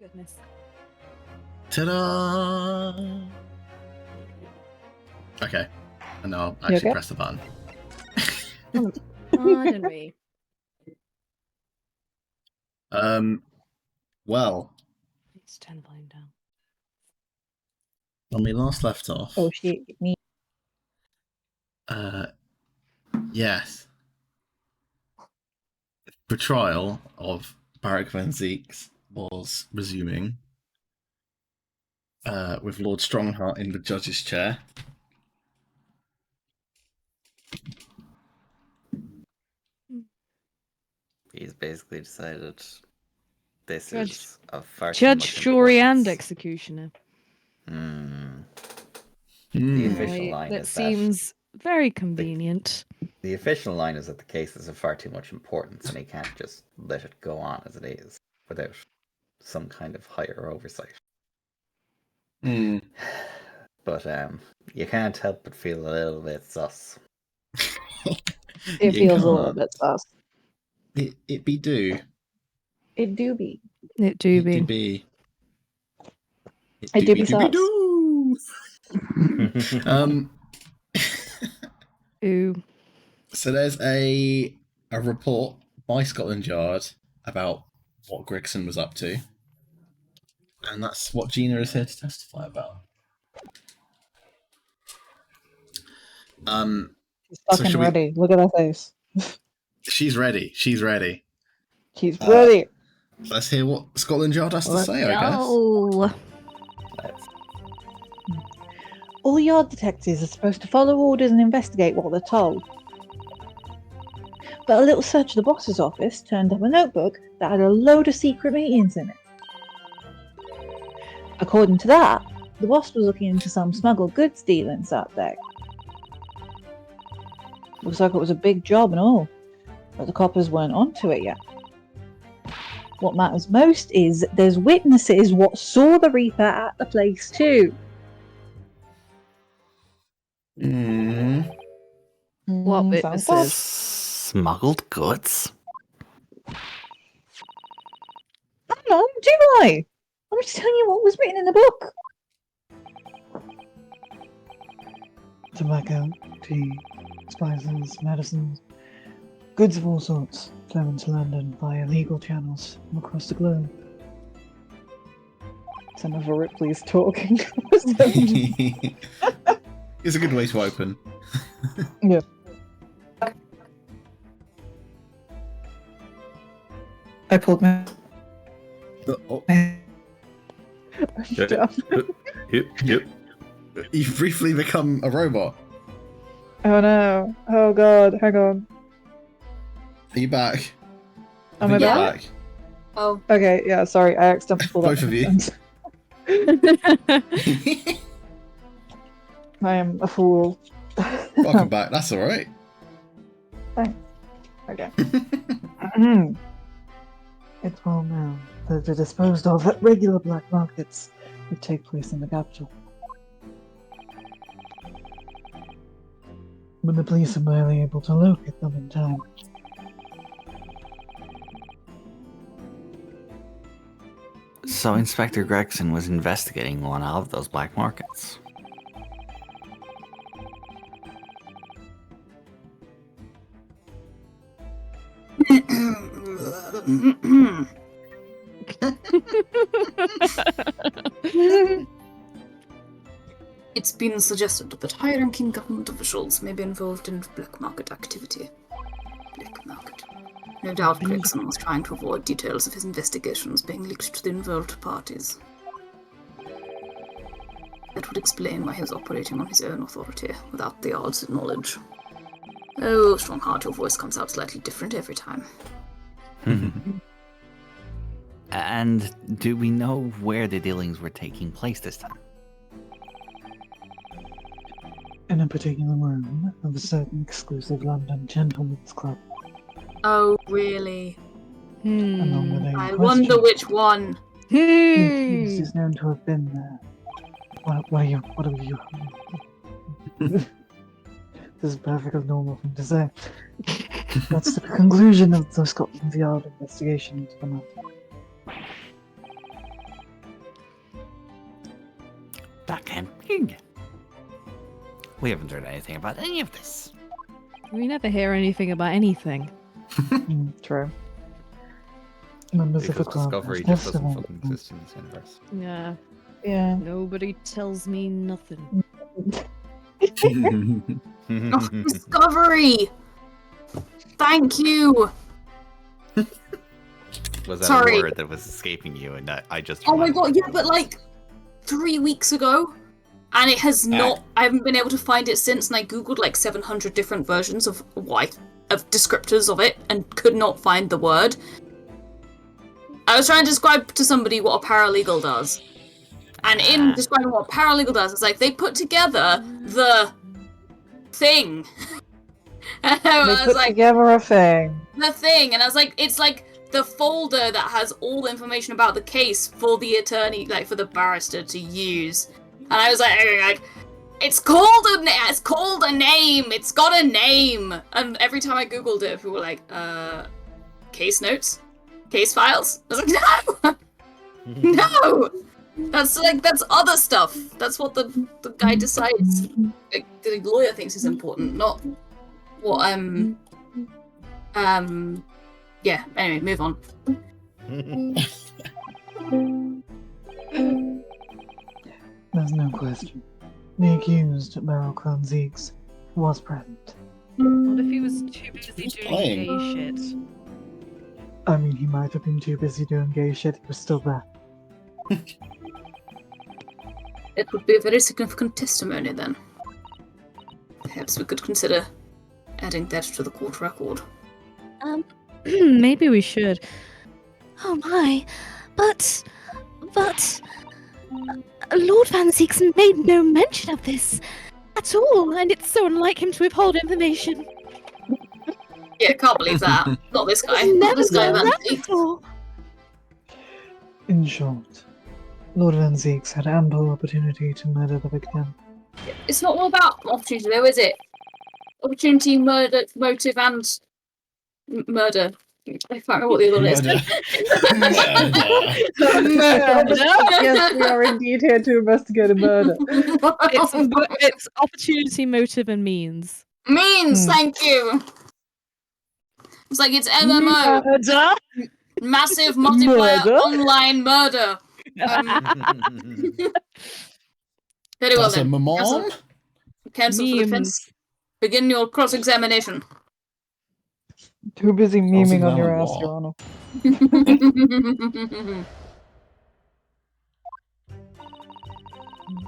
Goodness. Ta-da! Okay, and now I'll actually press the button. Pardon me. Well, Let's turn the volume down. when we last left off... Oh shit, me. Yes. The trial of Barak Van Zeeks was resuming, with Lord Strongheart in the judge's chair. He's basically decided this is a far Judge, too much jury, and importance. executioner. The official line that is seems very convenient. The official line is that the case is of far too much importance and he can't just let it go on as it is without some kind of higher oversight. But you can't help but feel a little bit sus. It feels a little bit sus. It be do. It do be. It do It be. do be. It do be sus. Ooh. So there's a report by Scotland Yard about what Gregson was up to. And that's what Gina is here to testify about. She's fucking ready. Look at her face. She's ready. She's ready. She's ready. Let's hear what Scotland Yard has to say, I guess. All yard detectives are supposed to follow orders and investigate what they're told. But a little search of the boss's office turned up a notebook that had a load of secret meetings in it. According to that, the boss was looking into some smuggled goods dealings that day. Looks like it was a big job and all, but the coppers weren't onto it yet. What matters most is there's witnesses what saw the Reaper at the place too. What witnesses? Smuggled goods? I don't know, do I? I'm just telling you what was written in the book. Tobacco, tea, spices, medicines, goods of all sorts flow into London via legal channels from across the globe. Some of Ripley's talking. It's a good way to open. Yeah. I pulled my... Yep. You've briefly become a robot. Oh no. Oh god, hang on. Are you back? Am I back? Oh. Okay, yeah, sorry, I accidentally pulled Both up of you. I am a fool. Welcome back, that's alright. Thanks. Okay. It's well known that they're disposed of at regular black markets that take place in the capital. But the police are barely able to locate them in time. So Inspector Gregson was investigating one of those black markets. It's been suggested that high-ranking government officials may be involved in black market activity. Black market. No doubt Gregson was trying to avoid details of his investigations being leaked to the involved parties. That would explain why he was operating on his own authority, without the Yard's knowledge. Oh, Strongheart, your voice comes out slightly different every time. And do we know where the dealings were taking place this time? In a particular room of a certain exclusive London gentleman's club. Oh, really? Along with a I wonder which one. The accused is known to have been there. What are you? This is a perfectly normal thing to say. That's the conclusion of the Scotland Yard investigation into the matter. That can't be. We haven't heard anything about any of this. We never hear anything about anything. True. Members of the Because club. discovery must just doesn't test fucking exist in this universe. Yeah. Yeah. Nobody tells me nothing. Oh, discovery! Thank you! Was that Sorry. a word that was escaping you and I just Oh my remembered god, it yeah, from but this? like 3 weeks ago, and it has not. I haven't been able to find it since, and I googled like 700 different versions of descriptors of it, and could not find the word. I was trying to describe to somebody what a paralegal does, and in describing what a paralegal does, it's like they put together the thing. And I They was put like, together a thing. the thing, and I was like, it's like the folder that has all the information about the case for the attorney, like for the barrister to use. And I was like it's called a name. It's got a name. And every time I googled it, people were like, case notes, case files. I was like, no, that's other stuff. That's what the guy decides. Like, the lawyer thinks is important, not what yeah, anyway, move on. There's no question. The accused, Meryl Zeeks, was present. What if he was too busy doing playing. gay shit? I mean, he might have been too busy doing gay shit, he was still there. It would be a very significant testimony then. Perhaps we could consider adding that to the court record. Maybe we should. Oh my, but Lord Van Zeeks made no mention of this at all, and it's so unlike him to withhold information. Yeah, I can't believe that. Not this guy. Never Not this guy, done Van that Zeek. before. In short, Lord Van Zeeks had ample opportunity to murder the victim. It's not all about opportunity, though, is it? Opportunity, murder, motive, and murder. I can't remember what the other one is. Yes, we are indeed here to investigate a murder. It's opportunity, motive, and means. Means, thank you. It's like it's MMO. Murder? Massive multiplayer Murder? online murder. Very well That's a then. mom? Cancel for defense. Begin your cross-examination. Too busy memeing on your ass, what? Your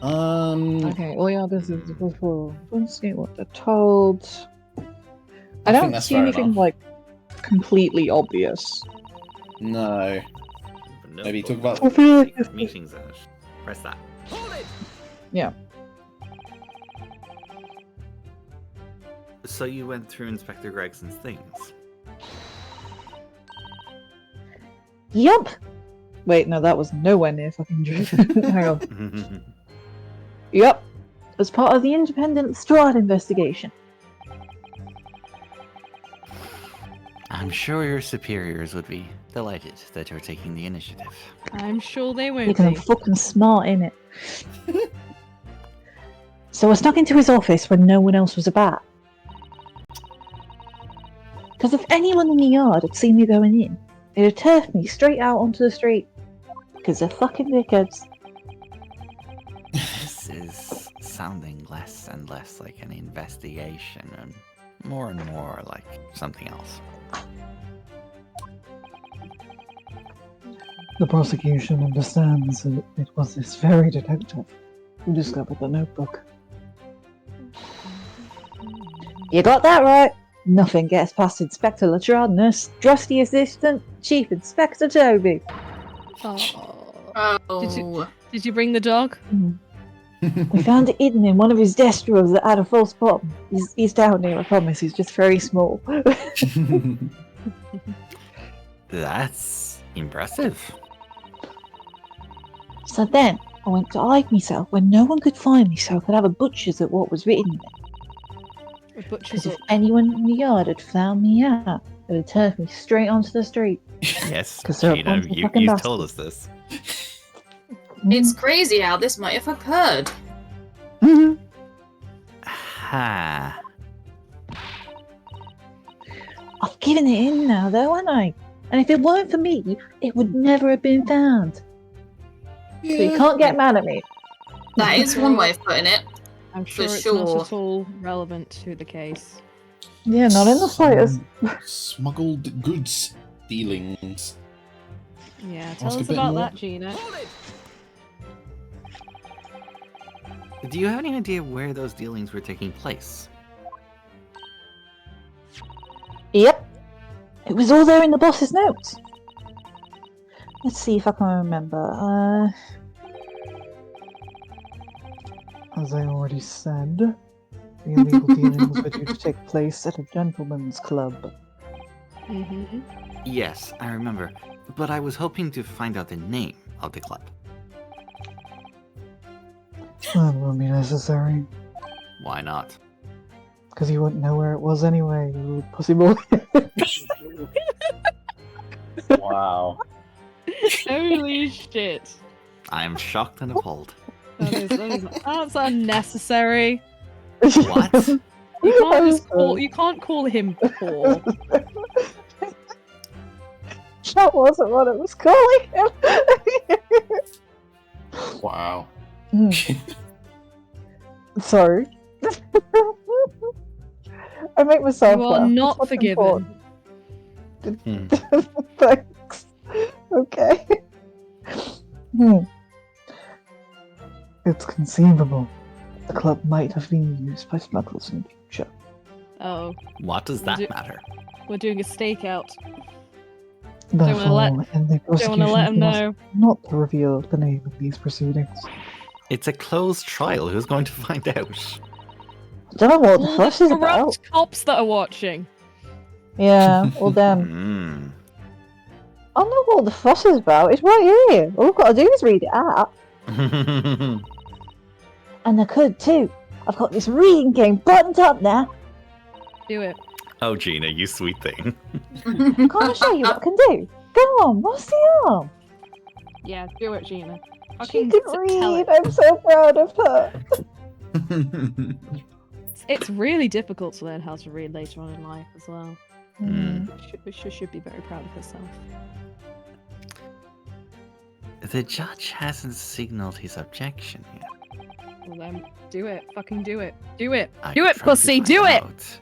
Honor. Okay, well, yeah, this is before. Let's see what they're told. I think don't that's see fair anything enough. like completely obvious. No. Maybe talk about- I feel like Take meetings in it. Press that. Yeah. So you went through Inspector Gregson's things. Yup. Wait, no, that was nowhere near fucking true. Hang on. Yup. As part of the independent Strahd investigation. I'm sure your superiors would be delighted that you're taking the initiative. I'm sure they You're won't gonna be. fucking smart in it. So I snuck into his office when no one else was about. Because if anyone in the yard had seen me going in, it'd have turfed me straight out onto the street. Because they're fucking dickheads. This is sounding less and less like an investigation and more like something else. the prosecution understands that it was this very detective who discovered the notebook. You got that right. Nothing gets past Inspector Latrard and her trusty assistant, Chief Inspector Toby. Oh. Did you bring the dog? We found it hidden in one of his desk drawers that had a false bottom. He's down here, I promise. He's just very small. That's impressive. So then, I went to hide myself when no one could find me so I could have a butcher's at what was written there. A butcher's Because if up. anyone in the yard had found me out, it would have turned me straight onto the street. Yes, 'Cause they're a Gina, bunch of you fucking told us bastards. this. It's crazy how this might have occurred. Ha. I've given it in now, though, haven't I? And if it weren't for me, it would never have been found. So you can't get mad at me. That is one way of putting it. I'm sure it's sure. not at all relevant to the case. Yeah, not in the slightest. Smuggled goods dealings. Yeah, tell Ask a us bit about more. that, Gina. Do you have any idea where those dealings were taking place? Yep. It was all there in the boss's notes. Let's see if I can remember. As I already said, the illegal dealings were due to take place at a gentleman's club. Mm-hmm. Yes, I remember. But I was hoping to find out the name of the club. That won't be necessary, Why not? because you wouldn't know where it was anyway, you pussy boy. Wow. Holy shit. I am shocked and appalled. That's unnecessary. What? You can't call him poor. That wasn't what it was calling him. Wow. Sorry. I make myself You are laugh. not It's what's forgiven. important. Thanks. Okay. It's conceivable the club might have been used by smugglers in the future. Oh, What does that matter? we're doing a stakeout. Therefore, wanna in the Don't want to prosecution, let him we must know. not to reveal the name of these proceedings. It's a closed trial. Who's going to find out? I don't know what the fuss is about. Corrupt cops that are watching. Yeah, well them. Hmm. I don't know what the fuss is about. It's right here. All I've got to do is read it out. And I could too. I've got this reading game buttoned up now. Do it. Oh, Gina, you sweet thing. Can't I show you what I can do? Go on, what's the harm? Yeah, do it, Gina. She Fucking can tell read. it. I'm so proud of her. It's really difficult to learn how to read later on in life as well. Hmm. She should be very proud of herself. The judge hasn't signaled his objection yet. Well then, do it. Fucking do it. Do it. I Do it, tried to pussy. find Do it. out.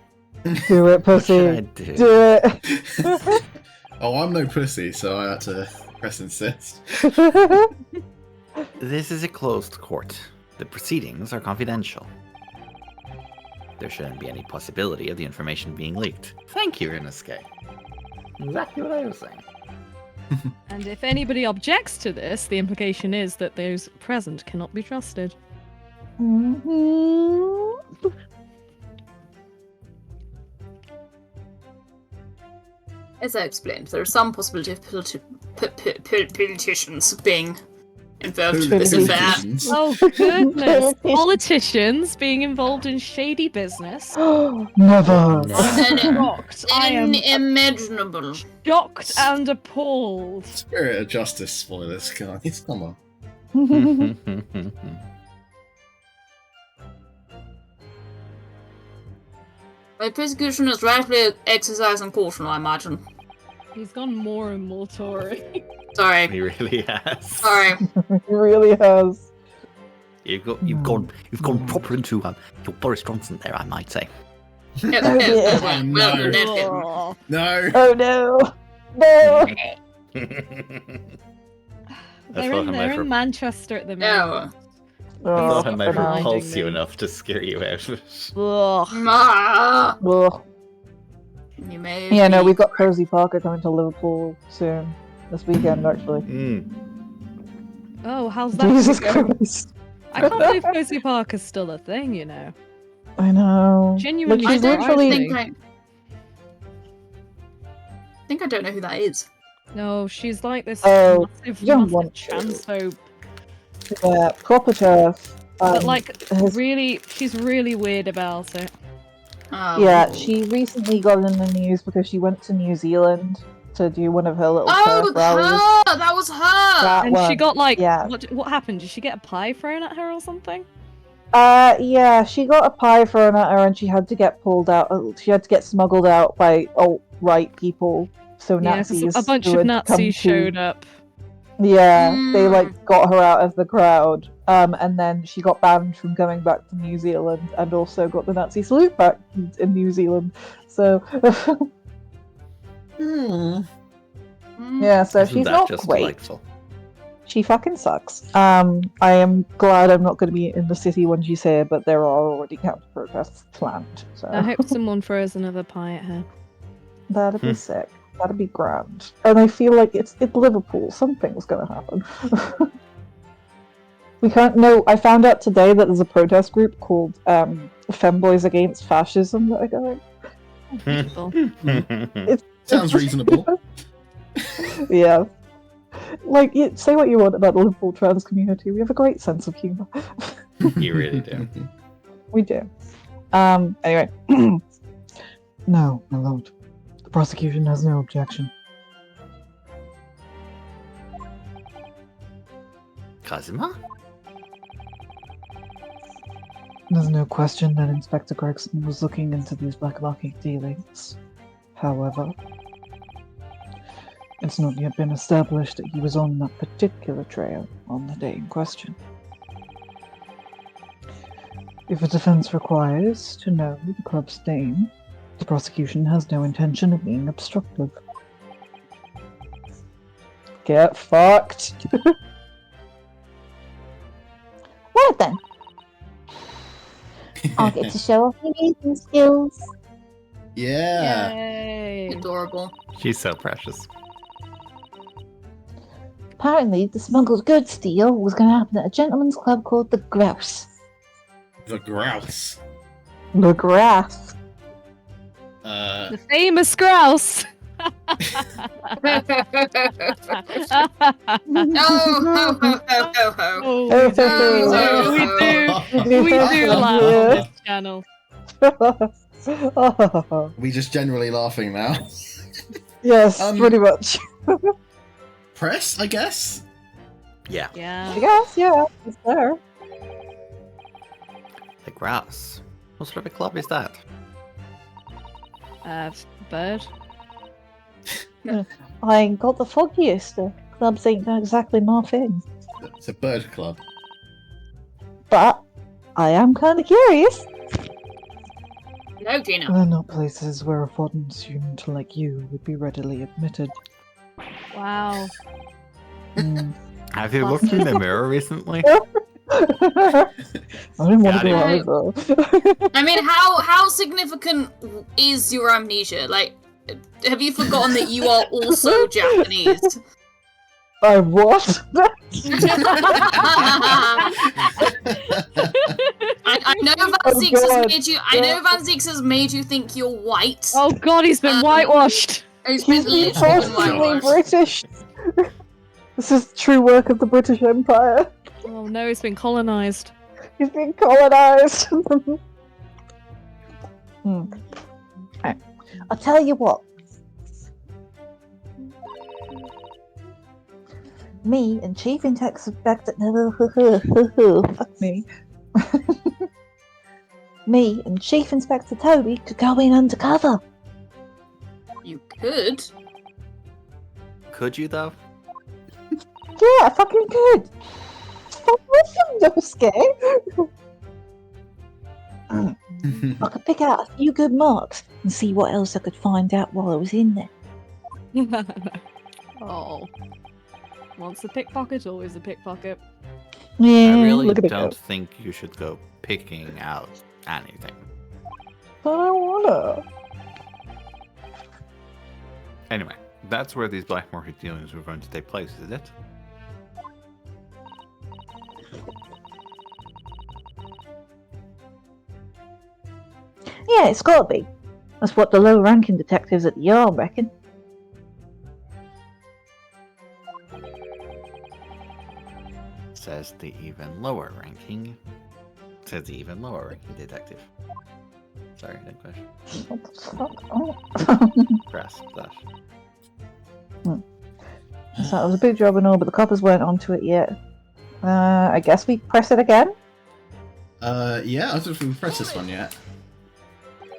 Do it, What should I pussy. do? Do it. Oh, I'm no pussy, so I had to press insist. This is a closed court. The proceedings are confidential. There shouldn't be any possibility of the information being leaked. Thank you, Ryunosuke. Exactly what I was saying. And if anybody objects to this, the implication is that those present cannot be trusted. As I explained, there is some possibility of politicians being involved in this affair. Politicians. Oh goodness! Politicians being involved in shady business. Never! Shocked. I am Unimaginable. shocked and appalled. Spirit of justice spoilers, guys. Come on. My persecution is rightly exercising caution, I imagine. He's gone more and more Tory. Sorry. He really has. Sorry. It really has. You've gone proper into your Boris Johnson there, I might say. dear. Well, no. let him. Oh, No. Oh no. No. they're in Manchester at the moment. No. I thought I Oh, might reminding repulse you me. enough to scare you out of it. Ugh. Ma. Ugh. You may Yeah, no, be- we've got Cozy Parker coming to Liverpool soon. This weekend, actually. Mm. Oh, how's that? Jesus going? Christ. I can't believe Cozy Park is still a thing, you know. I know. Genuinely Like, I she's don't literally. think I don't know who that is. No, she's like this Oh, massive, young massive one. transphobe. Yeah, proper turf. But like, has- really, she's really weird about it. Oh. Yeah, she recently got in the news because she went to New Zealand to do one of her little Oh, turf rallies. her! That was her! That And she one. got like, yeah. what happened? Did she get a pie thrown at her or something? Yeah, she got a pie thrown at her and she had to get pulled out. She had to get smuggled out by alt-right people. So Yeah, 'cause Nazis. a bunch who of had come Nazis to- showed up. Yeah, they got her out of the crowd. And then she got banned from going back to New Zealand and also got the Nazi salute back in New Zealand. So yeah, so Isn't she's that not just great. delightful? She fucking sucks. I am glad I'm not going to be in the city when she's here, but there are already counter protests planned. So I hope someone throws another pie at her. that'd be sick. That'd be grand. And I feel like it's Liverpool. Something's going to happen. We can't. No, I found out today that there's a protest group called Femboys Against Fascism that are going. Beautiful. Sounds reasonable. Yeah. Like, say what you want about the Liverpool trans community. We have a great sense of humour. You really do. We do. Anyway. No, my lord. The prosecution has no objection. Kazuma? There's no question that Inspector Gregson was looking into these black market dealings. However, it's not yet been established that he was on that particular trail on the day in question. If the defense requires to know the club's name, the prosecution has no intention of being obstructive. Get fucked. Well then. I'll get to show off my reading skills. Yeah. Yay! Adorable. She's so precious. Apparently, the smuggled goods deal was going to happen at a gentleman's club called the Grouse. The grouse. The grass. The famous grouse! Oh, ho, ho, ho, ho, ho. Oh, we do laugh on this channel. We just generally laughing now. Yes, Um, pretty much. Press, I guess. Yeah. I Yeah. guess, yeah, it's there. The Grouse. What sort of a club is that? Bird. I ain't got the foggiest. Clubs ain't exactly my thing. It's a bird club. But I am kind of curious. No, Gina. They're not places where a foreign student like you would be readily admitted. Wow. Have you looked in the mirror recently? I didn't want Got to it. go either. I mean, how significant is your amnesia? Like, have you forgotten that you are also Japanese? I what? I know Van Oh, Zieks has God. made you. I know Van Zieks has made you think you're white. Oh god, he's been whitewashed! He's been He's been literally been constantly whitewashed. British. This is true work of the British Empire. Oh no, he's been colonized. He's been colonized. Right. I'll tell you what. Me and Chief Inspector. Fuck me. Me and Chief Inspector Toby could go in undercover. You could. Could you, though? Yeah, I fucking could. Fuck with Ryunosuke. I could pick out a few good marks and see what else I could find out while I was in there. Oh. Once a pickpocket, always a pickpocket. Yeah, I really look at it don't go. think you should go picking out anything. But I wanna. Anyway, that's where these black market dealings were going to take place, is it? Yeah, it's gotta be. That's what the low-ranking detectives at the Yard reckon. Says the even lower ranking. Says the even lower ranking detective. Sorry, no question. What the fuck? Oh. Grasp that. So it was a big job and all, but the coppers weren't onto it yet. I guess we press it again? Yeah, I don't know if we've pressed this one yet.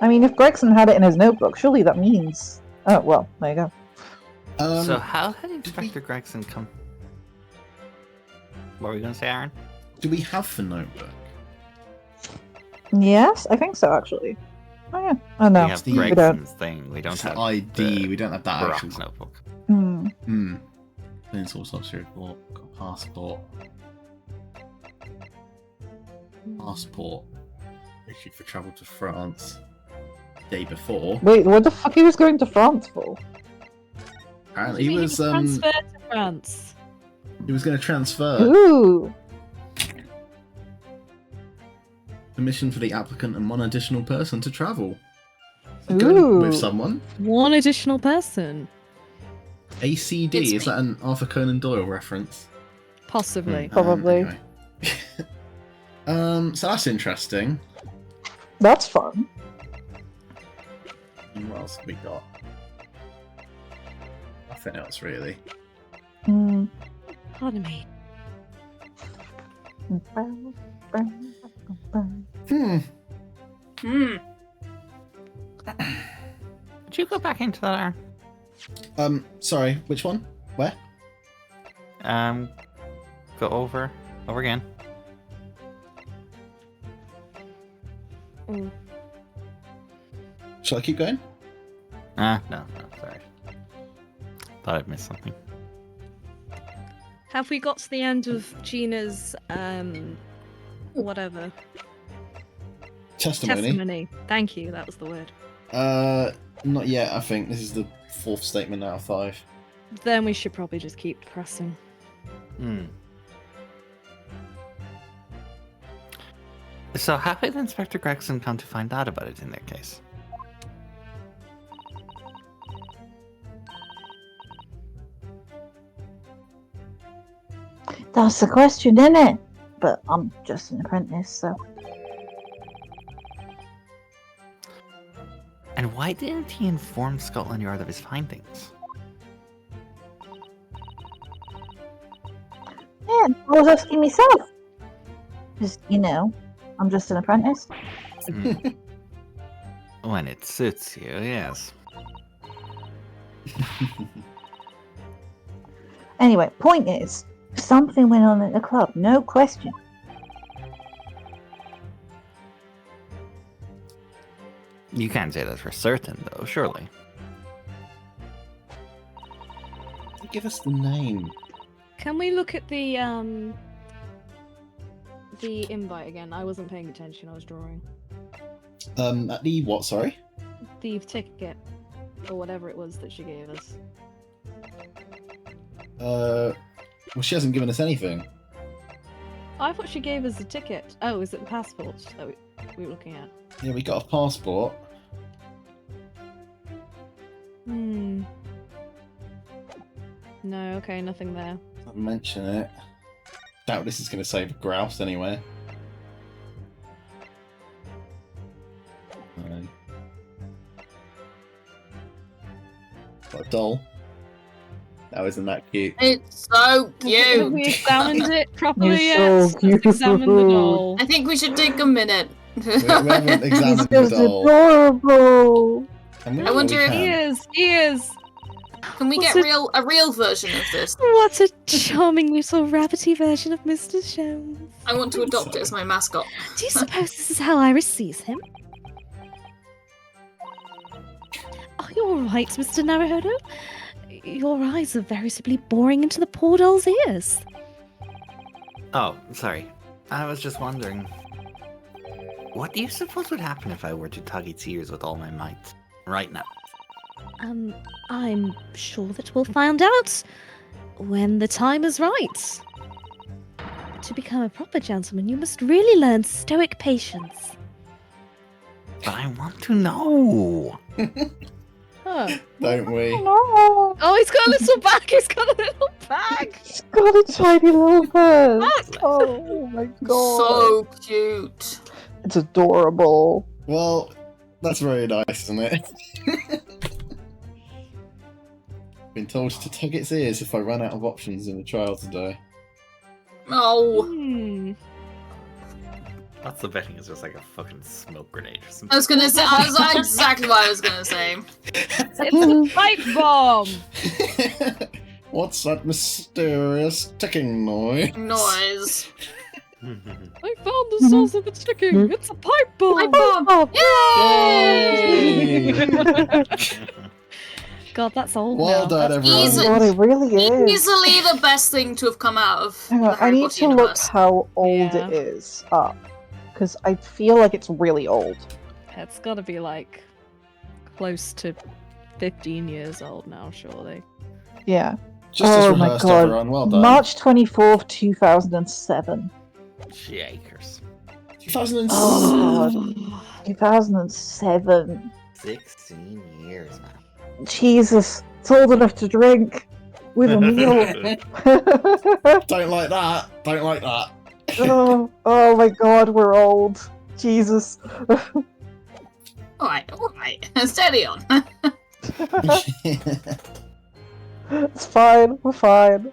I mean, if Gregson had it in his notebook, surely that means. Oh well, there you go. So how had Inspector Gregson come? What were you going to say, Aaron? Do we have the notebook? Yes, I think so. Actually. Oh yeah. Oh no. We have the- we don't. Gregson's thing. We don't It's have the ID. the We don't have that Brock's actual. notebook. Hmm. Clean source officer report. Got passport. Passport. Issued for travel to France. Day before. Wait, what the fuck he was going to France for? Apparently he was transferred to France. he was going to transfer Ooh. permission for the applicant and one additional person to travel. Ooh. Go with someone. One additional person, ACD, It's is me. that an Arthur Conan Doyle reference? possibly. Probably. Anyway. So that's interesting. That's fun. And what else have we got? Nothing else really. Hmm. Pardon me. Hmm. Did you go back into that, Aaron? Sorry, which one? Where? Go over again. Shall I keep going? No, sorry. Thought I'd missed something. Have we got to the end of Gina's whatever Testimony. Thank you, that was the word. Not yet, I think. This is the 4th statement out of 5. Then we should probably just keep pressing. So how did Inspector Gregson come to find out about it in that case? That's the question, isn't it? But I'm just an apprentice, so. And why didn't he inform Scotland Yard of his findings? Yeah, I was asking myself. Because, I'm just an apprentice. When it suits you, yes. Anyway, point is, something went on at the club, no question. You can't say that for certain, though, surely. Give us the name. Can we look at the invite again? I wasn't paying attention, I was drawing. At the what, sorry? The ticket, or whatever it was that she gave us. Well, she hasn't given us anything. I thought she gave us a ticket. Oh, is it the passport that we were looking at? Yeah, we got a passport. No, okay, nothing there. Not mention it. Doubt this is going to save a grouse anyway. No. Got a doll. That isn't that cute. It's so Have cute. we examined it properly You're yet? so Let's examine the cute. doll. I think we should take a minute. We haven't He's examined the just doll. adorable. And we I wonder if He is! He is! Can we get a real version of this? What a charming little rabbity version of Mr. Jones. I want to adopt it as my mascot. Do you suppose this is how Iris sees him? Are you alright, Mr. Naruhodo? Your eyes are veritably boring into the poor doll's ears. Oh, sorry. I was just wondering. What do you suppose would happen if I were to tug its ears with all my might? Right now. I'm sure that we'll find out when the time is right. To become a proper gentleman, you must really learn stoic patience. But I want to know. Huh. Don't we? No, Oh, he's got a little bag! He's got a little bag! he's got a tiny little purse. Oh my god. So cute. It's adorable. Well, that's very nice, isn't it? Been told to tug its ears if I run out of options in the trial today. Oh, Lots of betting is just like a fucking smoke grenade or I something. was gonna say, that's exactly what I was gonna say. It's a pipe bomb! What's that mysterious ticking noise? Noise. I found the source of the ticking! It's a pipe bomb! Pipe bomb! Yay! God, that's old Well now. done, That's everyone. easy. God, it really is. Easily the best thing to have come out of Hang the on, I Harry need Potter to look universe. how old Yeah. it is up. Because I feel like it's really old. It's gotta be like close to 15 years old now, surely. Yeah. Just as Oh my rehearsed, God. everyone. Well done. March 24th, 2007. Shakers. 2006. Oh, 2007. 16 years, man. Jesus, it's old enough to drink with a meal. Don't like that. Don't like that. oh my God, we're old. Jesus. Alright. Steady on. It's fine, we're fine.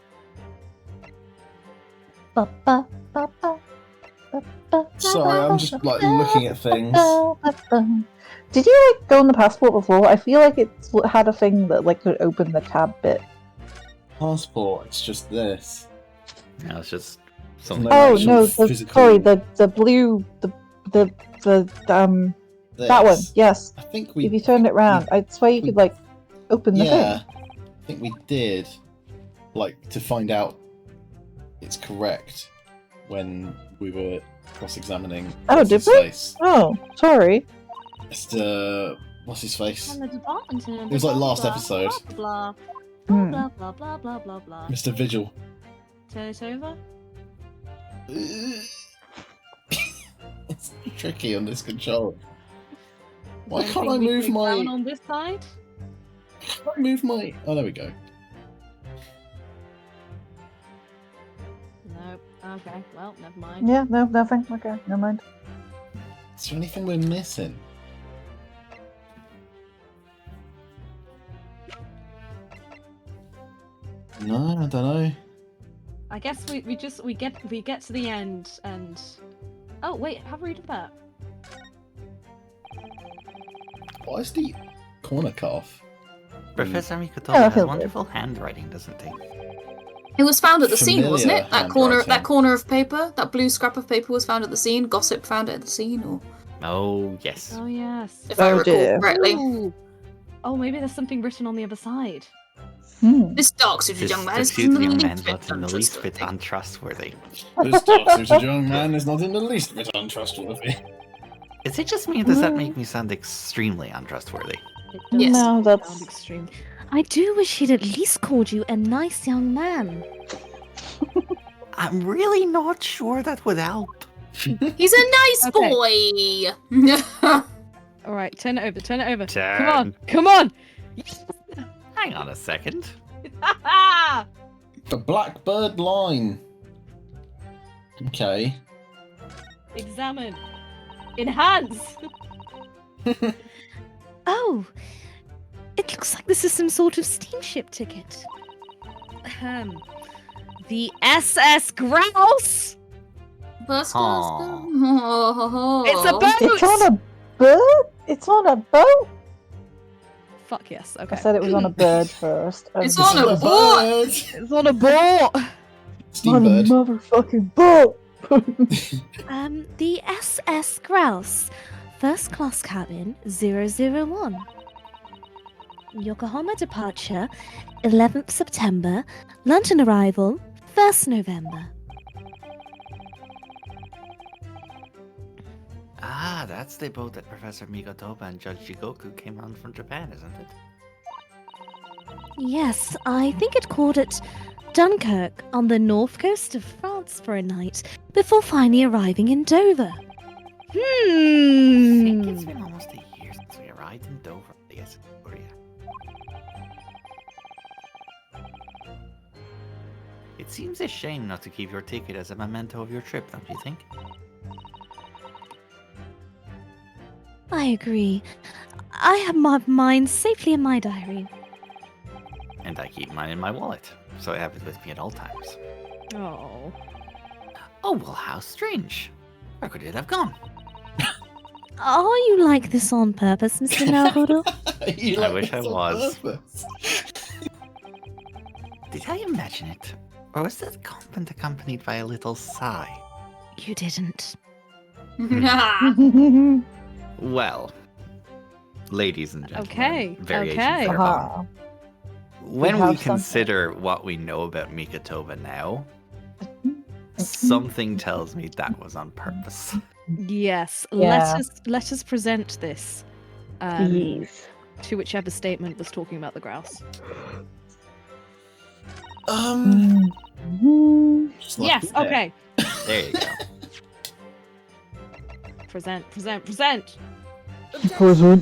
Sorry, I'm just like looking at things. Did you like go on the passport before? I feel like it had a thing that like could open the tab bit. Passport. It's just this. No, it's just something. No Oh actual no, physical- sorry, the blue, the that one. This. Yes. I think we. If you turned it round, I swear you could like open the Yeah, thing. I think we did. Like to find out it's correct when we were cross-examining. Oh, what's did his we? face. Oh, sorry. Mr. What's his face? On the department. It was like last episode. Blah Hmm. blah blah blah blah blah blah. Mr. Vigil. Turn it over. It's tricky on this control. Why Is can't there I anything we move can my? examine on this side? Can't I move my? Oh, there we go. No. Okay. Well, never mind. Yeah, no, nothing. Okay, never mind. Is there anything we're missing? No, I don't know. I guess we get to the end and. Oh wait, have a read of that. Why is the corner cut off? Professor Mikotomo Oh, I has feel wonderful handwriting, doesn't he? It was found at the scene, wasn't Familiar it? That handwriting. corner of paper, that blue scrap of paper was found at the scene. Gossip found it at the scene, or Oh, yes. Oh yes. if I Oh, recall dear. correctly. Ooh. Oh, maybe there's something written on the other side. Hmm. This dark-suited This young man is suited young the man least not bit in the least bit untrustworthy. untrustworthy. This dark-suited young man is not in the least bit untrustworthy. Is it just me, or does that make me sound extremely untrustworthy? It Yes. does No, that's- sound extreme. I do wish he'd at least called you a nice young man. I'm really not sure that would help. He's a nice Okay. boy. All right, turn it over. Turn it over. Turn. Come on. Come on. Hang on a second. The Blackbird line. Okay. Examine. Enhance. Oh, it looks like this is some sort of steamship ticket. The SS Grouse. First Aw. class. Oh. It's a boat. It's on a bird? It's on a boat? Fuck yes. I Okay. said it was on a bird first. It's and- on a boat. bird. It's on a boat. on a Steambird. motherfucking boat! The SS Grouse, first class cabin 001. Yokohama departure 11th September, London arrival 1st November. Ah, that's the boat that Professor Mikotoba and Judge Jigoku came on from Japan, isn't it? Yes, I think it called at Dunkirk on the north coast of France for a night before finally arriving in Dover. I think it's Hmm. been almost a year since we arrived in Dover, yes, Korea. It seems a shame not to keep your ticket as a memento of your trip, don't you think? I agree. I have mine safely in my diary. And I keep mine in my wallet, so I have it with me at all times. Oh. Oh, well, how strange. Where could it have gone? Are you like this on purpose, Mr. Naruhodo? You I like wish I this on was. purpose? Did I imagine it? Or was that comment accompanied by a little sigh? You didn't. Well, ladies and gentlemen, Okay, variations okay. thereupon. Aha. When have we something. consider what we know about Mikatoba now, something tells me that was on purpose. Yes. Yeah. Let us present this Yes. to whichever statement was talking about the grouse. Just like Yes. it. Okay. There you go. Present. Present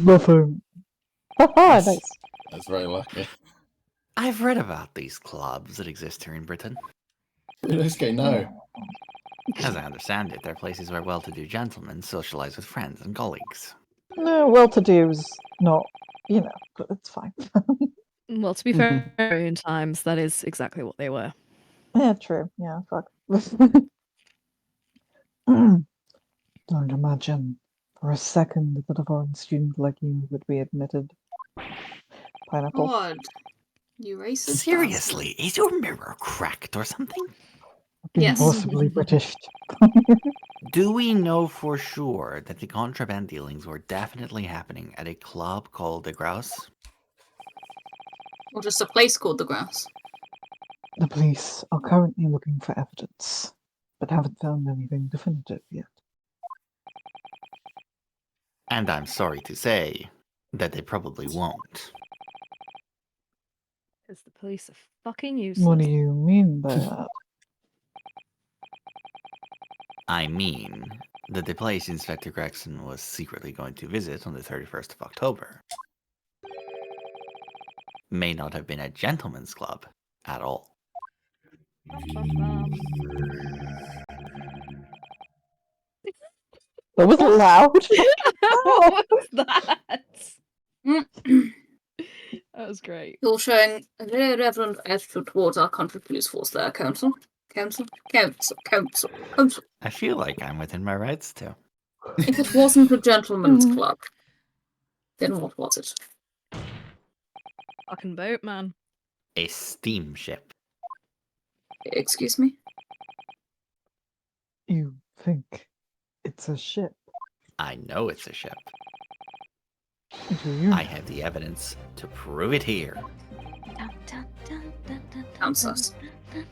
nothing. Haha, nice. That's very lucky. I've read about these clubs that exist here in Britain. Ryunosuke, no. As I understand it, they're places where well-to-do gentlemen socialize with friends and colleagues. No, well-to-do is not, but it's fine. Well, to be fair, in times that is exactly what they were. Yeah, true. Yeah, fuck. Don't imagine for a second that a foreign student like you would be admitted. Pineapple. God. You racist. Seriously, is your mirror cracked or something? Yes. Impossibly British. Do we know for sure that the contraband dealings were definitely happening at a club called the Grouse? Or just a place called the Grouse. The police are currently looking for evidence, but haven't found anything definitive yet. And I'm sorry to say that they probably won't. Because the police are fucking useless. What do you mean by that? I mean that the place Inspector Gregson was secretly going to visit on the 31st of October may not have been a gentleman's club at all. That was loud. What was that? That was great. You're showing a very reverent attitude towards our country police force there, Council. Council. I feel like I'm within my rights too. If it wasn't a gentleman's club, then what was it? Fucking boat, man. A steamship. Excuse me? You think it's a ship, I know it's a ship. do you? I have the evidence to prove it here. Dun, dun, dun, dun, dun, Sounds dun, sus. dun, dun.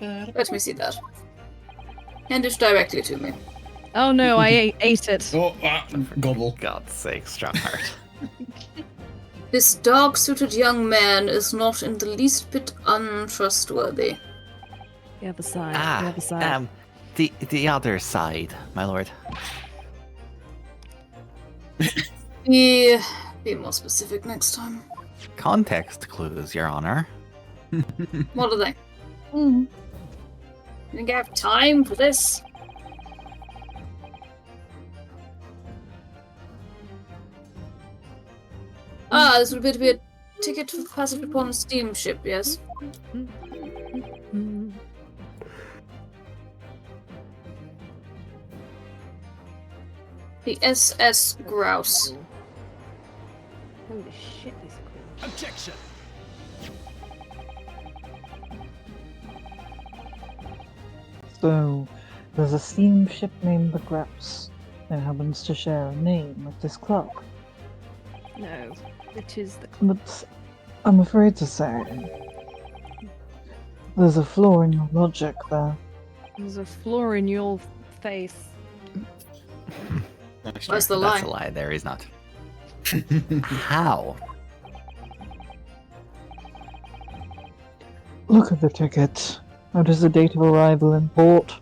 Let me see that. Hand it directly to me. Oh no, I ate it. Oh, gobble. God's sake, Strongheart. This dark-suited young man is not in the least bit untrustworthy. The other side. The other side. The other side, my lord. Be more specific next time. Context clues, Your Honor. What are they? You think I have time for this? This would be a ticket for passage upon a steamship, yes? The SS Grouse. Holy shit, these are cool. Objection! So, there's a steamship named the Grouse that happens to share a name with this club. No, it is the. But I'm afraid to say, there's a flaw in your logic there. There's a flaw in your face. Where's the That's lie? a lie, there is not. How? Look at the ticket. What is the date of arrival in port?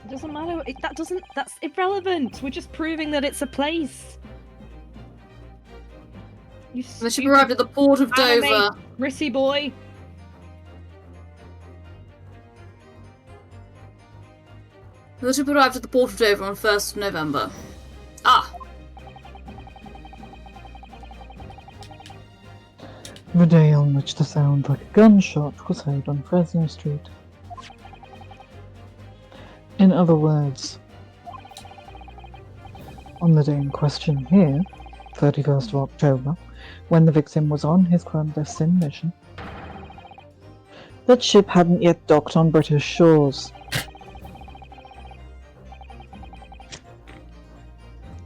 It doesn't matter. That's irrelevant. We're just proving that it's a place. You The ship arrived at the port of anime Dover. Rissy boy. The ship arrived at the port of Dover on 1st of November. Ah! The day on which the sound like a gunshot was heard on Fresno Street. In other words, on the day in question here, 31st of October, when the victim was on his clandestine mission, that ship hadn't yet docked on British shores.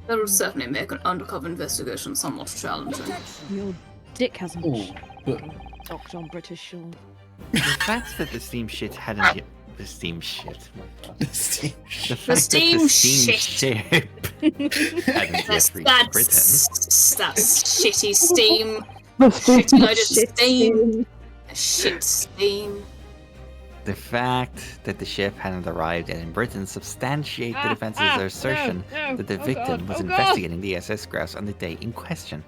That would certainly make an undercover investigation somewhat challenging. Your dick hasn't Oh, but docked on British shore. The fact that the steamship hadn't yet. The steamship. The fact that the steam steamship hadn't yet reached Britain. That's shitty steam. The Shitty load of shit steam. Shit steam. The fact that the ship hadn't arrived yet in Britain substantiate the defense's assertion that the victim was investigating the SS Grouse on the day in question.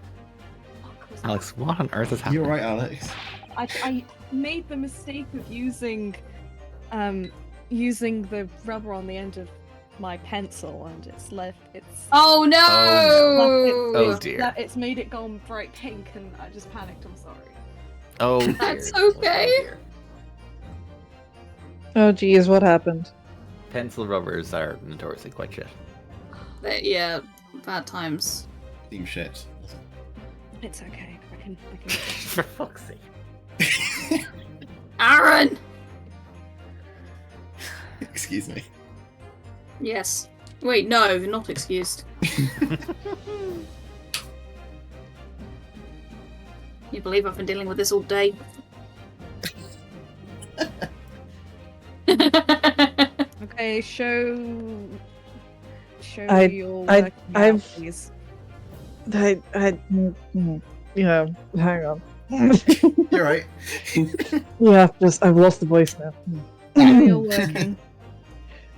Alex, what on earth is happening? you're right, Alex. I made the mistake of using the rubber on the end of my pencil, and it's left. It's Oh no! Oh dear. It's made it gone bright pink, and I just panicked. I'm sorry. Oh dear. That's okay. Oh, dear. Oh geez, what happened? Pencil rubbers are notoriously quite shit. Yeah, bad times. Steam shit. It's okay. I can. For fuck's sake. Aaron! Excuse me. Yes. Wait, no, you're not excused. You believe I've been dealing with this all day? Okay, show I- your I- working out, I've- please. Yeah, hang on. You're right. Yeah, I've lost the voice now. Show your working.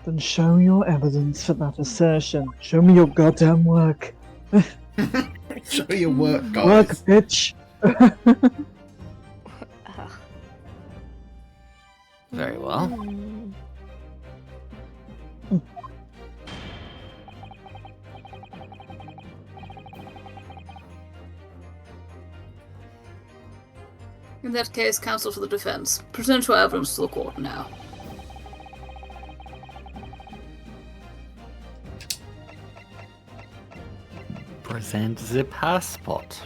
Then show your evidence for that assertion. Show me your goddamn work. Show your work, Work, guys. bitch. Very well. In that case, counsel for the defense. Present your evidence to the court now. Present the passport.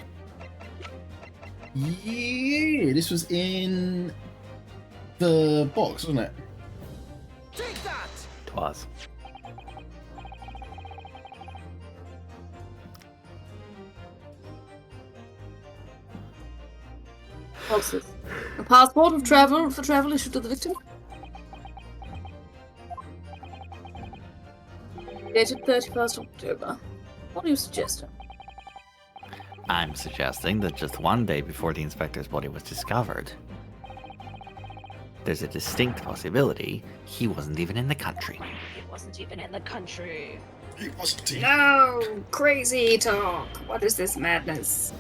Yeah, this was in the box, wasn't it? Twas. What's this? A passport of travel for travel issued to the victim? Dated 31st October. What are you suggesting? I'm suggesting that just one day before the inspector's body was discovered, there's a distinct possibility he wasn't even in the country. He wasn't even in the country. It wasn't he? No! Crazy talk! What is this madness?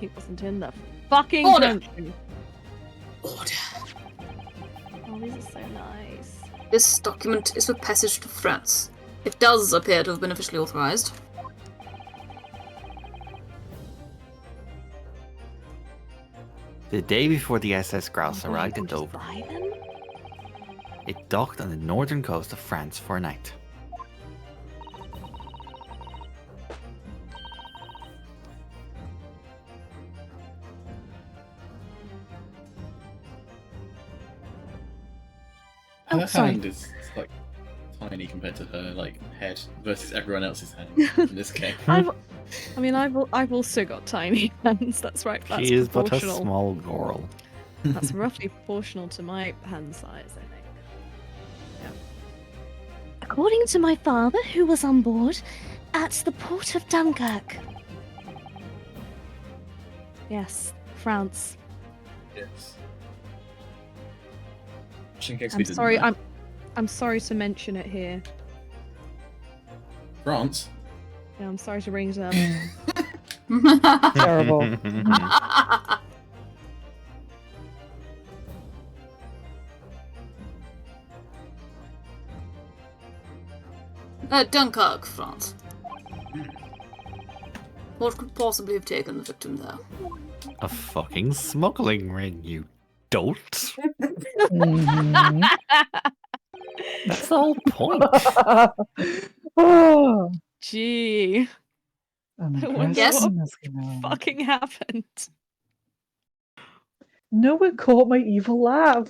He wasn't in the fucking Order! country. Order. Oh, these are so nice. This document is for passage to France. It does appear to have been officially authorized. The day before the SS Grouse Oh, arrived in just Dover, buy them? it docked on the northern coast of France for a night. Her Oh, sorry. hand is like tiny compared to her like head versus everyone else's hand in this game. I've also got tiny hands. That's right. That's She is but a proportional. small girl. That's roughly proportional to my hand size, I think. According to my father, who was on board at the port of Dunkirk. Yes, France. Yes. Just in case we I'm didn't sorry. know. I'm sorry to mention it here. France. Yeah, I'm sorry to bring it up. Terrible. Dunkirk, France. What could possibly have taken the victim there? A fucking smuggling ring, you dolt. Mhm. That's the whole point. Oh, Gee, I'm I wonder impressed. Yes? what Naskino. fucking happened. No one caught my evil laugh.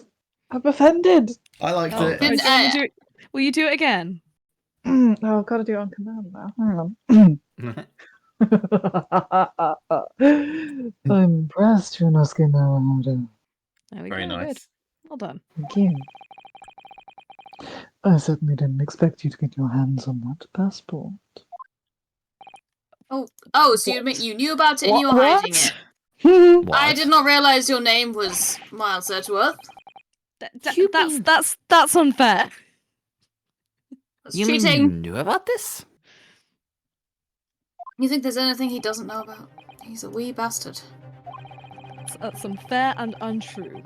I'm offended. I liked Oh, it. do you Didn't, wanna do it? Will you do it again? Oh, I've got to do it on command now. Hang on. I'm impressed, Ryunosuke Naruhodo. There we Very go. Good. nice. Well done. Thank you. I certainly didn't expect you to get your hands on that passport. oh, so you admit you knew about it and you were What? hiding it. What? I did not realize your name was Miles Edgeworth. You mean- That's unfair. That's You mean cheating. you knew about this? You think there's anything he doesn't know about? He's a wee bastard. That's unfair and untrue.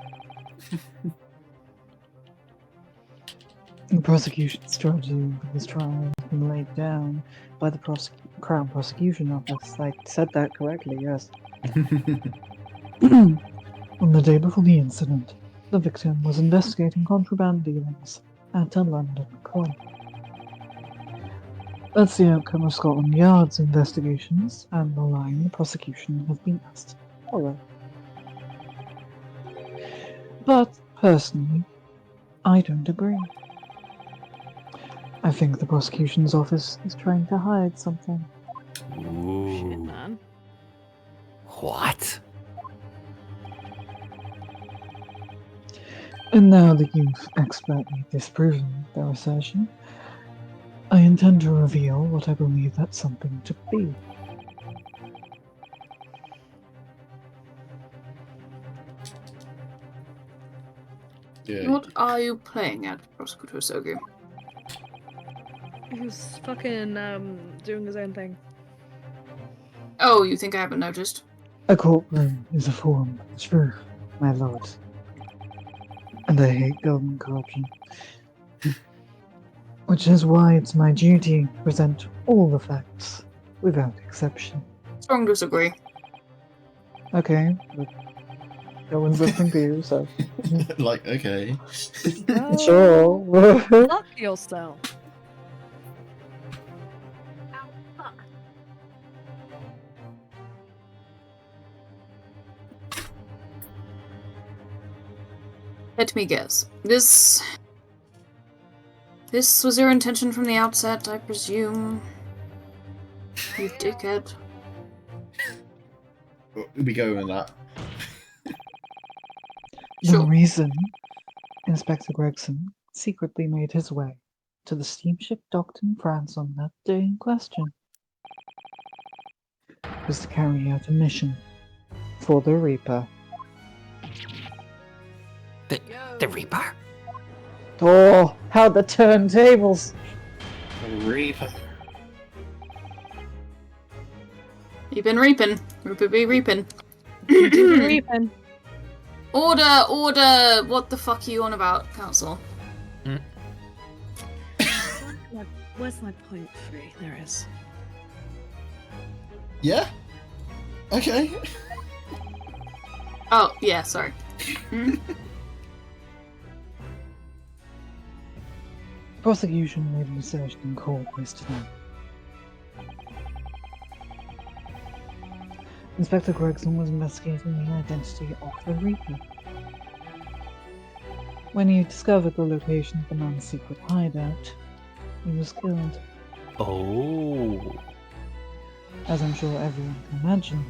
The prosecution strategy for this trial has been laid down by the Crown Prosecution Office. I said that correctly, yes. On the day before the incident, the victim was investigating contraband dealings at a London club. That's the outcome of Scotland Yard's investigations, and the line the prosecution have been asked to follow. But, personally, I don't agree. I think the prosecution's office is trying to hide something. Shit, Ooh. man. What? And now that you've expertly disproven their assertion, I intend to reveal what I believe that something to be. Yeah. What are you playing at, Prosecutor Sogi? Who's fucking doing his own thing? Oh, you think I haven't noticed? A courtroom is a forum for truth, my lord. And I hate government corruption. Which is why it's my duty to present all the facts, without exception. Strong disagree. Okay, but no one's listening to you, so. Like, okay. Oh, Sure. fuck yourself. Let me guess. This was your intention from the outset, I presume. You dickhead. We go with that. The Sure. reason Inspector Gregson secretly made his way to the steamship docked in France on that day in question was to carry out a mission for the Reaper. The Reaper? Oh, how the turntables! Reaper. You've been reaping. Reaper be reaping. Reaping. Order! What the fuck are you on about, Council? Where's my point 3? There it is. Yeah? Okay. Oh, yeah, sorry. Prosecution made an assertion in court yesterday. Inspector Gregson was investigating the identity of the Reaper. When he discovered the location of the man's secret hideout, he was killed. Oh. As I'm sure everyone can imagine,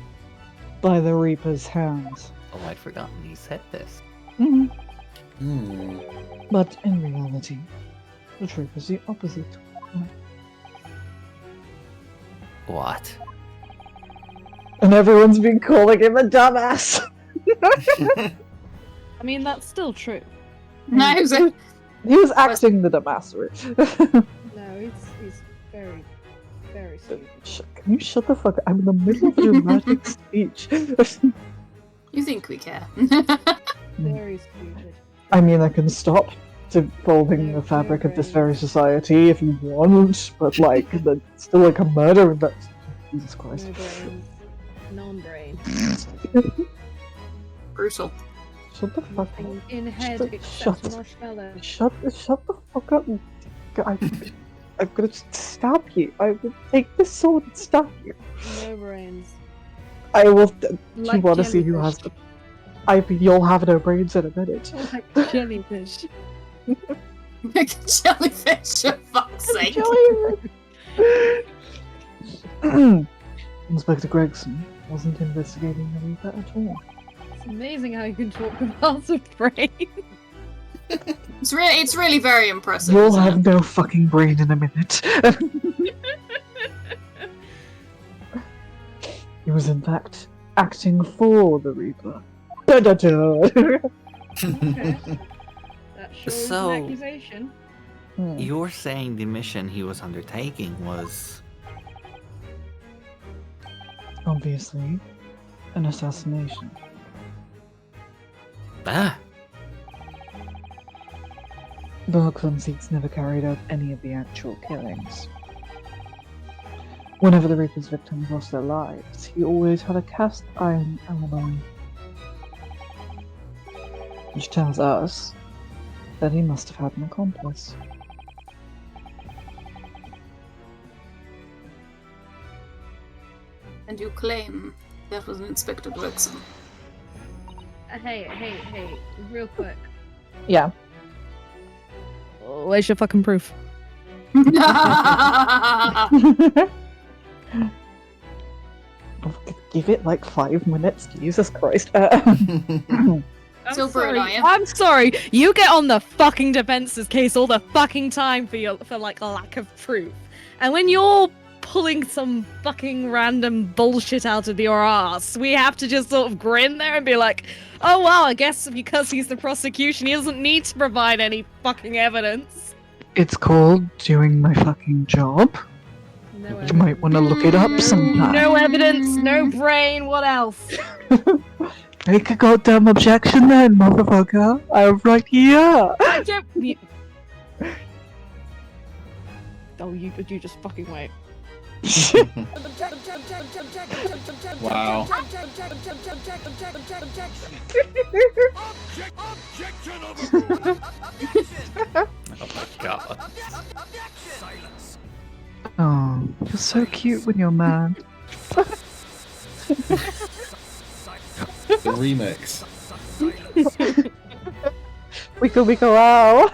by the Reaper's hands. Oh, I'd forgotten he said this. Mhm. Hmm. But in reality, the truth is the opposite. What? And everyone's been calling him a dumbass! I mean, that's still true. No, He was acting the dumbass. No, he's very, very stupid. Can you shut the fuck up? I'm in the middle of a dramatic speech. you think we care. Very stupid. I mean, I can stop folding the fabric of this very society if you want, but like, that's still like a murder investigation. Jesus Christ. No brains. Non-brain. Brutal. Shut the fuck up. Nothing in head Shut- except shut- marshmallow. Shut the fuck up. I'm gonna stab you. I will take this sword and stab you. No brains. I will. Do you Like want to see who has jellyfish. the? You'll have no brains in a minute. Like jellyfish. Like a jellyfish, for fuck's sake. Inspector Gregson wasn't investigating the Reaper at all. It's amazing how you can talk about a brain. It's really very impressive. You'll isn't have it? no fucking brain in a minute. He was in fact acting for the Reaper. Da, da, da. Okay. That sure is So- an accusation. You're saying the mission he was undertaking was... Obviously, an assassination. Ah! But Seeks never carried out any of the actual killings. Whenever the Reaper's victims lost their lives, he always had a cast iron alibi. Which tells us that he must have had an accomplice. And you claim that was an Inspector Gregson. Hey, real quick. Yeah. Where's your fucking proof? Give it like 5 minutes, Jesus Christ. I'm Still sorry. brewing, are you? I'm sorry. You get on the fucking defense's case all the fucking time for like a lack of proof. And when you're pulling some fucking random bullshit out of your ass, we have to just sort of grin there and be like, oh well, I guess because he's the prosecution, he doesn't need to provide any fucking evidence. It's called doing my fucking job. No You might want to look it up sometime. No evidence, no brain, what else? Make a goddamn objection then, motherfucker. I'm right here. Oh, you just fucking wait. Wow. Oh my god. Oh, you're so cute when you're mad. The remix. Wicka wow.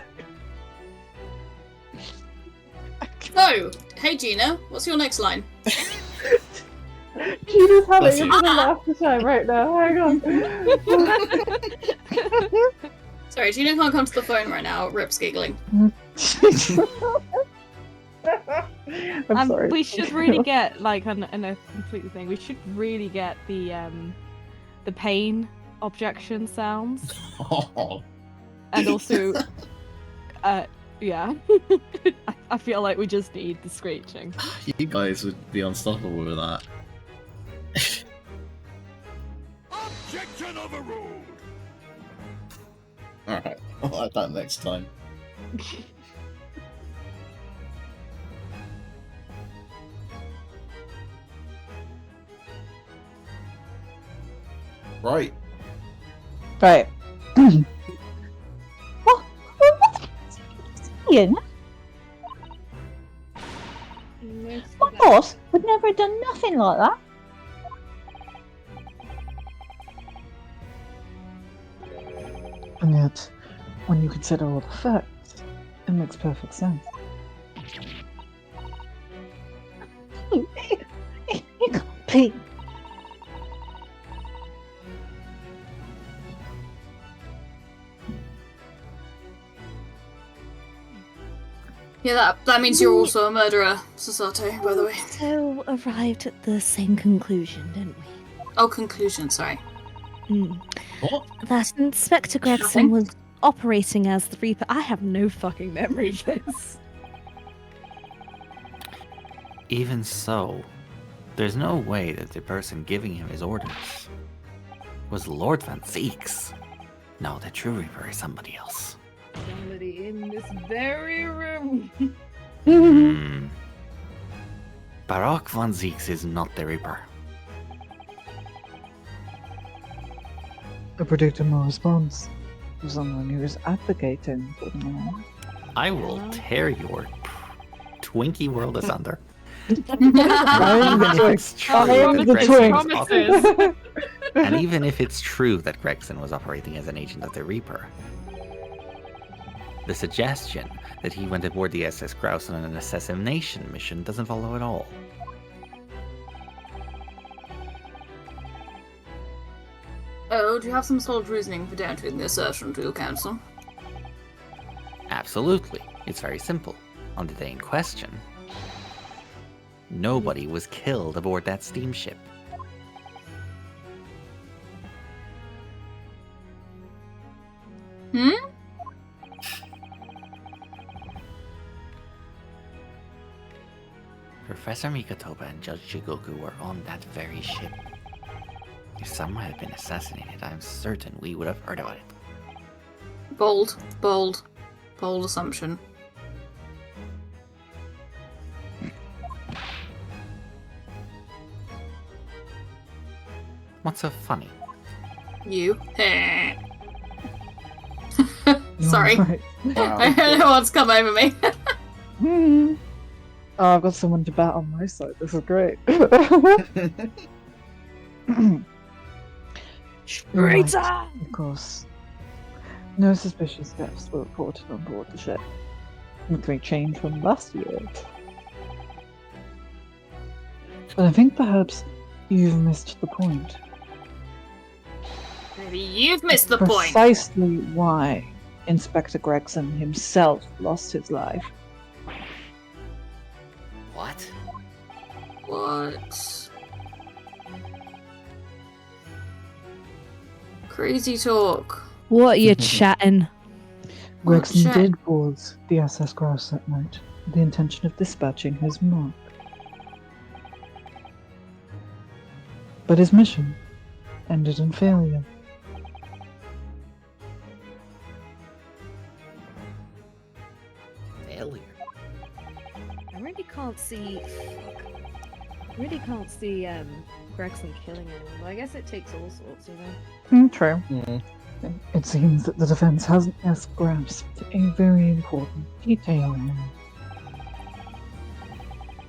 So, hey Gina, what's your next line? Gina's Bless having you. a laughter time right now. Hang on. Sorry, Gina can't come to the phone right now. Rip's giggling. I'm sorry. We should really get like on a complete thing. We should really get the pain objection sounds, Oh, and also, yeah. I feel like we just need the screeching. you guys would be unstoppable with that. Objection overruled! Alright, I'll add that next time. Right. Right. Ian, my boss would never have done nothing like that. And yet, when you consider all the facts, it makes perfect sense. You can't be. Yeah, that means you're also a murderer, Sasato, by the way. So arrived at the same conclusion, didn't we? Oh, conclusion, sorry. What? That Inspector Gregson Nothing. was operating as the Reaper. I have no fucking memory of this. Even so, there's no way that the person giving him his orders was Lord Van Zeeks. No, the true Reaper is somebody else. Somebody in this very room. Hmm. Barak von Zeeks is not the Reaper. A predictable response from someone who is advocating for the man. I will tear your Twinkie world asunder. I'm Even the if it's true I'm that the Gregson was Promises. and even if it's true that Gregson was operating as an agent of the Reaper, the suggestion that he went aboard the SS Grouse on an assassination mission doesn't follow at all. Oh, do you have some solid reasoning for doubting the assertion to your counsel? Absolutely. It's very simple. On the day in question, nobody was killed aboard that steamship. Hmm? Professor Mikotoba and Judge Shigoku were on that very ship. If someone had been assassinated, I'm certain we would have heard about it. Bold assumption. What's so funny? You. Sorry. Right. I don't know what's come over me. Hmm. Oh, I've got someone to bat on my side. This is great. Right, of course. No suspicious deaths were reported on board the ship. Nothing changed from last year. But I think perhaps you've missed the point. Maybe you've missed the point. Precisely why Inspector Gregson himself lost his life. What? What? Crazy talk. What are you chatting? Gregson shit. did board the SS Grouse that night with the intention of dispatching his mark. But his mission ended in failure. Failure. I really can't see. I really can't see Gregson killing anyone. But I guess it takes all sorts, you know. True. Mm. It seems that the defense hasn't yet grasped a very important detail here.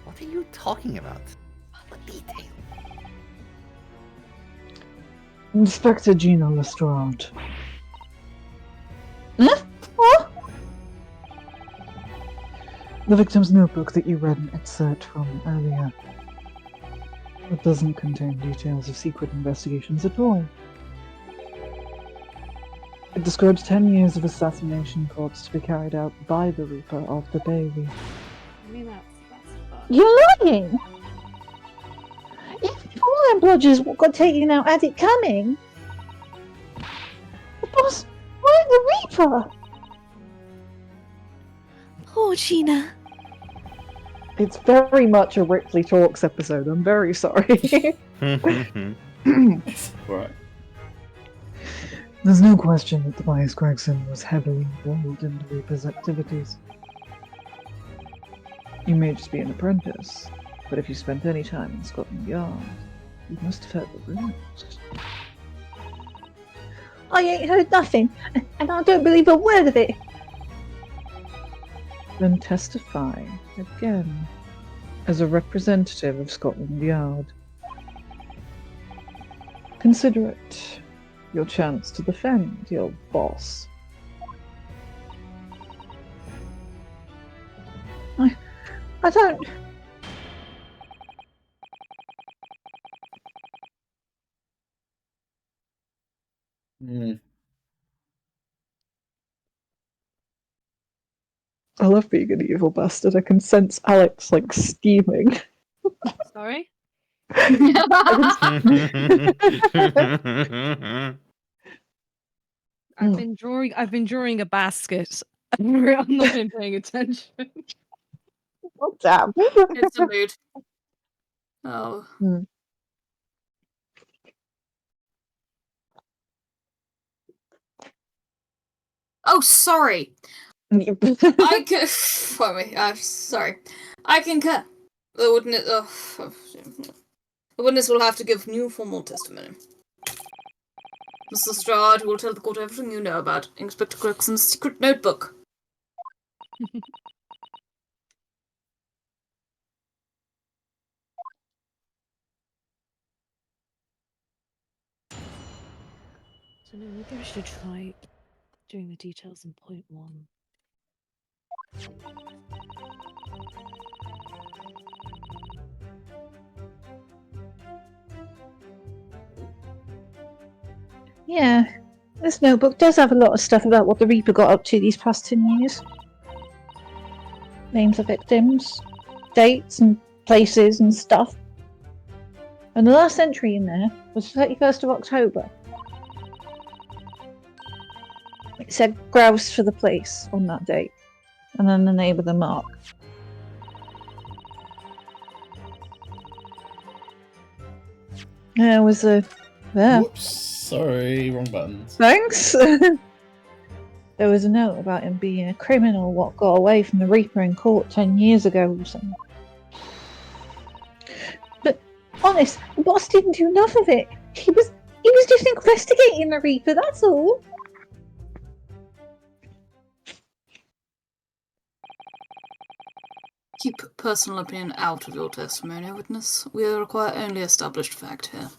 What are you talking about? What detail? Inspector Gina Lestrade. What? The victim's notebook that you read an excerpt from earlier. It doesn't contain details of secret investigations at all. It describes 10 years of assassination plots to be carried out by the Reaper of the baby. I mean, that's fun. You're lying! If all them blodgers got taken out had it coming... Boss, why the Reaper? Poor Gina. It's very much a Ripley Talks episode, I'm very sorry. Right. There's no question that Tobias Gregson was heavily involved in the Reaper's activities. You may just be an apprentice, but if you spent any time in Scotland Yard, you must have heard the rumours. I ain't heard nothing, and I don't believe a word of it. Then testify again as a representative of Scotland Yard. Consider it your chance to defend your boss. I don't... Mm. I love being an evil bastard. I can sense Alex like steaming. Sorry. I I've been drawing a basket. I've not been paying attention. Oh damn! It's a mood. Oh. Oh, sorry. I can. Sorry. I concur. The witness will have to give new formal testimony. Mr. Strahd will tell the court everything you know about Inspector Greggson's secret notebook. So no, maybe I should try doing the details in point 1. Yeah, this notebook does have a lot of stuff about what the Reaper got up to these past 10 years. Names of victims, dates and places and stuff. And the last entry in there was 31st of October. It said grouse for the place on that date. And then the name of the mark. There was a... there. Whoops, sorry, wrong buttons. Thanks! There was a note about him being a criminal what got away from the Reaper in court 10 years ago or something. But, honest, the boss didn't do enough of it. He was just investigating the Reaper, that's all. Keep personal opinion out of your testimony, witness. We require only established fact here.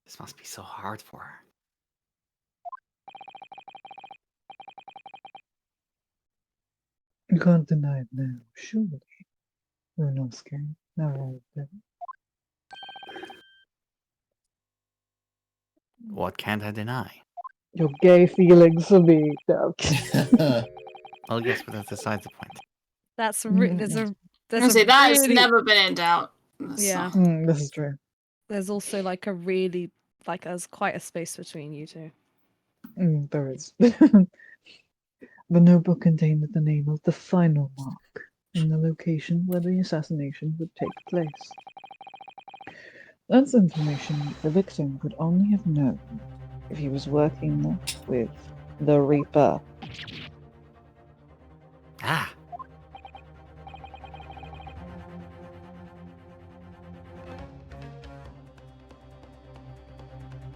This must be so hard for her. You can't deny it now, surely. Ryunosuke, Naruhodo. What can't I deny? Your gay feelings for me. No. Well, yes, but that's beside the point. That's Mm. there's That has really, never been in doubt. yeah. This is true. There's also like a really there's quite a space between you two. There is. The notebook contained the name of the final mark and the location where the assassination would take place. That's information the victim could only have known if he was working with the Reaper. Ah,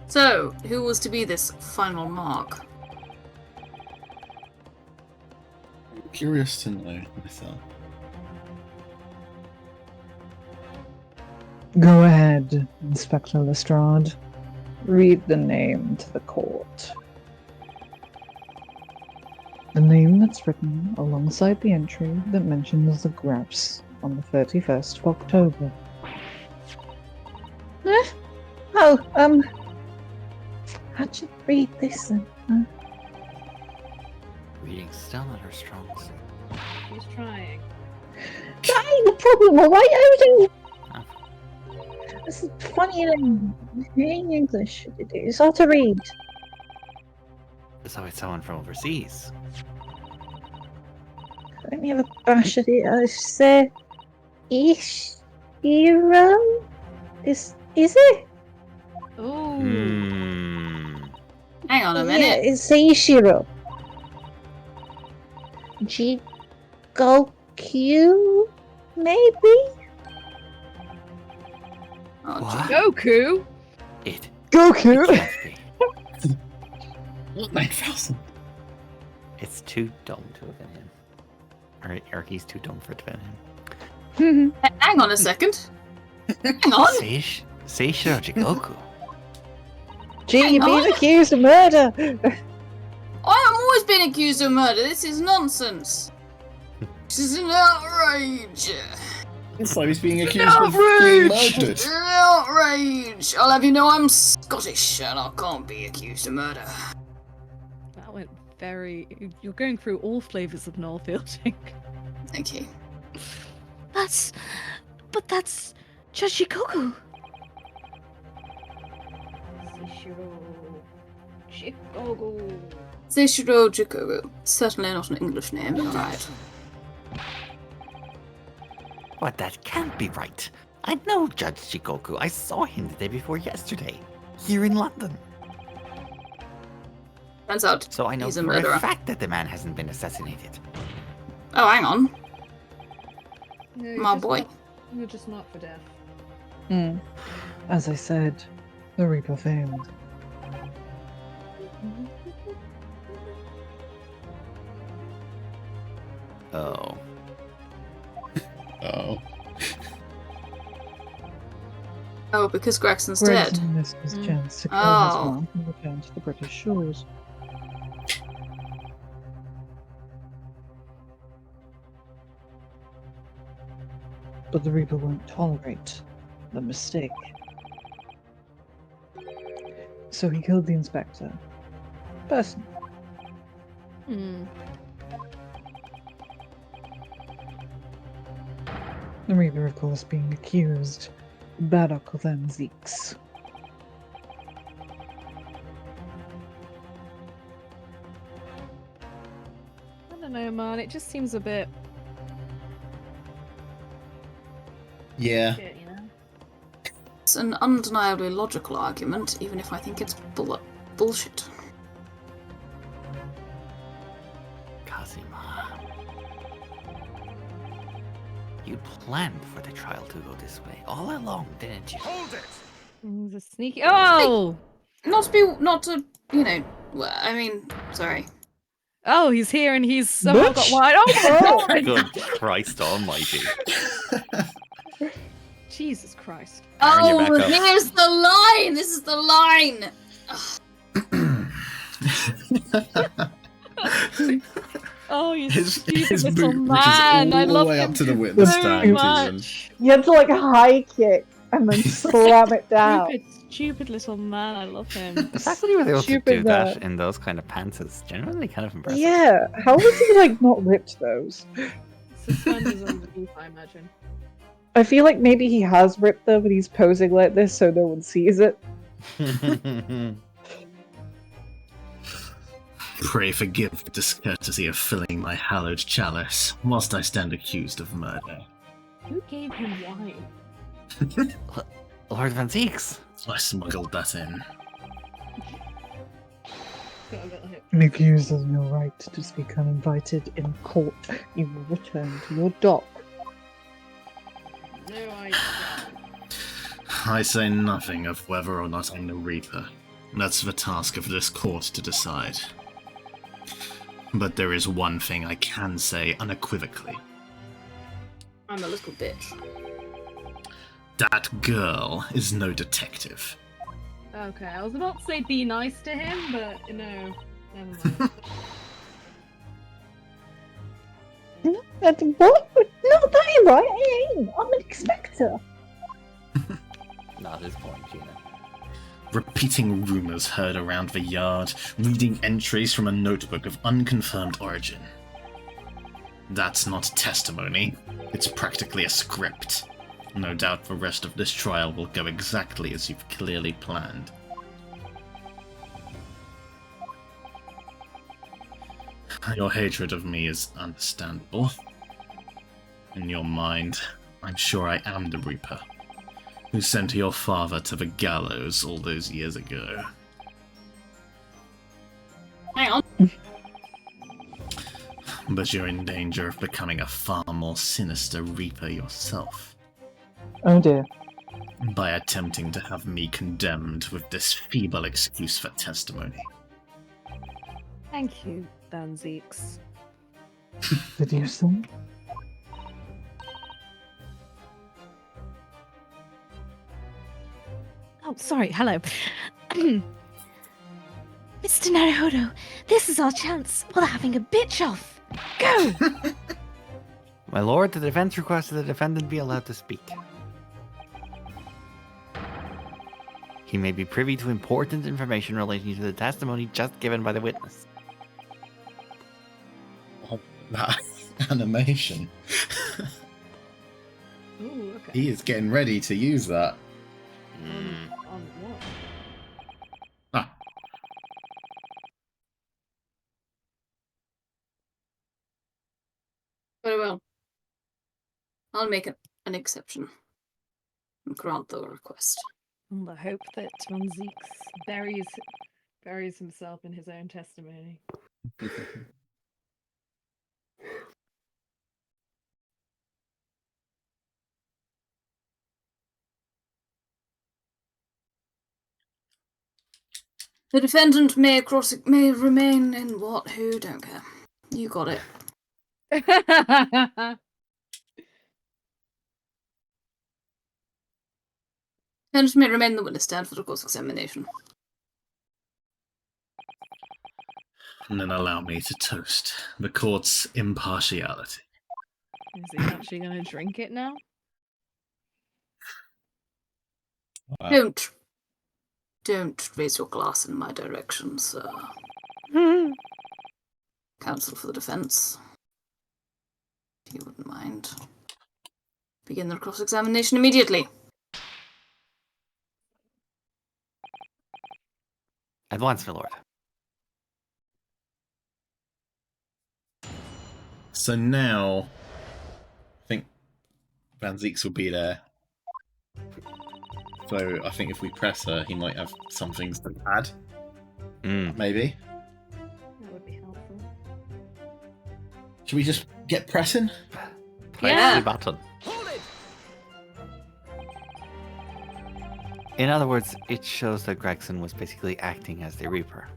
So, who was to be this final mark? I'm curious to know myself. Go ahead, Inspector Lestrade. Read the name to the court. The name that's written alongside the entry that mentions the grouse on the 31st of October. How'd you read this then? reading's still not her strong suit. She's trying. That ain't the problem, alright? Everything. Oh. It's funny in English. It's hard to read. So it's someone from overseas. Let me have a bash at it. It's Ishiro? Is it? Ooh. Hang on a Yeah, minute. it's Ishiro. Goku? Maybe? Oh, What? Goku. It Goku! can't be. What 9,000? It's too dumb to have been him. Or he's too dumb for it to have been him. Hang on a second. Hang on. Seishiro Jigoku. Gee, Hang you're being on. accused of murder! I'm always being accused of murder. This is nonsense. This is an outrage. It's like he's being accused of being murdered. An outrage. I'll have you know I'm Scottish and I can't be accused of murder. That went very. You're going through all flavors of Northfielding. Thank you. But that's Judge Goku. Seishiro Jikogu. Certainly not an English name, you're right. But that can't be right. I know Judge Jigoku. I saw him the day before yesterday. Here in London. Turns out So I know he's a for murderer. a fact that the man hasn't been assassinated. Oh, hang on. No, you're My just boy. You're just marked for death. As I said, the Reaper failed. Oh. Oh. Oh, because Gregson's dead. Gregson missed his chance to kill his Oh. mom and return to the British shores. But the Reaper won't tolerate the mistake. So he killed the inspector. Personally. Hmm. The Reaper, of course, being accused bad Uncle them Zeeks. I don't know, man. It just seems a bit Yeah. shit, you know? It's an undeniably logical argument, even if I think it's bullshit. Kazuma. You planned for the trial to go this way all along, didn't you? Hold it! The sneaky. Oh! Not to, I mean, sorry. Oh, he's here and he's somehow got Bitch. wide. Oh my god! Good Christ almighty. Jesus Christ. Aaron, you're Oh, back up. here's the line! This is the line! Oh, you his stupid little boot man. reaches all I the love way him up to the witness so stand. much. You have to like high kick and then slam it down. Stupid little man. I love him. The fact that he was able to Stupid do that man. in those kind of pants is genuinely kind of impressive. Yeah, how was he like not ripped those? Suspenders underneath, I imagine. I feel like maybe he has ripped them, but he's posing like this so no one sees it. Pray forgive the discourtesy of filling my hallowed chalice, whilst I stand accused of murder. Who gave him wine? Lord Van Zeeks. I smuggled that in. Got a little hip. The accused has no right to speak uninvited in court. You will return to your dock. No, I say nothing of whether or not I'm the Reaper. That's the task of this court to decide. But there is one thing I can say unequivocally. I'm a little bitch. That girl is no detective. Okay, I was about to say be nice to him, but no, never mind. What? No, that ain't right. I ain't. I'm an inspector. Not his point, Gina. Repeating rumours heard around the yard, reading entries from a notebook of unconfirmed origin. That's not testimony. It's practically a script. No doubt the rest of this trial will go exactly as you've clearly planned. Your hatred of me is understandable. In your mind, I'm sure I am the Reaper, who sent your father to the gallows all those years ago. Hang on. But you're in danger of becoming a far more sinister Reaper yourself, Oh dear. by attempting to have me condemned with this feeble excuse for testimony. Thank you, Van Zeeks. Did you see? Oh, sorry. Hello. Mr. Naruhodo, this is our chance. We're having a bitch off. Go! My lord, the defense requests that the defendant be allowed to speak. He may be privy to important information relating to the testimony just given by the witness. Oh, that animation. Ooh, okay. He is getting ready to use that. On what? Ah, Very well. I'll make an exception and grant the request. On the hope that Van Zeeks buries Buries himself in his own testimony. The defendant may remain in what? Who? Don't care. You got it. Defendant may remain in the witness stand for the course of examination. And then allow me to toast the court's impartiality. Is he actually going to drink it now? Don't raise your glass in my direction, sir. Counsel for the defense. If you wouldn't mind. Begin the cross-examination immediately. At once, my lord. So now, I think Van Zeeks will be there. So I think if we press her, he might have some things to add. Maybe. That would be helpful. Should we just get pressing? Press the button. In other words, it shows that Gregson was basically acting as the Reaper.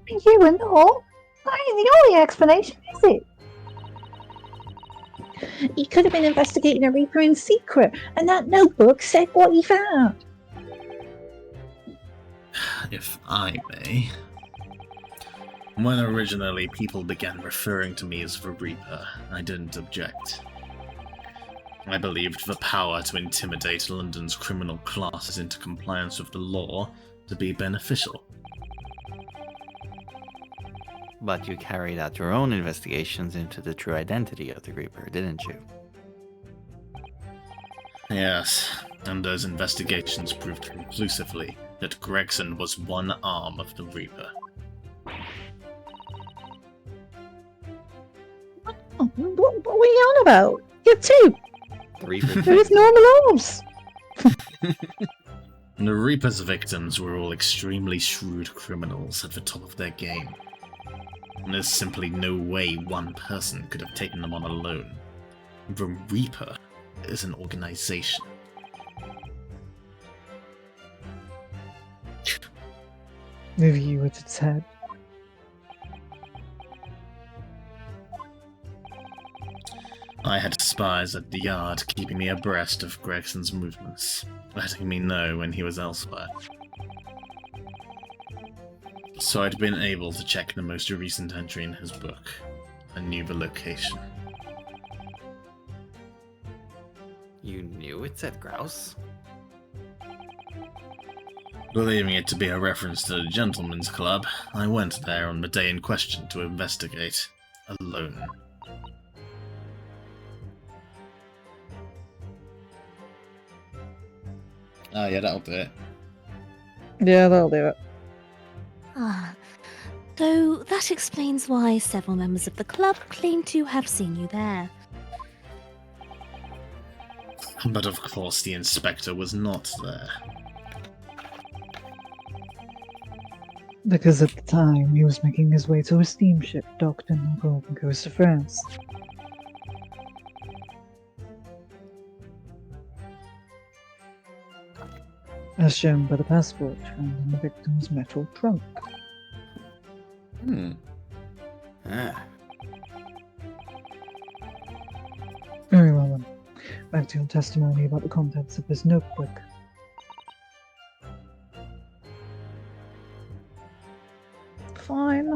You and all? That ain't the only explanation, is it? He could have been investigating a Reaper in secret, and that notebook said what he found. If I may. When originally people began referring to me as the Reaper, I didn't object. I believed the power to intimidate London's criminal classes into compliance with the law to be beneficial. But you carried out your own investigations into the true identity of the Reaper, didn't you? Yes, and those investigations proved conclusively that Gregson was one arm of the Reaper. What are you on about? You're two. The Reaper. They're with normal arms. The Reaper's victims were all extremely shrewd criminals at the top of their game. And there's simply no way one person could have taken them on alone. The Reaper is an organization. The view at its head. I had spies at the yard keeping me abreast of Gregson's movements, letting me know when he was elsewhere. So I'd been able to check the most recent entry in his book. I knew the location. You knew it said grouse? Believing it to be a reference to the Gentleman's Club, I went there on the day in question to investigate, alone. Ah, yeah, that'll do it. Yeah, that'll do it. Ah, though that explains why several members of the club claim to have seen you there. But of course the inspector was not there. Because at the time, he was making his way to a steamship docked in the Golden Coast of France. As shown by the passport found in the victim's metal trunk. Ah. Very well then. Back to your testimony about the contents of this notebook. Fine.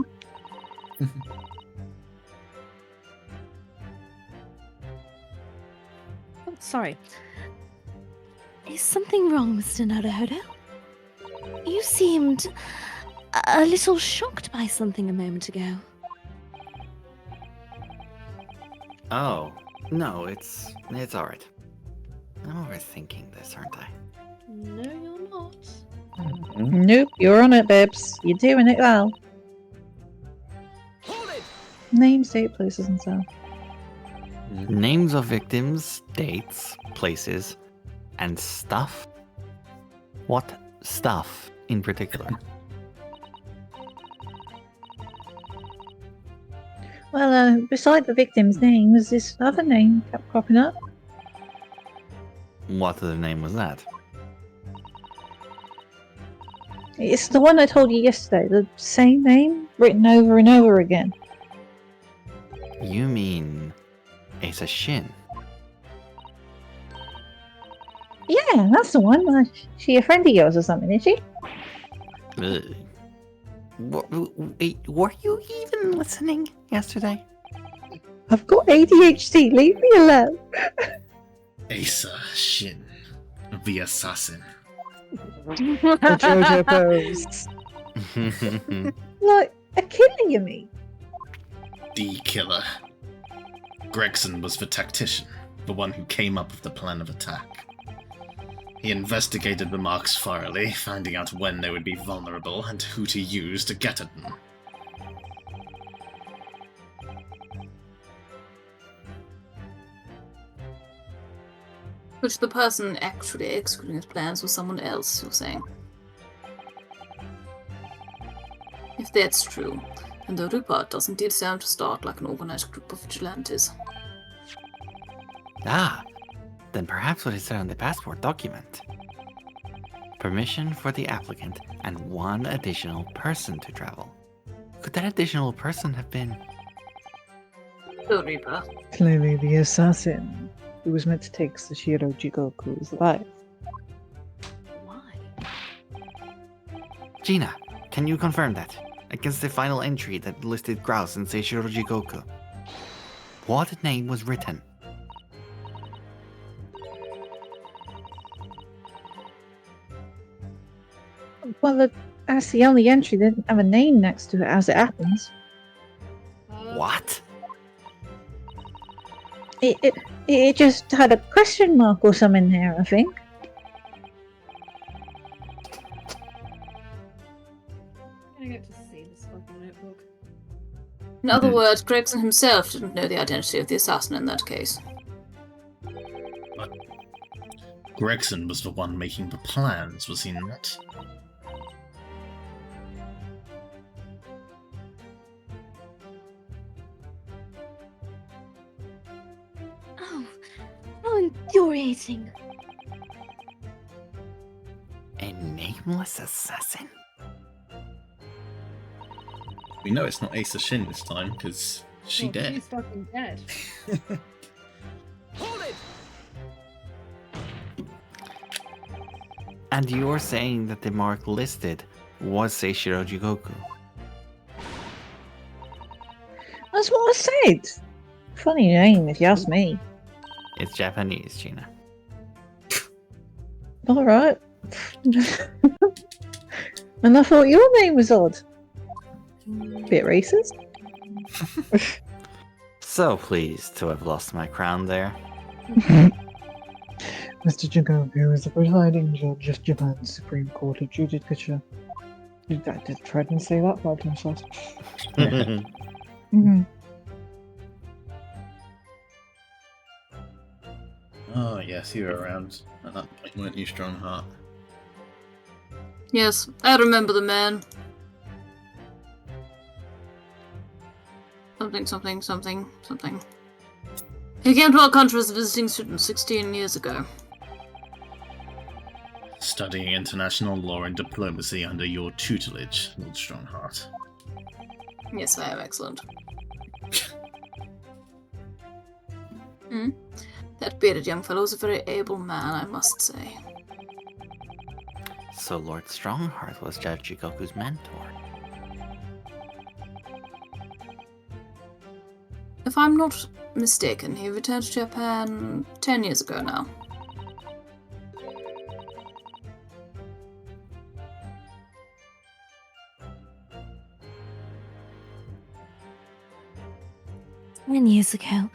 Oh, sorry. Is something wrong, Mr. Naruhodo? You seemed a little shocked by something a moment ago. Oh, no, it's alright. I'm overthinking this, aren't I? No, you're not. Nope, you're on it, babes. You're doing it well. Hold it! Names, date, places, and so. Names of victims, dates, places, and stuff? What stuff in particular? Well, beside the victim's name was this other name kept cropping up. What other name was that? It's the one I told you yesterday, the same name, written over and over again. You mean Asa Shin? Yeah, that's the one. She a friend of yours or something, is she? Ugh. Wait, were you even listening yesterday? I've got ADHD, leave me alone. Asa Shin, the assassin. The JoJo pose. Like, a killer, you mean? The killer. Gregson was the tactician, the one who came up with the plan of attack. He investigated the marks thoroughly, finding out when they would be vulnerable and who to use to get at them. Which the person actually executing his plans was someone else, you're saying? If that's true, then the report does indeed sound to start like an organized group of vigilantes. Ah, then perhaps what is said on the passport document. Permission for the applicant and one additional person to travel. Could that additional person have been... The Reaper. Clearly the assassin who was meant to take Sashiro Jigoku's life. Why? Gina, can you confirm that? Against the final entry that listed Grouse and Seishiro Jigoku. What name was written? Well, that's the only entry that didn't have a name next to it as it happens. What? It just had a question mark or something there, I think. I get to see this fucking notebook. In other words, Gregson himself didn't know the identity of the assassin in that case. But Gregson was the one making the plans, was he not? Oh, how infuriating. A nameless assassin? We know it's not Asa Shin this time, because she Well, dead. She's fucking dead. Hold it! And you're saying that the mark listed was Seishiro Jigoku? That's what I said. Funny name, if you ask me. It's Japanese, Gina. Alright. And I thought your name was odd. Bit racist. So pleased to have lost my crown there. Mr. Jigoku is the presiding judge of Japan's Supreme Court of Judicature. I did try to say that 5 times fast. Mm-hmm. Oh, yes, you were around at that point, weren't you, Strongheart? Yes, I remember the man. Something. He came to our country as a visiting student 16 years ago. Studying international law and diplomacy under your tutelage, Lord Strongheart. Yes, I am excellent. That bearded young fellow is a very able man, I must say. So Lord Strongheart was Judge Jigoku's mentor. If I'm not mistaken, he returned to Japan 10 years ago now. 10 years ago,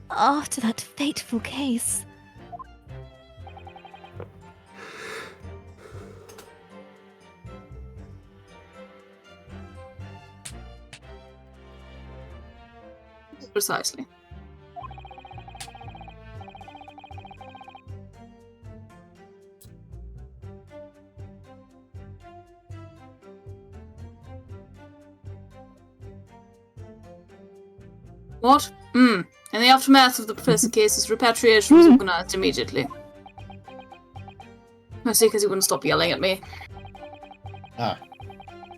after that fateful case. Precisely. What? In the aftermath of the Professor cases, repatriation was organized immediately. Mostly because he wouldn't stop yelling at me. Ah.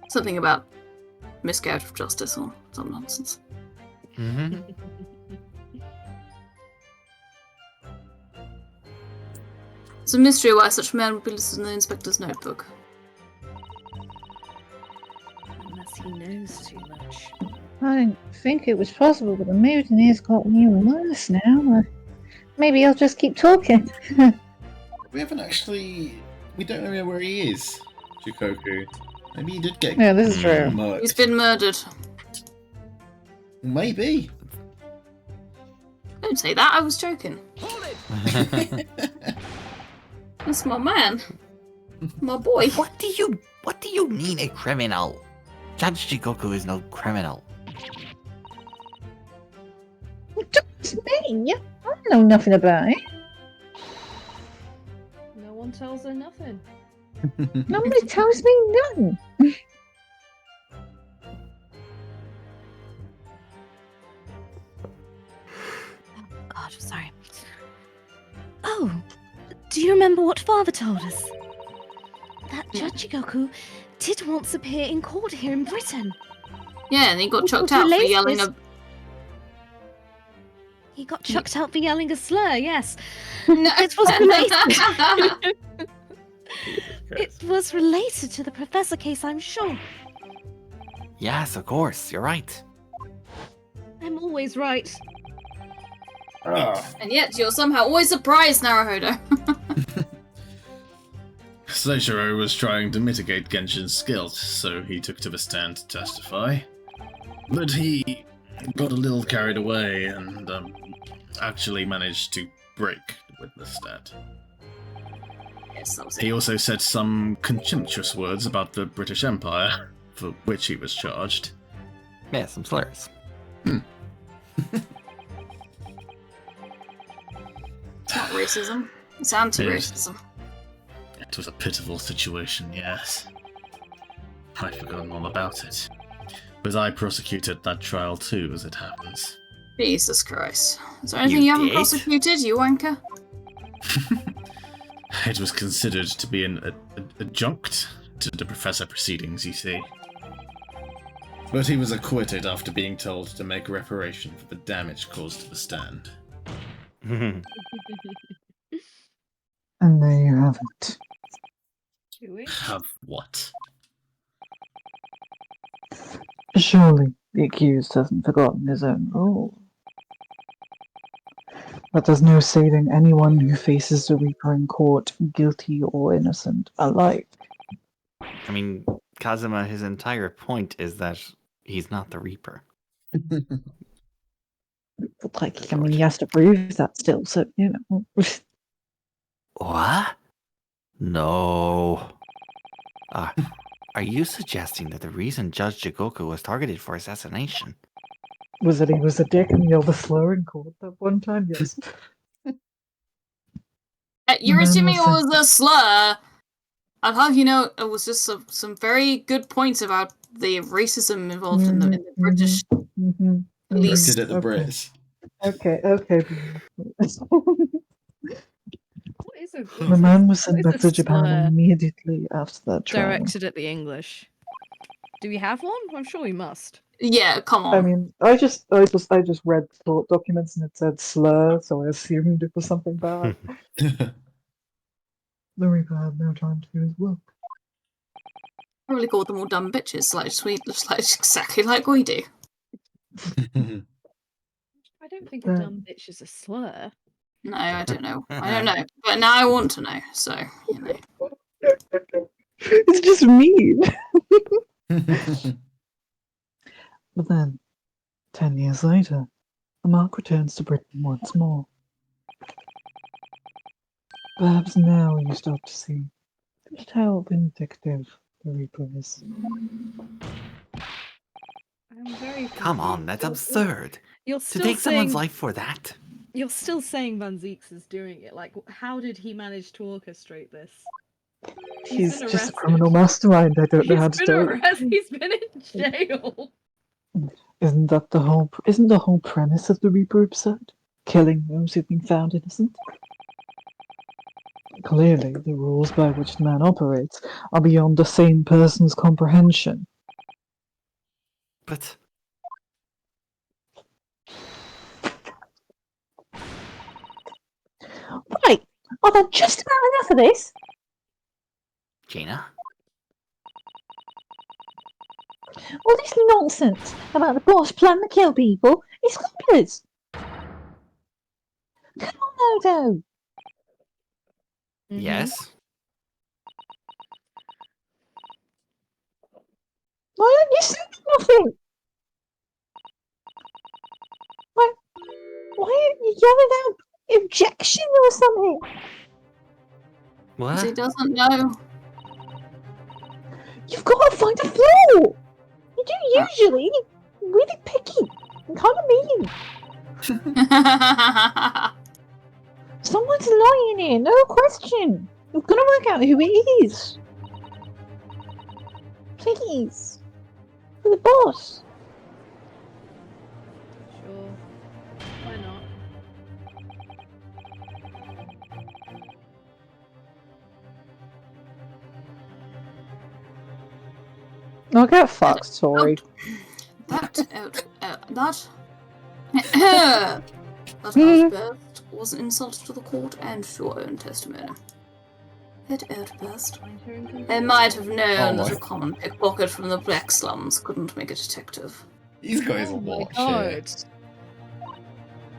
Something about miscarriage of justice or some nonsense. Mm-hmm. It's a mystery why such a man would be listed in the inspector's notebook. Unless he knows too much. I didn't think it was possible, but the mutiny's gotten even worse now. Maybe I'll just keep talking. We haven't actually... We don't know where he is, Shikoku. Maybe he did get Yeah, this is true. murked. He's been murdered. Maybe. Don't say that, I was joking. That's my man. My boy. What do you mean a criminal? Judge Jigoku is no criminal. It's me. I know nothing about it. No one tells her nothing. Nobody tells me nothing. God, sorry. Oh, do you remember what Father told us? That Judge Jigoku did once appear in court here in Britain. Yeah, and he got What chucked out for relates yelling this- a... He got chucked out for yelling a slur, yes. No. It was related. It was related to the Professor case, I'm sure. Yes, of course, you're right. I'm always right. And yet you're somehow always surprised, Naruhodo. Seishiro was trying to mitigate Genshin's guilt, so he took to the stand to testify. But he got a little carried away and actually managed to break the witness stand. Yes, that was He it. also said some contemptuous words about the British Empire, for which he was charged. Yeah, some slurs. It's not racism. It's anti-racism. It was a pitiful situation, yes. I'd forgotten all about it. But I prosecuted that trial too, as it happens. Jesus Christ. Is there anything you haven't did? prosecuted, you wanker? It was considered to be an adjunct to the professor proceedings, you see. But he was acquitted after being told to make reparation for the damage caused to the stand. And there you have it. Do we? Have what? Surely the accused hasn't forgotten his own rule. But there's no saving anyone who faces the Reaper in court, guilty or innocent alike. I mean, Kazuma, his entire point is that he's not the Reaper. Like, I mean, he has to prove that still, so, you know. What? No. Are you suggesting that the reason Judge Jigoku was targeted for assassination? Was it he was a dick and yelled a slur in court that one time? Yes. You're Man assuming it was was a slur. I'll have you know, it was just some very good points about the racism involved in the British Mm-hmm. police. Directed at the Okay. Brits. Okay. What is a The man was sent What back is to a Japan slur? immediately after that trial. directed at the English? Do we have one? I'm sure we must. Yeah, come on. I mean, I just read court documents and it said slur, so I assumed it was something bad. The Reaper had no time to do his work. Probably called them all dumb bitches, just like exactly like we do. I don't think a dumb bitch is a slur. No, I don't know. I don't know. But now I want to know, so, you know. It's just mean. But then, 10 years later, the Mark returns to Britain once more. Perhaps now you start to see just how vindictive the Reaper is. I'm very Come on, that's absurd. You're To still take someone's saying life for that. you're still saying Van Zeeks is doing it. Like, how did he manage to orchestrate this? He's been just a arrested. criminal mastermind. I don't know how to tell you. He's been in jail. Isn't the whole premise of the Reaper absurd? Killing those who've been found innocent? Clearly, the rules by which the man operates are beyond the sane person's comprehension. But Right, I've had just about enough of this. Gina, All this nonsense about the boss plan to kill people is hopeless. Come on, Odo. yes. Why don't you say nothing? Why aren't you yelling out objection or something? Because he What? doesn't know. You've got to find a flaw. You do usually. Really picky. And kind of mean. Someone's lying here, no question. You've got to work out who it is. Please. For the boss. Sure. Why not? I'll get fucked, sorry. That outburst was an insult to the court and to your own testimony. That outburst. I might have known that a common pickpocket from the black slums couldn't make a detective. He's got his Oh my watch god.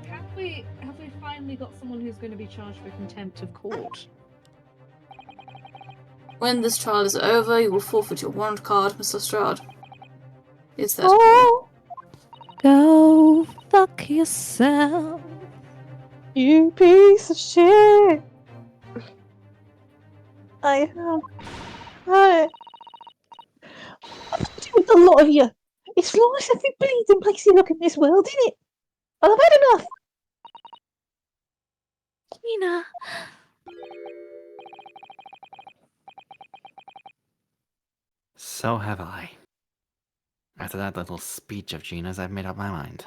Have we finally got someone who's going to be charged for contempt of court? When this trial is over, you will forfeit your warrant card, Mr. Stroud. Is that Oh, Go fuck yourself. you piece of shit. I've had to do with a lot of you. It's flawless every bleeding place you look in this world, isn't it? Well, I've had enough. Gina. So have I. After that little speech of Gina's, I've made up my mind.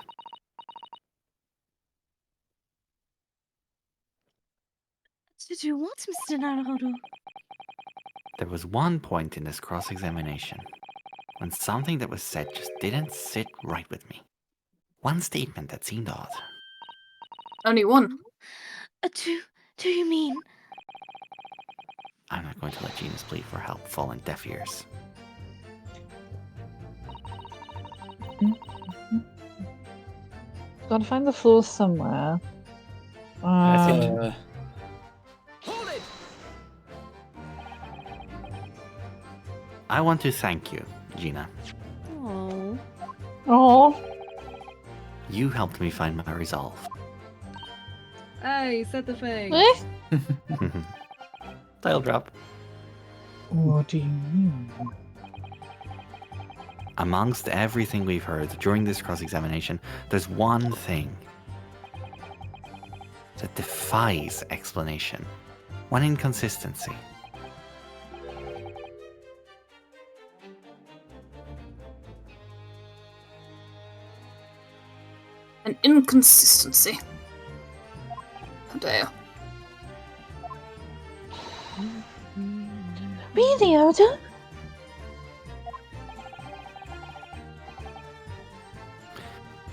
To do what, Mr. Naruhodo? There was one point in this cross-examination when something that was said just didn't sit right with me. One statement that seemed odd. only one? Do you mean? I'm not going to let Gina's plea for help fall on deaf ears. Gotta find the flaws somewhere. That's I want to thank you, Gina. Oh. Oh, You helped me find my resolve. Hey, said the thing. Title drop. What do you mean? Amongst everything we've heard during this cross-examination, there's one thing that defies explanation. One inconsistency. An inconsistency. How dare. really, Odo?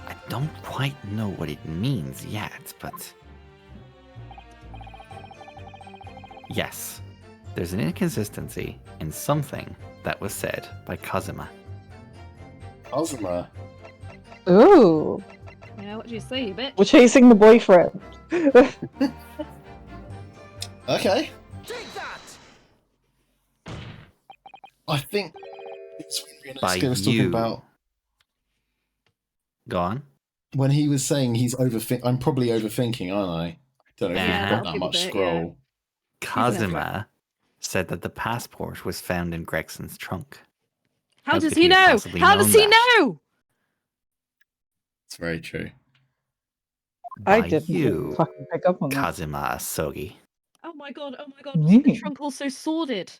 I don't quite know what it means yet, but... Yes, there's an inconsistency in something that was said by Kazuma. Kazuma. Ooh, Yeah, what do you say, you bitch? we're chasing the boyfriend. Okay. Take that! I think it's when By Ryunosuke was talking you. about Go on. when he was saying he's I'm probably overthinking, aren't I? Don't know if Yeah, we've got I'll that give a much bit, scroll. Kazuma said that the passport was found in Gregson's trunk. How How does could he he have know? possibly How does known he that? know? It's very true. I By didn't you, fucking pick up on that. Kazuma Asogi. Oh my god, Me? was the trunk also sordid?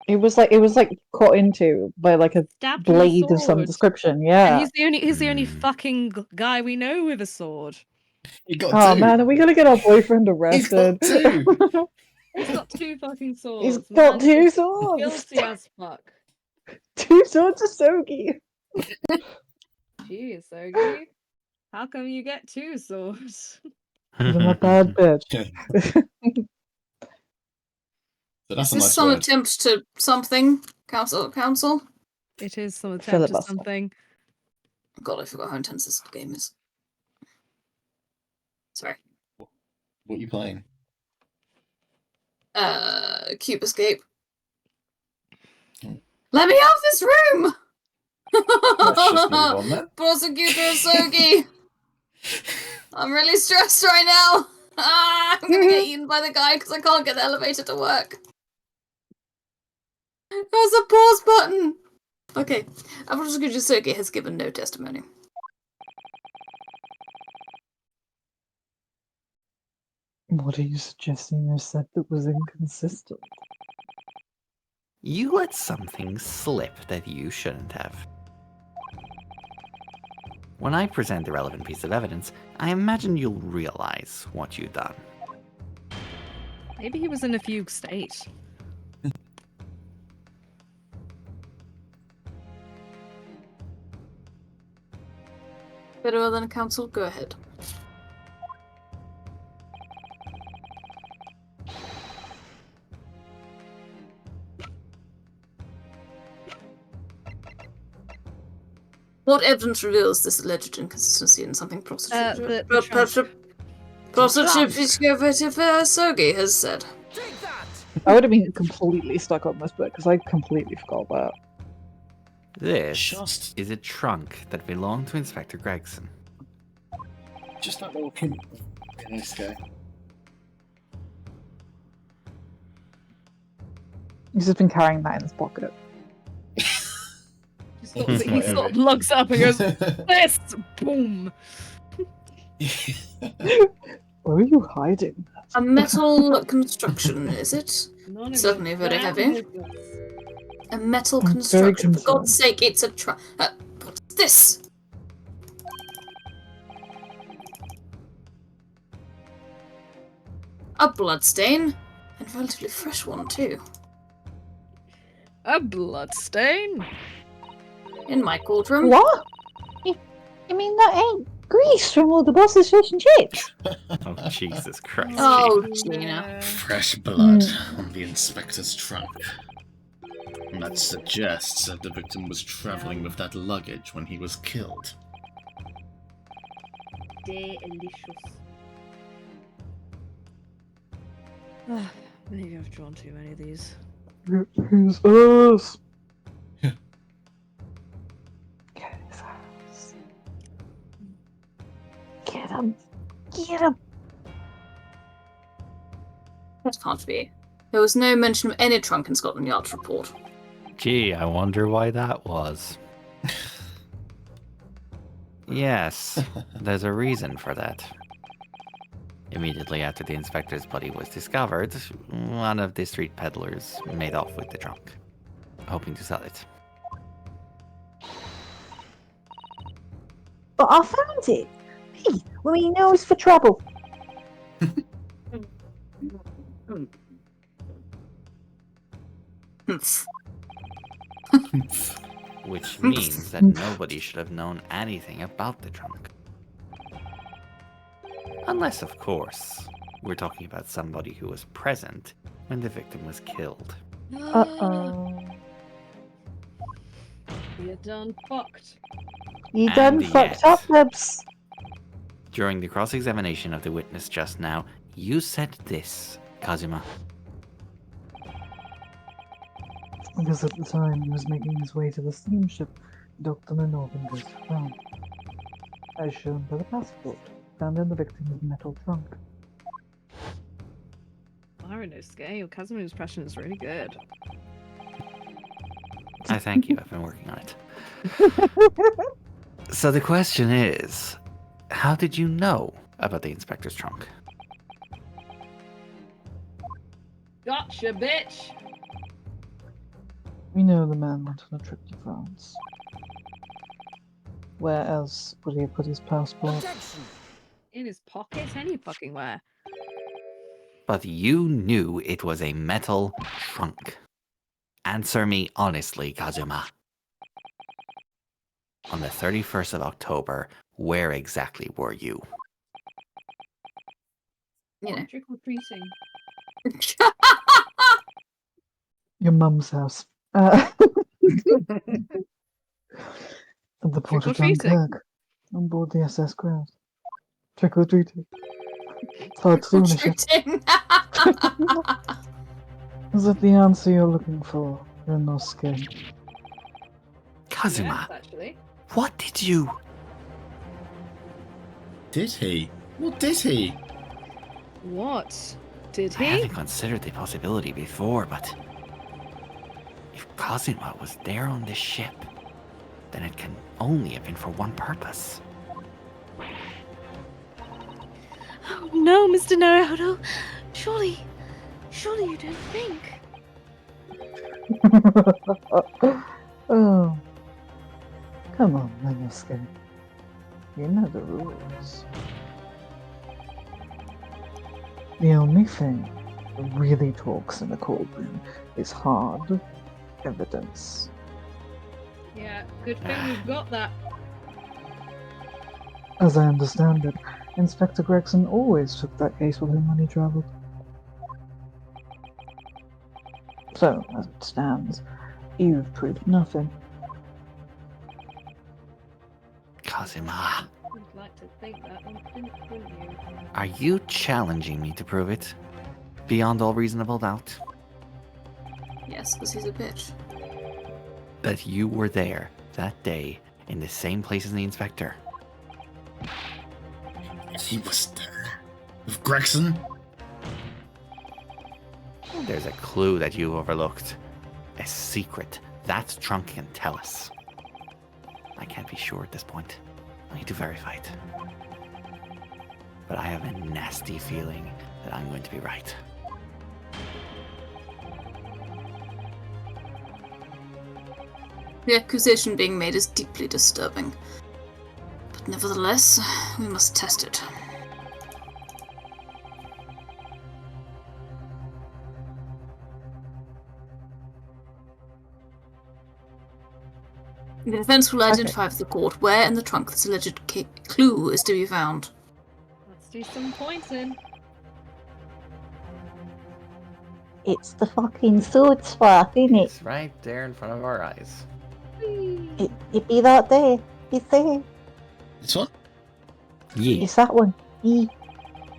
It was like cut into by like a Stabbed with a blade of some sword. description. And Yeah. he's the only Hmm. fucking guy we know with a sword. He got Oh two. man, are we gonna get our boyfriend He's arrested? got two. He's got two fucking swords. He's got Man two is swords. Guilty as fuck. Two swords of Sogi. Jeez, Sogi. How come you get two swords? I'm a bad bitch. So that's Is a this nice some word. attempt to something? Council? It is some attempt to Filibuster. something. God, I forgot how intense this game is. Sorry. What are you playing? Cube Escape. Hmm. Let me out of this room! Let's just move on then. Prosecutor Sogi! I'm really stressed right now! I'm gonna get eaten by the guy because I can't get the elevator to work. There's a pause button! Okay. Prosecutor Sogi has given no testimony. What are you suggesting I said that was inconsistent? You let something slip that you shouldn't have. When I present the relevant piece of evidence, I imagine you'll realize what you've done. Maybe he was in a fugue state. Very well then, Council, go ahead. What evidence reveals this alleged inconsistency in something Prosecutor Sogi has said? Take that! I would have been completely stuck on this bit because I completely forgot that. This Just is a trunk that belonged to Inspector Gregson. that little kid. Nice guy. He's just been carrying that in his pocket. He sort of lugs up and goes, "This!" Boom. Where are you hiding? A metal construction, is it? None of Certainly your very damn heavy. business. A metal I'm very construction. For concerned. God's sake, it's a what's this? A bloodstain. And a relatively fresh one, too. A bloodstain? In my courtroom. What? You mean that ain't grease from all the boss's fish and chips? Oh, Jesus Christ. Oh, Gina. Gina. Fresh blood on the inspector's trunk. That suggests that the victim was traveling with that luggage when he was killed. Delicious. Maybe I've drawn too many of these. Who's us? Get his ass. Get him. Get him. That can't be. There was no mention of any trunk in Scotland Yard's report. Gee, I wonder why that was. Yes, there's a reason for that. Immediately after the inspector's body was discovered, one of the street peddlers made off with the trunk, hoping to sell it. But I found it. Hey, well, you know it's for trouble. Which means that nobody should have known anything about the trunk. Unless, of course, we're talking about somebody who was present when the victim was killed. Uh-oh. You're done fucked. You And done fucked yet- up, Libs. During the cross-examination of the witness just now, you said this, Kazuma. Because at the time he was making his way to the steamship Dr. Northern was found. As shown by the passport found in the victim's metal trunk. Ryunosuke, your Kazuma's impression is really good. I thank you, I've been working on it. So the question is, how did you know about the inspector's trunk? Gotcha, bitch! We know the man went on a trip to France. Where else would he have put his passport? Objection! In his pocket, any fucking where. But you knew it was a metal trunk. Answer me honestly, Kazuma. On the 31st of October, where exactly were you? You know. Trick or treating. Your mum's house. At the port of Trick-or-treating. Dunkirk. On board the SS Craft. Trick or treating. Hard to do on a ship. Treating. Is that the answer you're looking for, Ryunosuke? Kazuma, Yes, actually. what did you... Did he? What did he? What? Did I he? hadn't considered the possibility before, but... if Kazuma was there on this ship, then it can only have been for one purpose. Oh no, Mr. Naruhodo. Surely you don't think. Oh. Come on, Ryunosuke. You know the rules. The only thing that really talks in a courtroom is hard evidence. Yeah, good thing we've got that. As I understand it, Inspector Gregson always took that case with him when he travelled. So, as it stands, you've proved nothing. Kazuma, I'd like to think that, wouldn't you? are you challenging me to prove it? Beyond all reasonable doubt? Yes, because he's a bitch. That you were there that day in the same place as the inspector? He was there. With Gregson? There's a clue that you've overlooked. A secret that trunk can tell us. I can't be sure at this point. I need to verify it. But I have a nasty feeling that I'm going to be right. The accusation being made is deeply disturbing. But nevertheless, we must test it. The defense will identify for the court where in the trunk this alleged clue is to be found. Let's do some pointing. It's the fucking sword swap, isn't it? It's right there in front of our eyes. It be that there. It's there. This one? Yeah. It's that one. Yeah.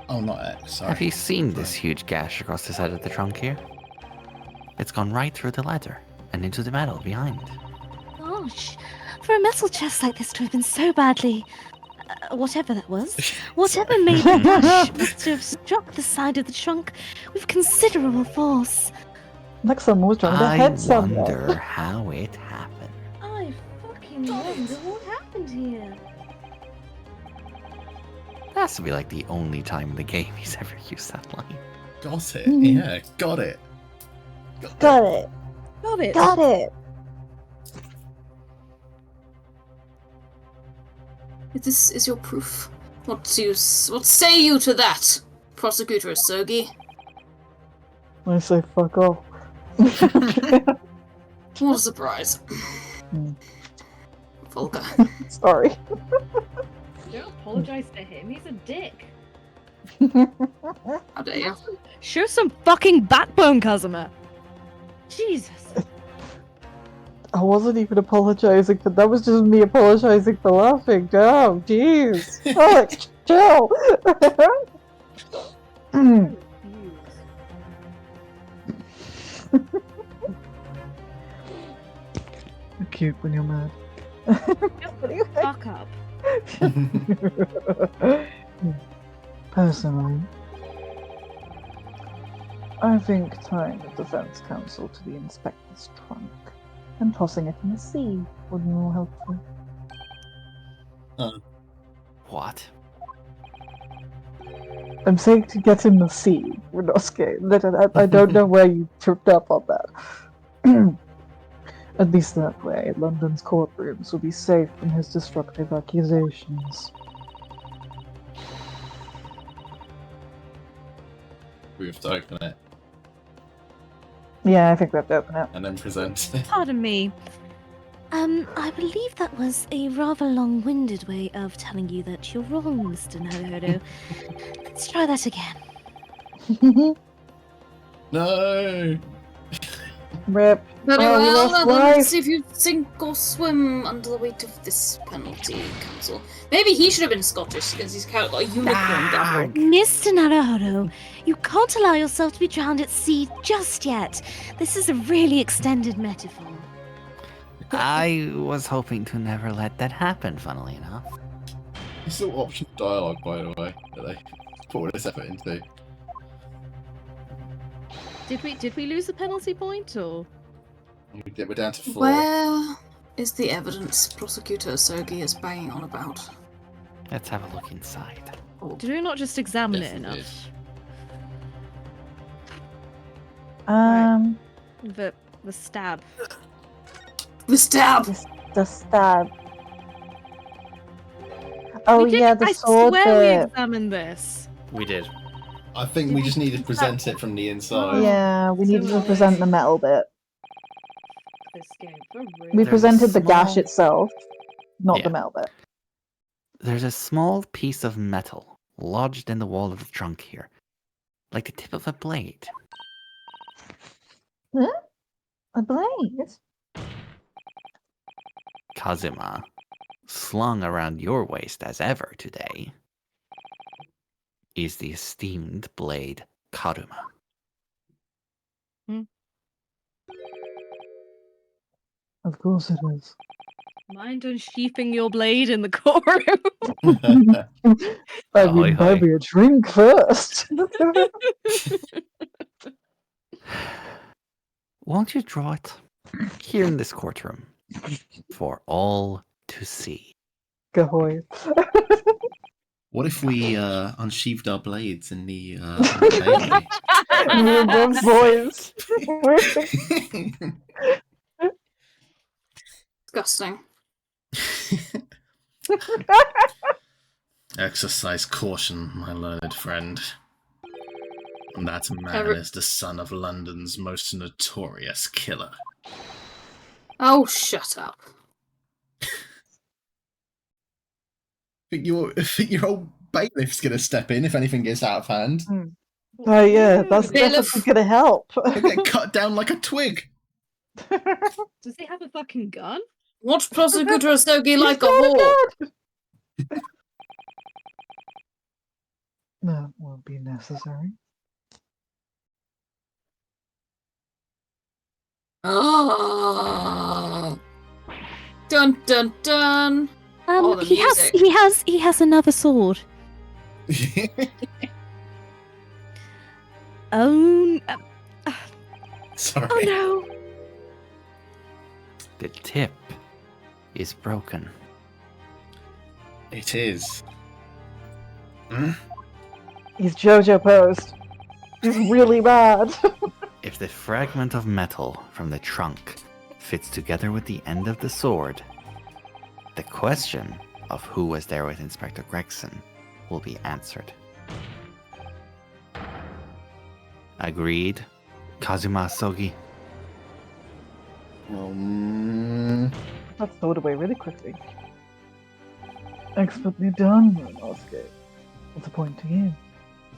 Oh, not X, sorry. Have you seen this huge gash across the side of the trunk here? It's gone right through the leather and into the metal behind. Gosh, for a metal chest like this to have been so badly... whatever that was. Whatever made the gash must have struck the side of the trunk with considerable force. Like someone was trying to I head somewhere. wonder how it happened. I fucking wonder what happened here. Has to be like the only time in the game he's ever used that line. Got it. Yeah, got it. Got it. Got it. Got it. This is your proof. What say you to that, Prosecutor Sogi? I say fuck off. What a surprise. Hmm. Volga. Sorry. Don't apologize to him. He's a dick. How dare you? Show some fucking backbone, Kazuma. Jesus. I wasn't even apologizing, but that was just me apologizing for laughing. Oh, jeez. Alex, chill. You're cute when you're mad. Fuck up. Personally, I think tying the defense counsel to the inspector's trunk and tossing it in the sea would be more helpful. What? I'm saying to get in the sea, Ryunosuke. I don't know where you tripped up on that. At least that way, London's courtrooms will be safe from his destructive accusations. We have to open it Yeah, I think we have to open it. and then present it. Pardon me. I believe that was a rather long-winded way of telling you that you're wrong, Mr. Naruhodo. Let's try that again. No! Rip. Very Oh, we well, lost then life. let's see if you sink or swim under the weight of this penalty, Council. Maybe he should have been Scottish because he's kind of got a unicorn devil. Mr. Naruhodo, you can't allow yourself to be drowned at sea just yet. This is a really extended metaphor. I was hoping to never let that happen, funnily enough. It's still option dialogue, by the way, that they put all this effort into. Did we lose a penalty point or? We're down to 4. Where is the evidence Prosecutor Sogi is banging on about? Let's have a look inside. Did we not just examine Yes, it we enough? The stab. The stab! The stab. Oh We did- yeah, the I sword swear we bit. examined this. We did. I think we just need to present it from the inside. Yeah, we So needed to annoying. present the metal bit. This game for real. We There's a presented the gash small- itself, not Yeah. the metal bit. There's a small piece of metal lodged in the wall of the trunk here, like the tip of a blade. A blade? Kazuma, slung around your waist as ever today, is the esteemed blade Karuma. Of course it is. Mind unsheathing your blade in the courtroom. I Ahoy, mean, buy hoy. me a drink first. Won't you draw it here in this courtroom for all to see? Gahoy. What if we unsheathed our blades in the bailey? We were both boys. Disgusting. Exercise caution, my learned friend. That man is the son of London's most notorious killer. Oh, shut up. Think your old bailiff's gonna step in if anything gets out of hand. Oh yeah, that's Bailiff. definitely gonna help. He'll get cut down like a twig. Does he have a fucking gun? What Prosecutor Sogi like a got a whore? That won't be necessary. Ah. Dun dun dun. Oh, the He has another sword. Oh, Sorry. oh no. The tip is broken. It is. Hmm? He's JoJo posed. He's really bad. If the fragment of metal from the trunk fits together with the end of the sword, the question of who was there with Inspector Gregson will be answered. Agreed, Kazuma Sogi? That's stowed away really quickly. Expertly done, Ryunosuke. What's the point to you?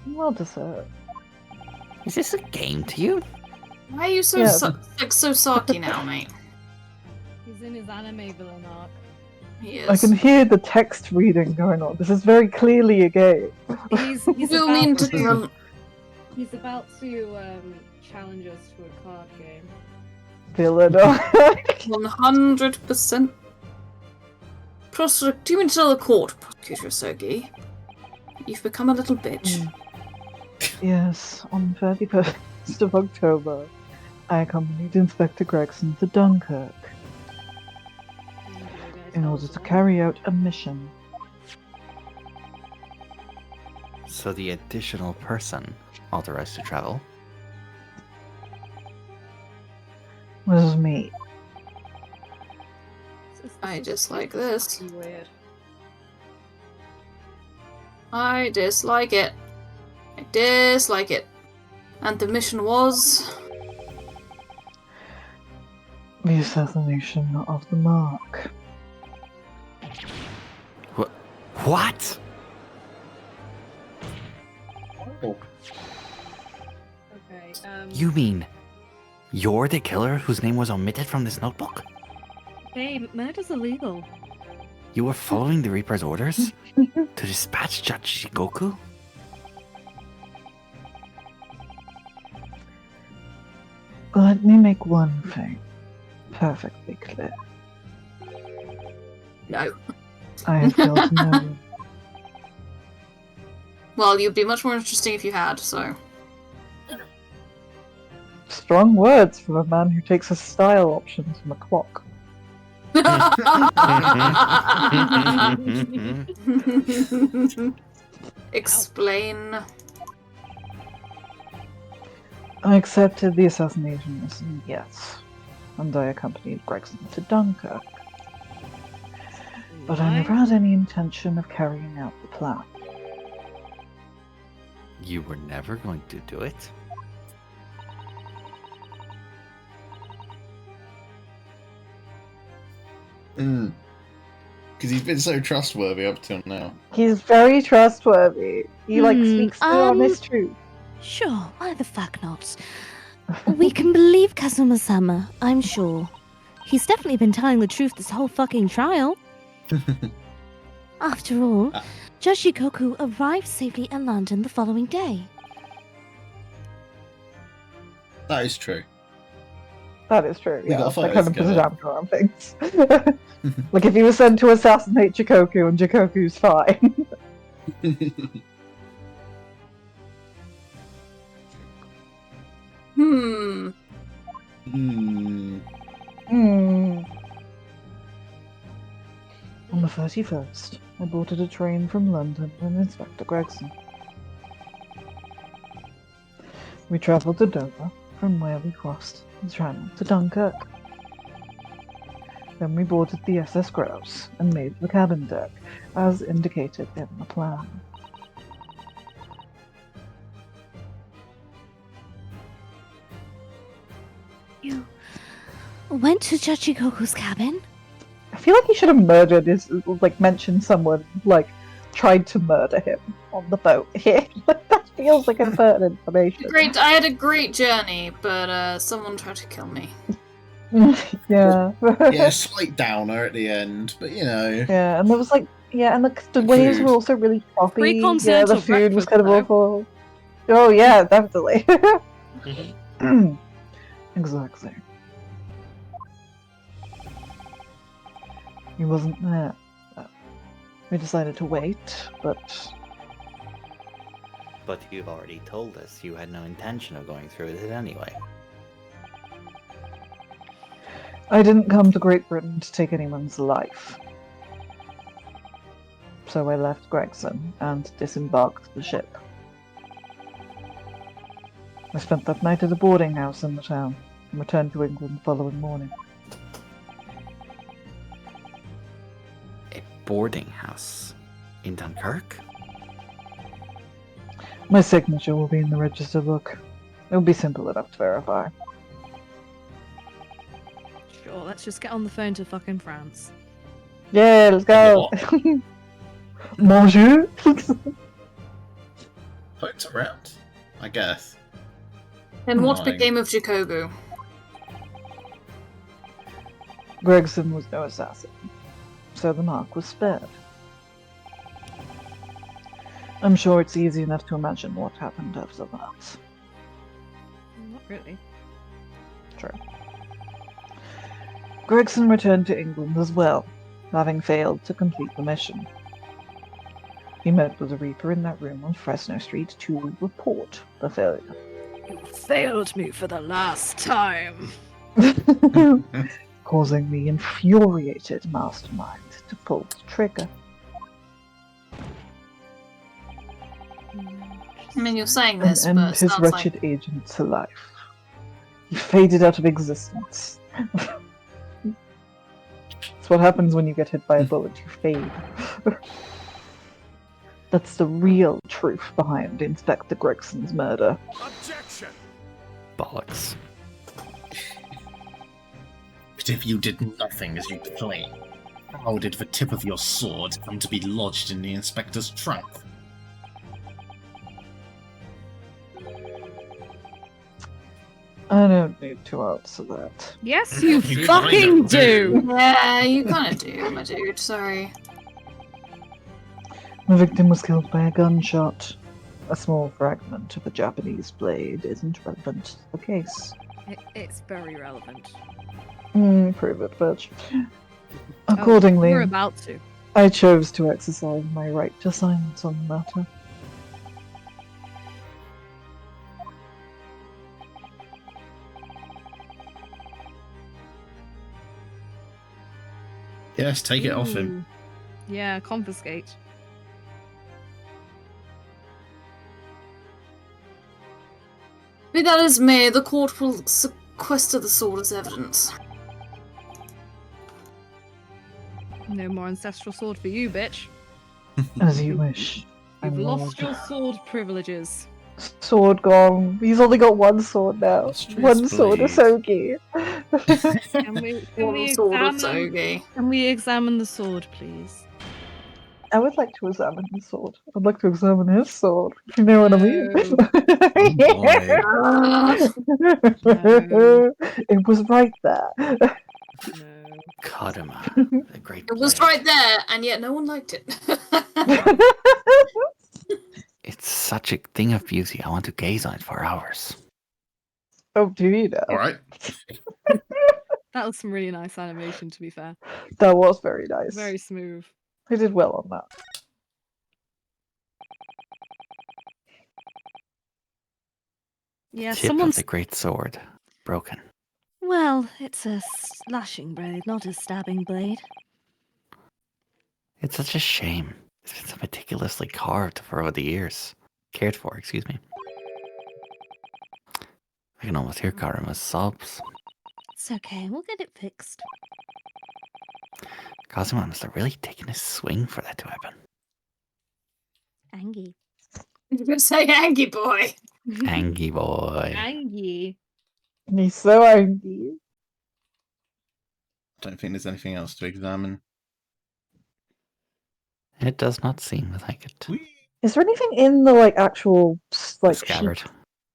Well deserved. Is this a game to you? Why are you so Yeah. so sarky now, mate? He's in his anime villain arc. He I is. can hear the text reading going on. This is very clearly a game. He's You mean to tell He's about to challenge us to a card game. Villain. 100%. Do you mean to tell the court, Prosecutor Sogi? You've become a little bitch. Yes, on the 31st of October, I accompanied Inspector Gregson to Dunkirk in order to carry out a mission. So the additional person authorized to travel? Was me. I dislike this. Weird. I dislike it. I dislike it. And the mission was... The assassination of the Mark. What? Oh, Okay. You mean you're the killer whose name was omitted from this notebook? Hey, murder's illegal. You were following the Reaper's orders to dispatch Judge Goku? Let me make one thing perfectly clear. No. I have killed no one. Well, you'd be much more interesting if you had, so... Strong words from a man who takes his style options from a clock. Explain. I accepted the assassination mission, yes, and I accompanied Gregson to Dunkirk. But I never had any intention of carrying out the plan. You were never going to do it? because he's been so trustworthy up till now. He's very trustworthy. He speaks the honest truth. Sure, why the fuck not? We can believe Kazuma-sama, I'm sure. He's definitely been telling the truth this whole fucking trial. After all, Judge Shikoku arrived safely in London the following day. That is true. That is true, We yeah. got That photos kind of together. pajama around things. Like if he was sent to assassinate Jikoku and Jikoku's fine. Hmm. On the 31st, I boarded a train from London with Inspector Gregson. We travelled to Dover, from where we crossed the Channel to Dunkirk. Then we boarded the SS Grouse and made the cabin deck, as indicated in the plan. You went to Judge Shikoku's cabin? I feel like he should have murdered his, mentioned someone, tried to murder him on the boat here. That feels like important information. I had a great journey, but someone tried to kill me. Yeah. Yeah, slight downer at the end, but you know. Yeah, and there was and the waves were also really choppy. Yeah, Pre-continental the food was breakfast, kind of though. awful. Oh yeah, definitely. Exactly. He wasn't there. We decided to wait, but But you've already told us you had no intention of going through with it anyway. I didn't come to Great Britain to take anyone's life. So I left Gregson and disembarked the ship. I spent that night at a boarding house in the town and returned to England the following morning. A boarding house in Dunkirk? My signature will be in the register book. It will be simple enough to verify. Sure, let's just get on the phone to fucking France. Yeah, let's go! Bonjour! Phones around, I guess. Then what Fine. became of Jacobu? Gregson was no assassin, so the mark was spared. I'm sure it's easy enough to imagine what happened after that. Not really. True. Gregson returned to England as well, having failed to complete the mission. He met with the Reaper in that room on Fresno Street to report the failure. You failed me for the last time. Causing the infuriated mastermind to pull the trigger. I mean, you're saying And this, end but it his sounds wretched like... agent to life. He faded out of existence. It's what happens when you get hit by a bullet, you fade. That's the real truth behind Inspector Gregson's murder. Objection! Bollocks. But if you did nothing as you claim, how did the tip of your sword come to be lodged in the inspector's trunk? I don't need to answer that. Yes, you You fucking kind of do. do. Yeah, you kind of do, my dude. Sorry. The victim was killed by a gunshot. A small fragment of a Japanese blade isn't relevant to the case. It's very relevant. Prove it, bitch. Accordingly, We're about to. I chose to exercise my right to silence on the matter. Yes, take it off him. Ooh. Yeah, confiscate. Be that as may, the court will sequester the sword as evidence. No more ancestral sword for you, bitch. As you wish. You've my lost lord. your sword privileges. Sword gone. He's only got one sword now. Illustrious One sword blade. is Sogi. Can we examine the sword, please? I would like to examine his sword. I'd like to examine his sword. If you know what I mean? It was right there. No. Kadama, the great It was blade. right there, and yet no one liked it. It's such a thing of beauty. I want to gaze on it for hours. Oh, do you know? Alright. That was some really nice animation, to be fair. That was very nice. Very smooth. They did well on that. Yeah, Tip of the great sword. Broken. Well, it's a slashing blade, not a stabbing blade. It's such a shame. It's been so meticulously carved for over the years. Cared for, excuse me. I can almost hear Karuma's sobs. It's okay, we'll get it fixed. Kazuma must have really taken a swing for that to happen. Angie. You're gonna say Angie boy. Angie boy. Angie. He's so angry. Don't think there's anything else to examine. It does not seem like it. Is there anything in the actual The scabbard. sheet?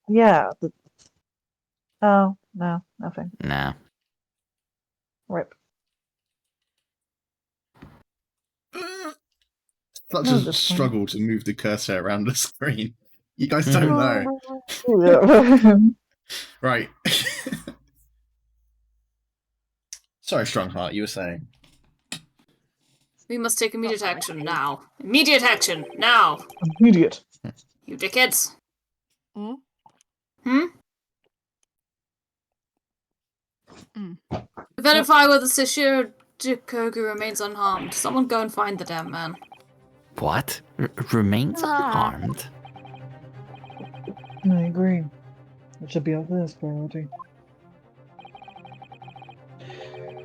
Yeah. Oh no, nothing. Nah. Rip. Such No, a that's fine. struggle to move the cursor around the screen. You guys don't know. Yeah. Right. Sorry, Strongheart, you were saying. We must take immediate action now. Immediate action now. Immediate. You dickheads. Hmm? Hmm? Mm. Verify whether Sashiro Jikoku remains unharmed. Someone go and find the damn man. What? Remains unharmed? I agree. It should be our first priority.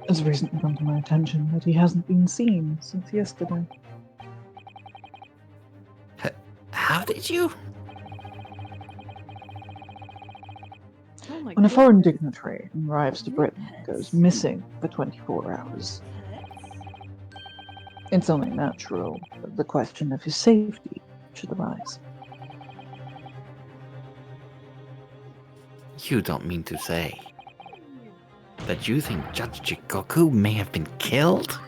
It's recently come to my attention that he hasn't been seen since yesterday. How did you? Oh my When a god. foreign dignitary arrives to Britain and goes missing for 24 hours, it's only natural that the question of his safety should arise. You don't mean to say that you think Judge Jikoku may have been killed?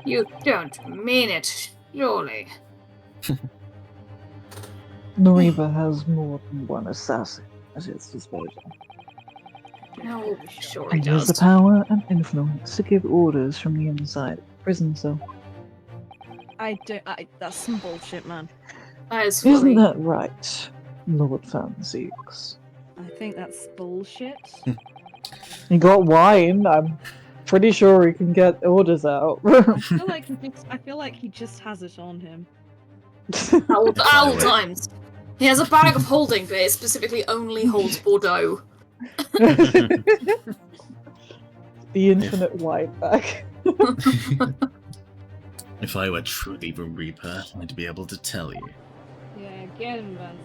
You don't mean it, surely. Noriba has more than one assassin at his disposal, No, sure he and he has the does. power and influence to give orders from the inside of the prison cell. That's some bullshit, man. That is Isn't funny. that right, Lord Fanzix? I think that's bullshit. He got wine. I'm pretty sure he can get orders out. I feel like he just has it on him. Owl times. He has a bag of holding, but it specifically only holds Bordeaux. The infinite wide back. If I were truly the Reaper, I'd be able to tell you. Yeah, get him, Van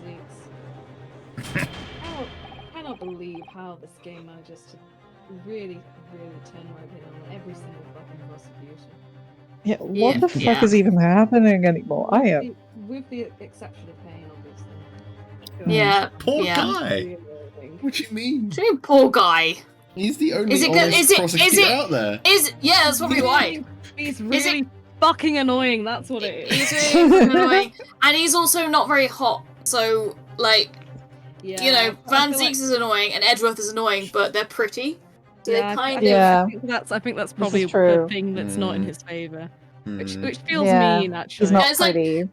I cannot believe how this game manages to really, really turn my opinion on every single fucking prosecution. Yeah, what the fuck Yeah. is even happening anymore? I am. With the exception of Pain, obviously. Yeah. Poor yeah. guy! What do you mean? What do you mean, poor guy? He's the only Is it honest prosecutor out there. Yeah, that's probably why. He's really fucking annoying, that's what it is. He's really fucking annoying. And he's also not very hot, so, like, Yeah, you know, Van Zieks Zieks is annoying and Edgeworth is annoying, but they're pretty. So they kind of... Yeah. I think that's probably is true. the thing that's not in his favour. Which feels Yeah, mean, actually. He's not And it's like, pretty.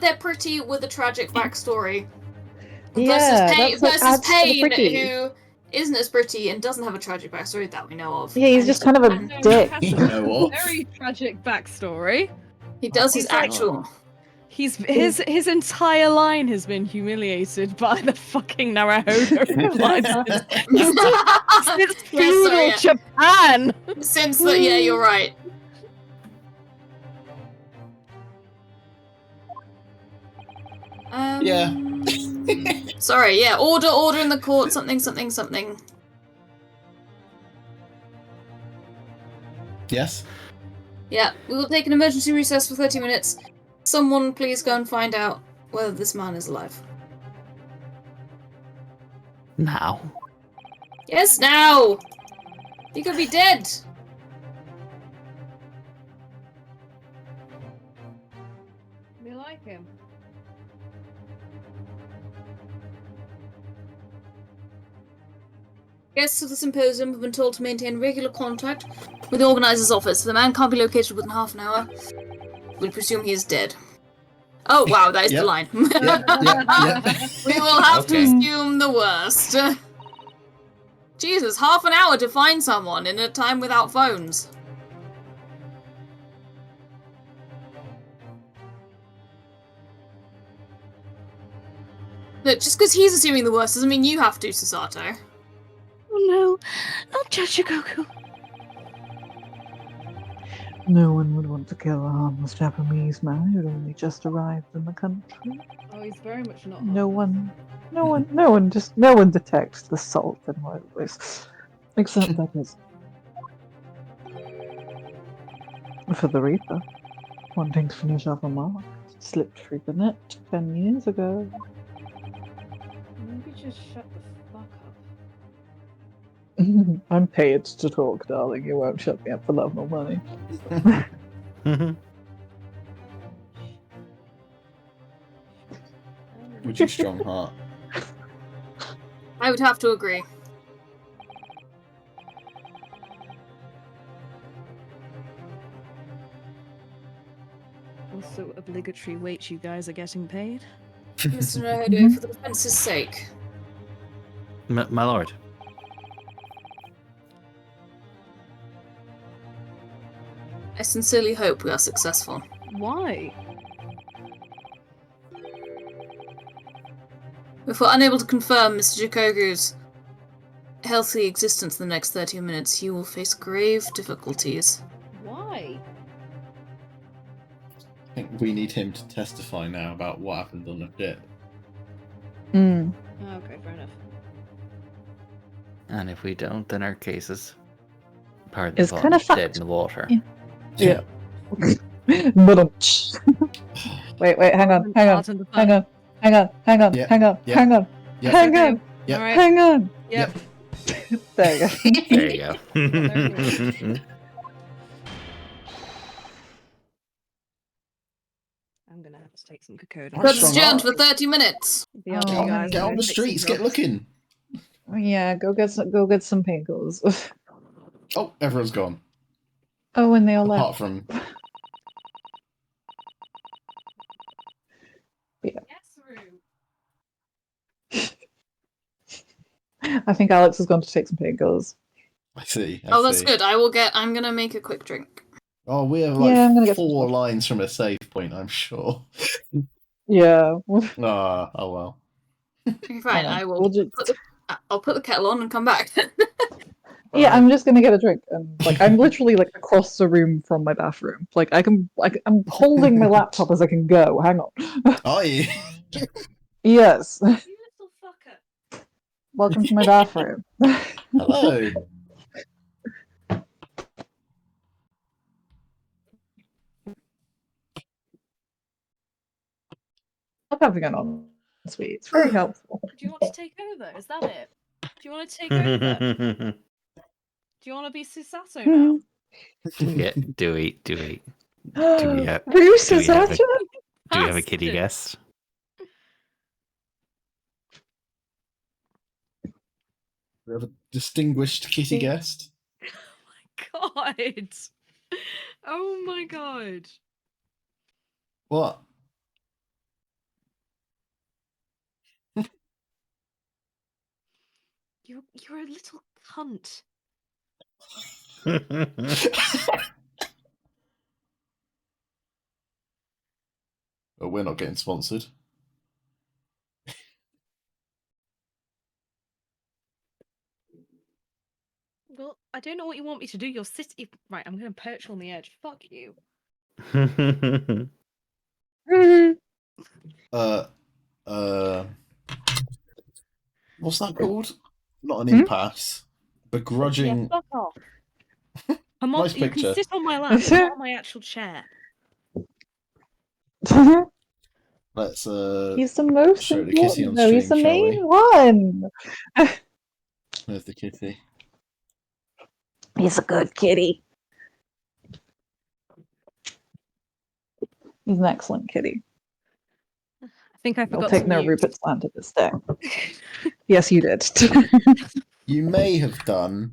they're pretty with a tragic backstory. Yeah, versus that's what adds to the Pain, pretty. who isn't as pretty and doesn't have a tragic backstory that we know of. Yeah, he's And just kind of a No, dick. he You has know a what? very tragic backstory. he does his He's like- actual... His entire line has been humiliated by the fucking Naruhodo since feudal Japan. Since the... Yeah, you're right. Yeah. Sorry, yeah. Order in the court, something. Yes? Yeah, we will take an emergency recess for 30 minutes. Someone please go and find out whether this man is alive. Now. Yes, now! He could be dead! We like him. Guests of the symposium have been told to maintain regular contact with the organizer's office. The man can't be located within half an hour. We presume he is dead. Oh, wow, that is the line. We will have to assume the worst. Jesus, half an hour to find someone in a time without phones. Look, just because he's assuming the worst doesn't mean you have to, Sasato. Oh no, not Chachigoku. No one would want to kill a harmless Japanese man who'd only just arrived in the country. Oh, he's very much not. No one detects the salt in my voice. Except that is for the Reaper, wanting to finish off a mark. Slipped through the net 10 years ago. Maybe just shut the fuck up. I'm paid to talk, darling. You won't shut me up for love nor money. Would you strong heart? I would have to agree. Also, obligatory wait, you guys are getting paid. Mr. Naruhodo, for the defense's sake. My lord. I sincerely hope we are successful. Why? If we're unable to confirm Mr. Jikogu's healthy existence in the next 30 minutes, you will face grave difficulties. Why? I think we need him to testify now about what happened on the ship. Oh, okay, fair enough. And if we don't, then our case is part It's of kind of dead fucked. in the water. Yeah. But wait, hang on. Yeah. Hang on. Yep. Alright. Hang on. Yep. There you go. There you go. I'm gonna have to take some cocoa. That's Strong adjourned heart. for 30 minutes. The other Oh, guys Get are on the gonna take streets, some get drugs. looking. Yeah, go get some pinkles. Oh, everyone's gone. Oh, and they all Apart left. from Yes, Rue. I think Alex has gone to take some pinkles. I see. I Oh, that's see. good. I'm gonna make a quick drink. Oh, we have Yeah, I'm gonna like get some 4 stuff. lines from a save point, I'm sure. Yeah. Oh well. Okay, fine. Hang on. I will. We'll do- I'll put the kettle on and come back. Yeah, Alright. I'm just gonna get a drink. And like, I'm literally like across the room from my bathroom. Like, I'm holding my laptop as I can go. Hang on. Are you? Yes. You little fucker. Welcome to my bathroom. Hello. I'm having an on suite. It's very helpful. Do you want to take over? Is that it? Do you want to take over? Do you want to be Susato now? Yeah, do we have Bruce do we is have at a- it? do we have a kitty Bastard. guest? We have a distinguished kitty guest. God. Oh my god. What? You're a little cunt. Oh, we're not getting sponsored. Well, I don't know what you want me to do. You're sitting. Right, I'm going to perch on the edge. Fuck you. What's that called? Not an Hmm? impasse. Begrudging. Yeah, fuck off. Come on, Nice you picture. can sit on my lap, but not on my actual chair. He's Let's the most show the kitty on important, though. He's the stream, shall main we? one. There's the kitty. He's a good kitty. He's an excellent kitty. I think I I'll forgot take to no mute. Rupert's land to this day. Yes, you did. You may have done.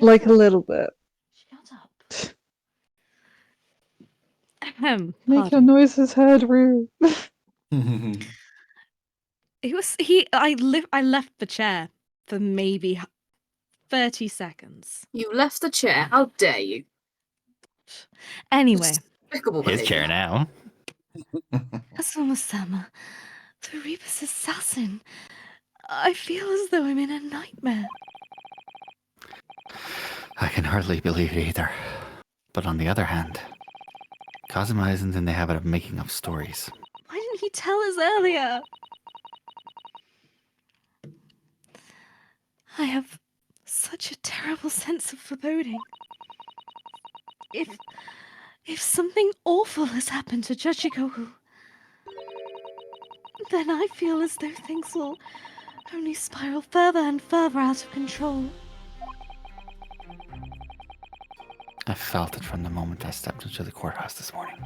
Like a little bit. Shut up. Ahem, Make your pardon. noises heard, Rue. I left the chair for maybe 30 seconds. You left the chair. How dare you? Anyway, Despicable His chair behaviour. now. Asuma-sama, the Reaper's assassin. I feel as though I'm in a nightmare. I can hardly believe it either. But on the other hand, Kazuma isn't in the habit of making up stories. why didn't he tell us earlier? I have such a terrible sense of foreboding. If something awful has happened to Jachikoku, then I feel as though things will only spiral further and further out of control. I felt it from the moment I stepped into the courthouse this morning.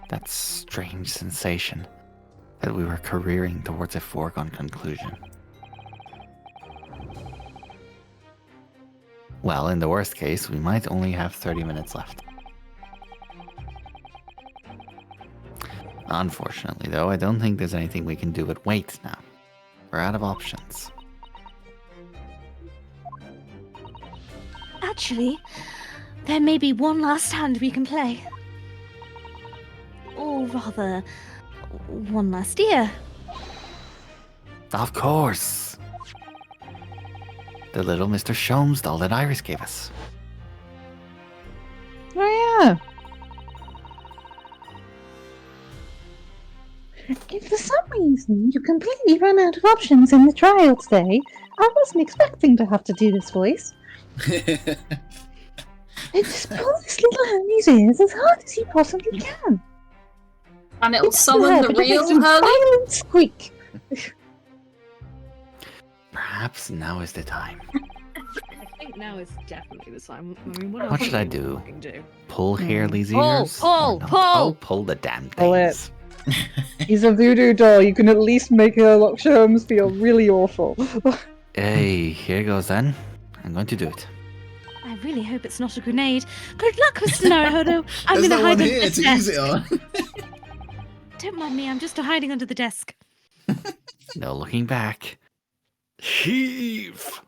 That strange sensation that we were careering towards a foregone conclusion. Well, in the worst case, we might only have 30 minutes left. Unfortunately, though, I don't think there's anything we can do but wait now. We're out of options. Actually, there may be one last hand we can play. Or rather, one last year. Of course! The little Mr. Sholmes doll that Iris gave us. Oh, yeah. If for some reason you completely run out of options in the trial today, I wasn't expecting to have to do this voice. Just pull this little Hermie's ears as hard as you possibly can. And it'll Listen to summon her, the but it real makes a Hurley? violent squeak. Perhaps now is the time. I think now is definitely the time. I mean, What else should I can we do? fucking do? Pull Harley's Pull, ears? pull, Or not? pull! Oh, pull the damn Pull it. things. He's a voodoo doll. You can at least make Sherlock Holmes feel really awful. Hey, here goes then. I'm going to do it. I really hope it's not a grenade. Good luck, Mr. Naruhodo. I'm There's gonna no hide one under here this to desk. use it on. Don't mind me, I'm just hiding under the desk. No looking back. Heave!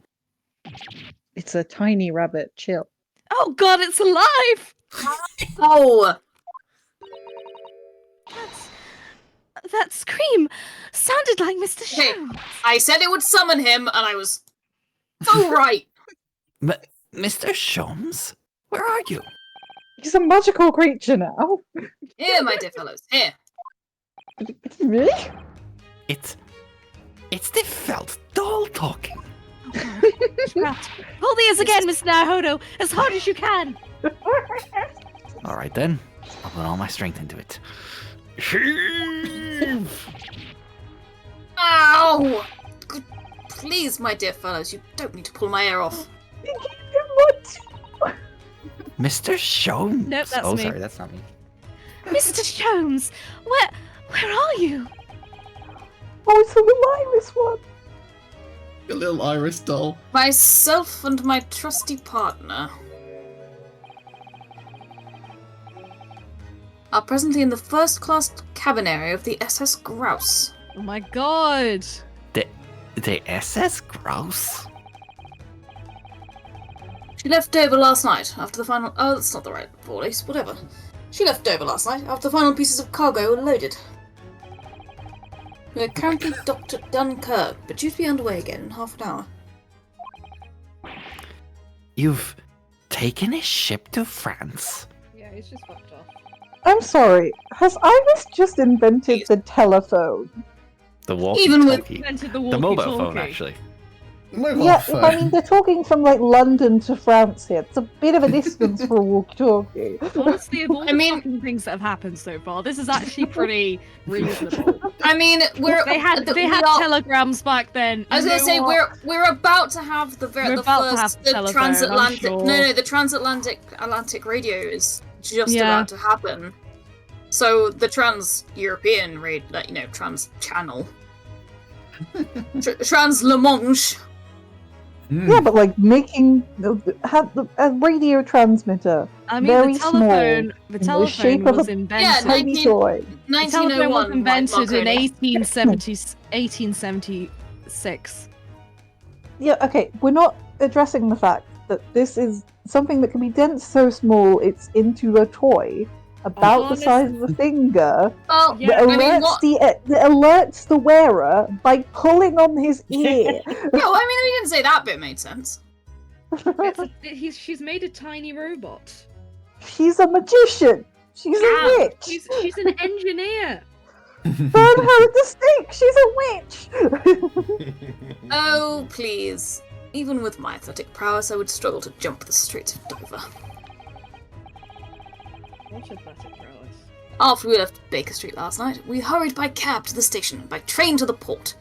It's a tiny rabbit. Chill. Oh god, it's alive! Oh! That scream sounded like Mr. Okay. Sholmes. I said it would summon him, and I was so right. Mr. Sholmes? Where are you? He's a magical creature now. Here, my dear fellows, here. Really? It's the felt doll talking. Trapped. Pull the ears again, Miss Naruhodo, as hard as you can. All right then, I'll put all my strength into it. Heave! Ow! Please, my dear fellows, you don't need to pull my hair off. What? Mr. Sholmes. Nope, that's oh, me. sorry, that's not me. Mr. Sholmes, where are you? Oh, it's a little iris one. A little iris doll. Myself and my trusty partner are presently in the first-class cabin area of the SS Grouse. Oh my god. The SS Grouse? She left Dover last night after the final... Oh, that's not the right voice, whatever. She left Dover last night after the final pieces of cargo were loaded. We are currently docked at Dunkirk, but due to be underway again in half an hour. You've taken a ship to France? Yeah, he's just fucked off. I'm sorry. Has Iris just invented the telephone? The Even with- walkie-talkie. Invented the The mobile phone, walkie-talkie. actually. Mobile Yeah, phone. I mean, they're talking from like London to France here. It's a bit of a distance for a walkie-talkie. Honestly, of all I the mean- fucking things that have happened so far, this is actually pretty reasonable. I mean, They had telegrams back then. I was You gonna know say what? we're about to have the We're about to have first the telephone, I'm transatlantic. sure. No, the transatlantic radio is just Yeah. about to happen. So the trans-European trans-channel, trans-La-Manche. Yeah, but like making a radio transmitter. I mean, very the telephone. small, The in the telephone shape of was a invented. Yeah, tiny 19 toy. The telephone 1901. was invented in Marconi. 1876. Yeah, okay, we're not addressing the fact that this is something that can be dent so small it's into a toy about the size of a finger Well, Yeah, that I mean, alerts, what? that alerts the wearer by pulling on his ear. Yeah, well, I mean, we didn't say that bit made sense. She's made a tiny robot. She's a magician. She's a witch. She's an engineer. Burn her at the stake. She's a witch. Oh, please. Even with my athletic prowess, I would struggle to jump the streets of Dover. What athletic prowess? After we left Baker Street last night, we hurried by cab to the station, by train to the port,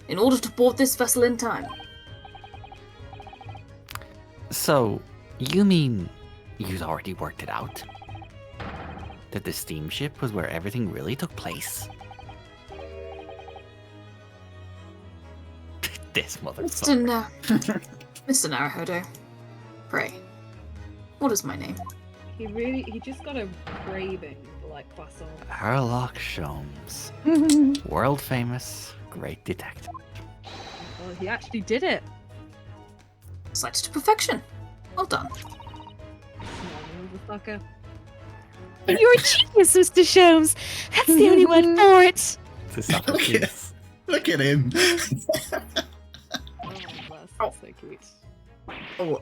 in order to board this vessel in time. So, you mean you'd already worked it out? That the steamship was where everything really took place? This motherfucker. Mr. Naruhodo, pray, what is my name? He just got a craving for like croissant. Herlock Sholmes. World famous, great detective. Well, he actually did it. Sighted to perfection. Well done. Motherfucker. You're a genius, Mr. Sholmes. That's the only word for it. Look at him. Oh, that's so cute. Oh.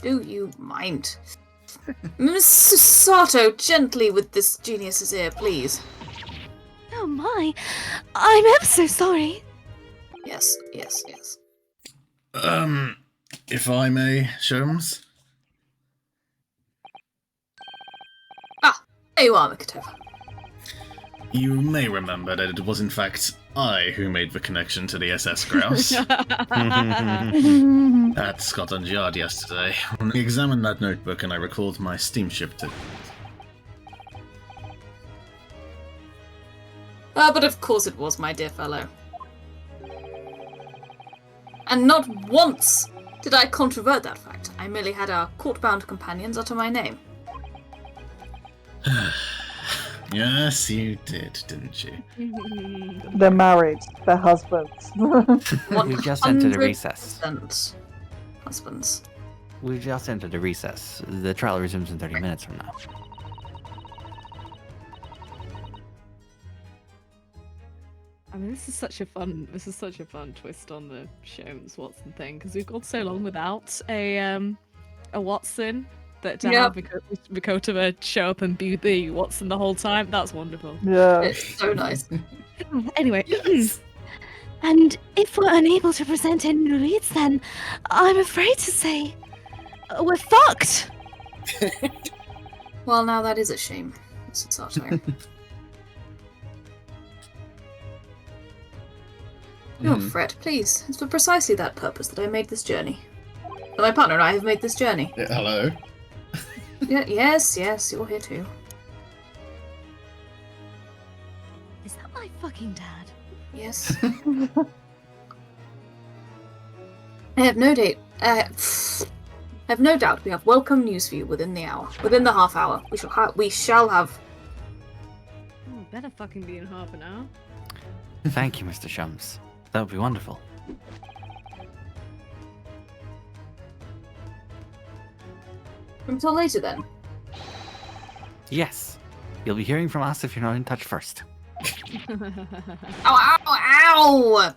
Do you mind? Miss Sato, gently with this genius's ear, please. Oh my. I'm ever so sorry. Yes. If I may, Sholmes? There you are, Mikitova. You may remember that it was in fact I who made the connection to the SS Grouse at Scotland Yard yesterday. I examined that notebook and I recalled my steamship to... But of course it was, my dear fellow. And not once did I controvert that fact. I merely had our court-bound companions utter my name. Yes, you did, didn't you? They're married. They're husbands. We just entered a recess. 100% husbands. We just entered a recess. The trial resumes in 30 minutes from now. I mean, this is such a fun twist on the Sholmes Watson thing because we've gone so long without a Watson that to have Mikoto show up and be the Watson the whole time. That's wonderful. Yeah. It's so nice. Anyway, And if we're unable to present any leads, then I'm afraid to say we're fucked. Well, now that is a shame. It's satire. Don't fret, please. It's for precisely that purpose that I made this journey. That my partner and I have made this journey. Yeah, hello. Yes, you're here too. Is that my fucking dad? Yes. I have no date. I have no doubt we have welcome news for you within the hour. Within the half hour. We shall have. oh, better fucking be in half an hour. Thank you, Mr. Shums. That would be wonderful. Until later then. Yes. You'll be hearing from us if you're not in touch first. Ow, ow, ow!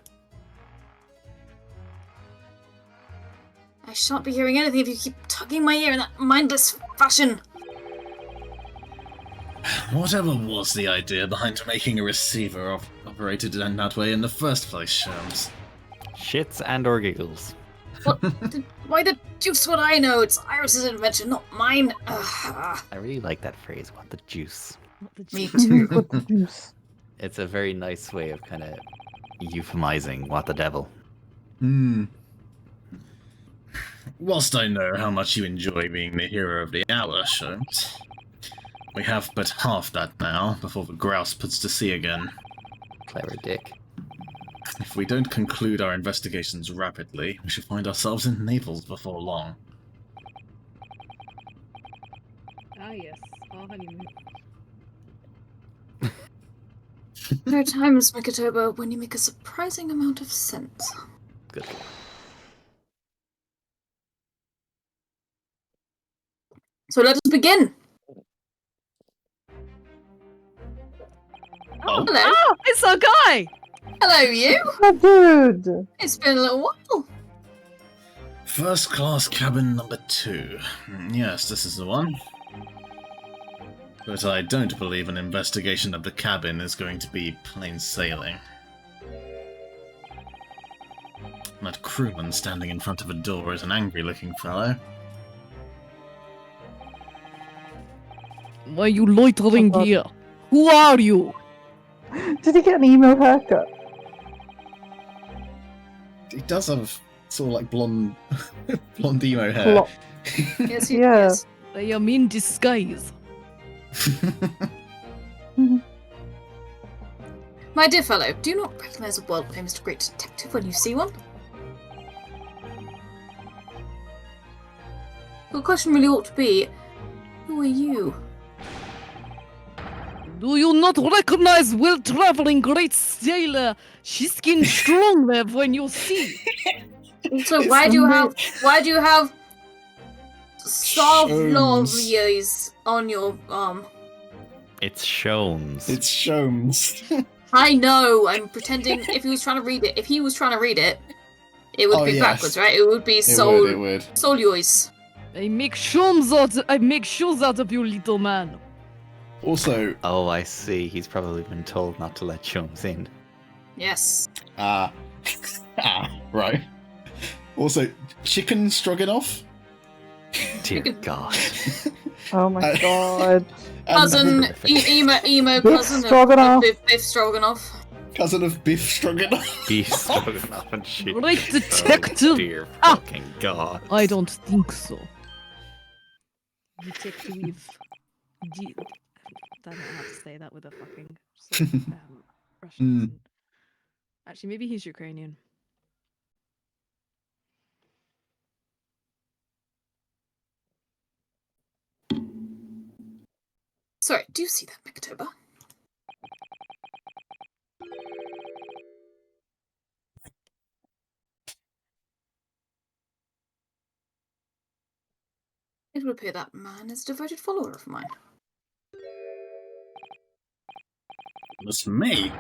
I shan't be hearing anything if you keep tugging my ear in that mindless fashion. Whatever was the idea behind making a receiver operated in that way in the first place, Sholmes? Shits and or giggles. What? Why the juice would I know? It's Iris's invention, not mine. Ugh. I really like that phrase, what the juice. Me too. What the juice? It's a very nice way of kind of euphemizing what the devil. Whilst I know how much you enjoy being the hero of the hour, Sholmes, we have but half that now before the grouse puts to sea again. Clever dick. If we don't conclude our investigations rapidly, we should find ourselves in Naples before long. Ah yes, our honeymoon. There are times, Mikotoba, when you make a surprising amount of sense. Good. So let us begin. Oh. Hello. Oh, it's our guy! Hello, you. Oh, dude! It's been a little while. First class cabin number 2. Yes, this is the one. But I don't believe an investigation of the cabin is going to be plain sailing. That crewman standing in front of a door is an angry-looking fellow. Why are you loitering Oh, God. here? Who are you? Did he get an emo haircut? He does have sort of like blonde emo hair. Plop. Yes, Yeah. yes. I am in disguise. My dear fellow, do you not recognize a world-famous great detective when you see one? The question really ought to be, who are you? Do you not recognize well-traveling great sailor Shiskin Stronglev when you see? Also, why do you have Savlovias on your arm? It's Sholmes. It's Sholmes. I know, I'm pretending if he was trying to read it, it would Oh, be yes. backwards, right? It would be It would. Soliois. I make shows out of you, little man. Also, Oh, I see. He's probably been told not to let Sholmes in. Yes. right. Also, chicken stroganoff? Dear God. Oh my god. Cousin, horrific. emo Biff cousin Stroganoff. of Biff Stroganoff. Cousin of beef stroganoff. Beef stroganoff and shit. Great detective. Oh, dear Ah. fucking God. I don't think so. Detective. I don't know how to say that with a fucking sort of, Russian accent. Actually, maybe he's Ukrainian. Sorry, do you see that, Mikotoba? It would appear that man is a devoted follower of mine. That's me.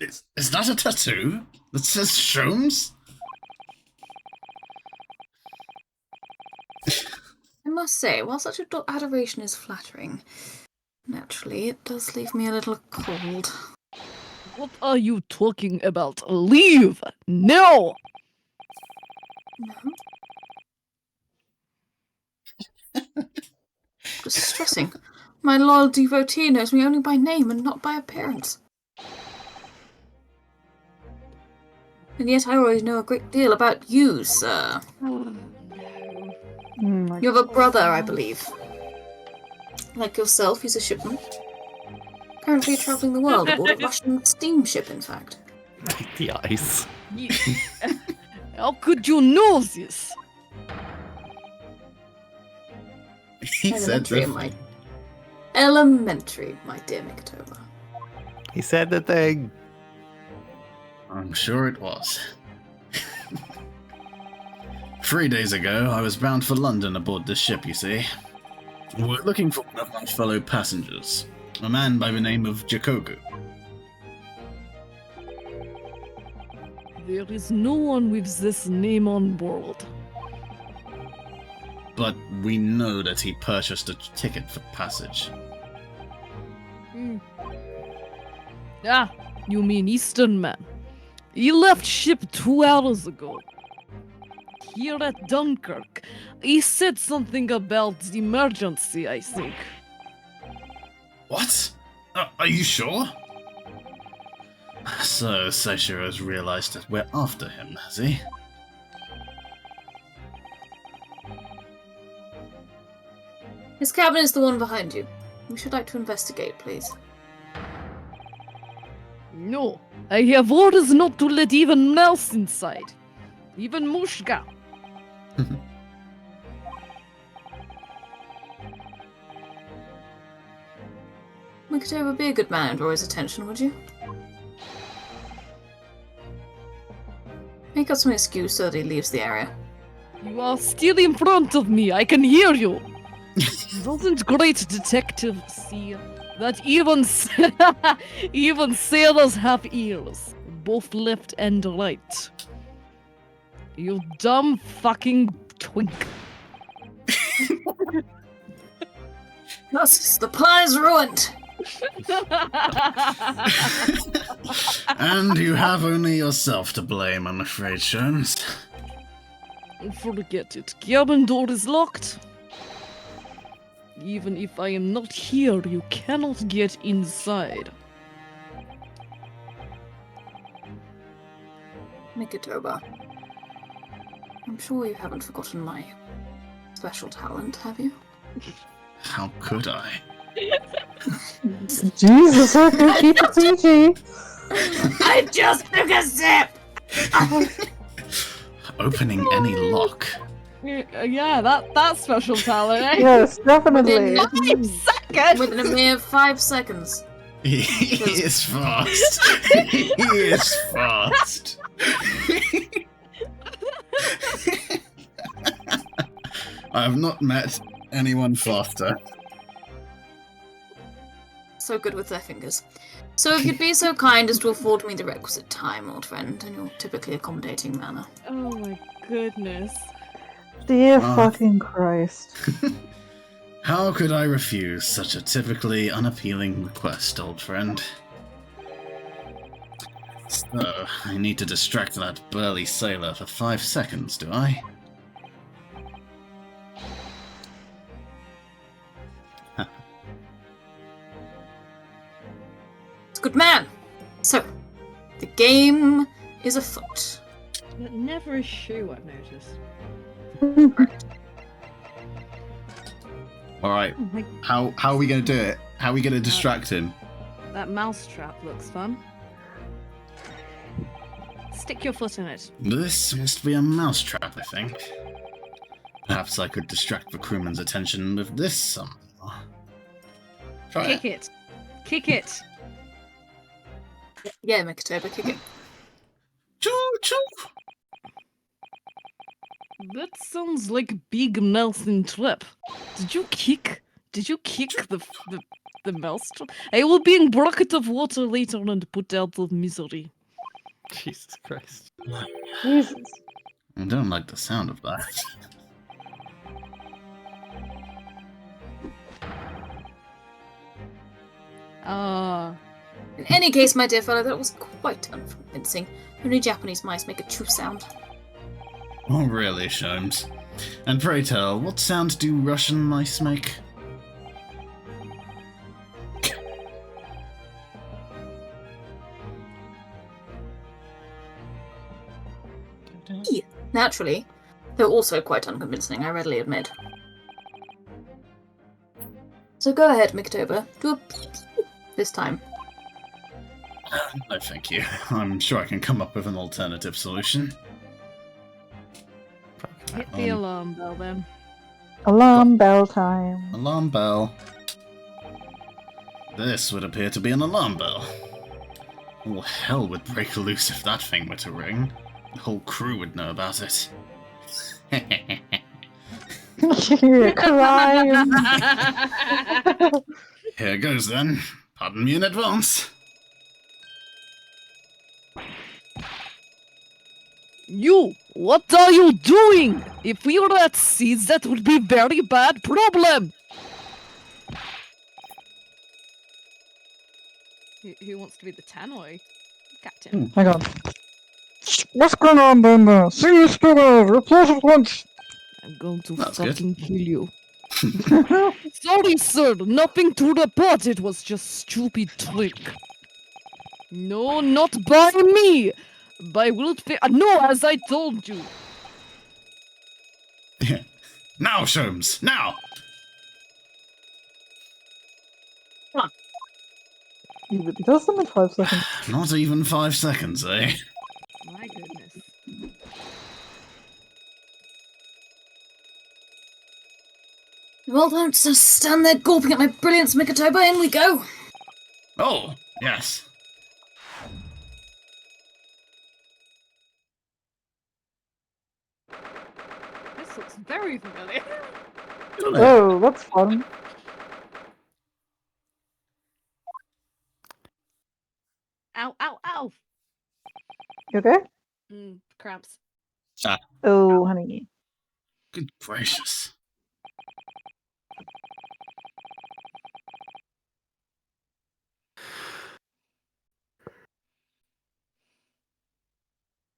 Is that a tattoo that says Sholmes? I must say, while such adoration is flattering, naturally it does leave me a little cold. What are you talking about? Leave! No! No? Distressing. My loyal devotee knows me only by name and not by appearance. And yet I always know a great deal about you, sir. You have a brother, I believe. Like yourself, he's a shipman. Currently travelling the world aboard a Russian steamship, in fact. The ice. How could you know this? He said Elementary, my dear Mikatoba. He said the thing. I'm sure it was. 3 days ago, I was bound for London aboard this ship, you see. We're looking for one of my fellow passengers, a man by the name of Jakogu. There is no one with this name on board. But we know that he purchased a ticket for passage. Ah, you mean Eastern Man. He left ship 2 hours ago. Here at Dunkirk, he said something about the emergency, I think. What? Are you sure? So, Seishiro has realized that we're after him, has he? His cabin is the one behind you. We should like to investigate, please. No, I have orders not to let even Mouse inside. Even Mushka. Mikatoba, be a good man and draw his attention, would you? Make up some excuse so that he leaves the area. You are still in front of me, I can hear you. Doesn't great detective see that even sailors have ears, both left and right? You dumb fucking twink. Thus, the plan is ruined! And you have only yourself to blame, I'm afraid, Sholmes. Forget it. Cabin door is locked. Even if I am not here, you cannot get inside. Mikatoba, I'm sure you haven't forgotten my special talent, have you? How could I? Jesus, I can keep it PG. I just took a sip! Opening any lock. Yeah, that's special talent, eh? Yes, definitely. 5 seconds! Within a mere 5 seconds. He is fast. He is fast. I have not met anyone faster. So good with their fingers. So if you'd be so kind as to afford me the requisite time, old friend, in your typically accommodating manner. Oh my goodness. Dear Ah. fucking Christ. How could I refuse such a typically unappealing request, old friend? So, I need to distract that burly sailor for 5 seconds, do I? Good man! So, the game is afoot. But never a shoe, I've noticed. Alright, Oh my, how are we going to do it? How are we going to distract him? that mousetrap looks fun. Stick your foot in it. This must be a mousetrap, I think. Perhaps I could distract the crewman's attention with this somehow. Try Kick it. Kick it. Yeah, Mikatoba, kick it. Choo choo! That sounds like Big Nelson Trap. Did you kick the The maelstrom. I will be in bucket of water later and put out of misery. Jesus Christ. Jesus. I don't like the sound of that. In any case, my dear fellow, that was quite unconvincing. Only Japanese mice make a true sound. Oh, really, Sholmes? And pray tell, what sound do Russian mice make? Naturally, though also quite unconvincing, I readily admit. So go ahead, Mikotoba. Do a this time. No, thank you. I'm sure I can come up with an alternative solution. Hit the alarm bell then. Alarm bell time. Alarm bell. This would appear to be an alarm bell. All hell would break loose if that thing were to ring. The whole crew would know about it. Crime. Here goes then. Pardon me in advance. You! What are you doing? If we were at sea, that would be very bad problem! Who wants to be the tannoy? Captain. Hang on. What's going on down there? Senior Spitter, report at once! I'm going to That's good. fucking kill you. Sorry, sir. Nothing to report. It was just stupid trick. No, not by me. By Wildfair. No, as I told you. Now, Sholmes, now! It does them in 5 seconds. Not even 5 seconds, eh? My goodness. Well, don't just stand there gawping at my brilliance, Mikotoba. In we go. Oh, yes. This looks very familiar. Oh, that's fun. Ow, ow, ow. You okay? Cramps. Oh, honey. Good gracious.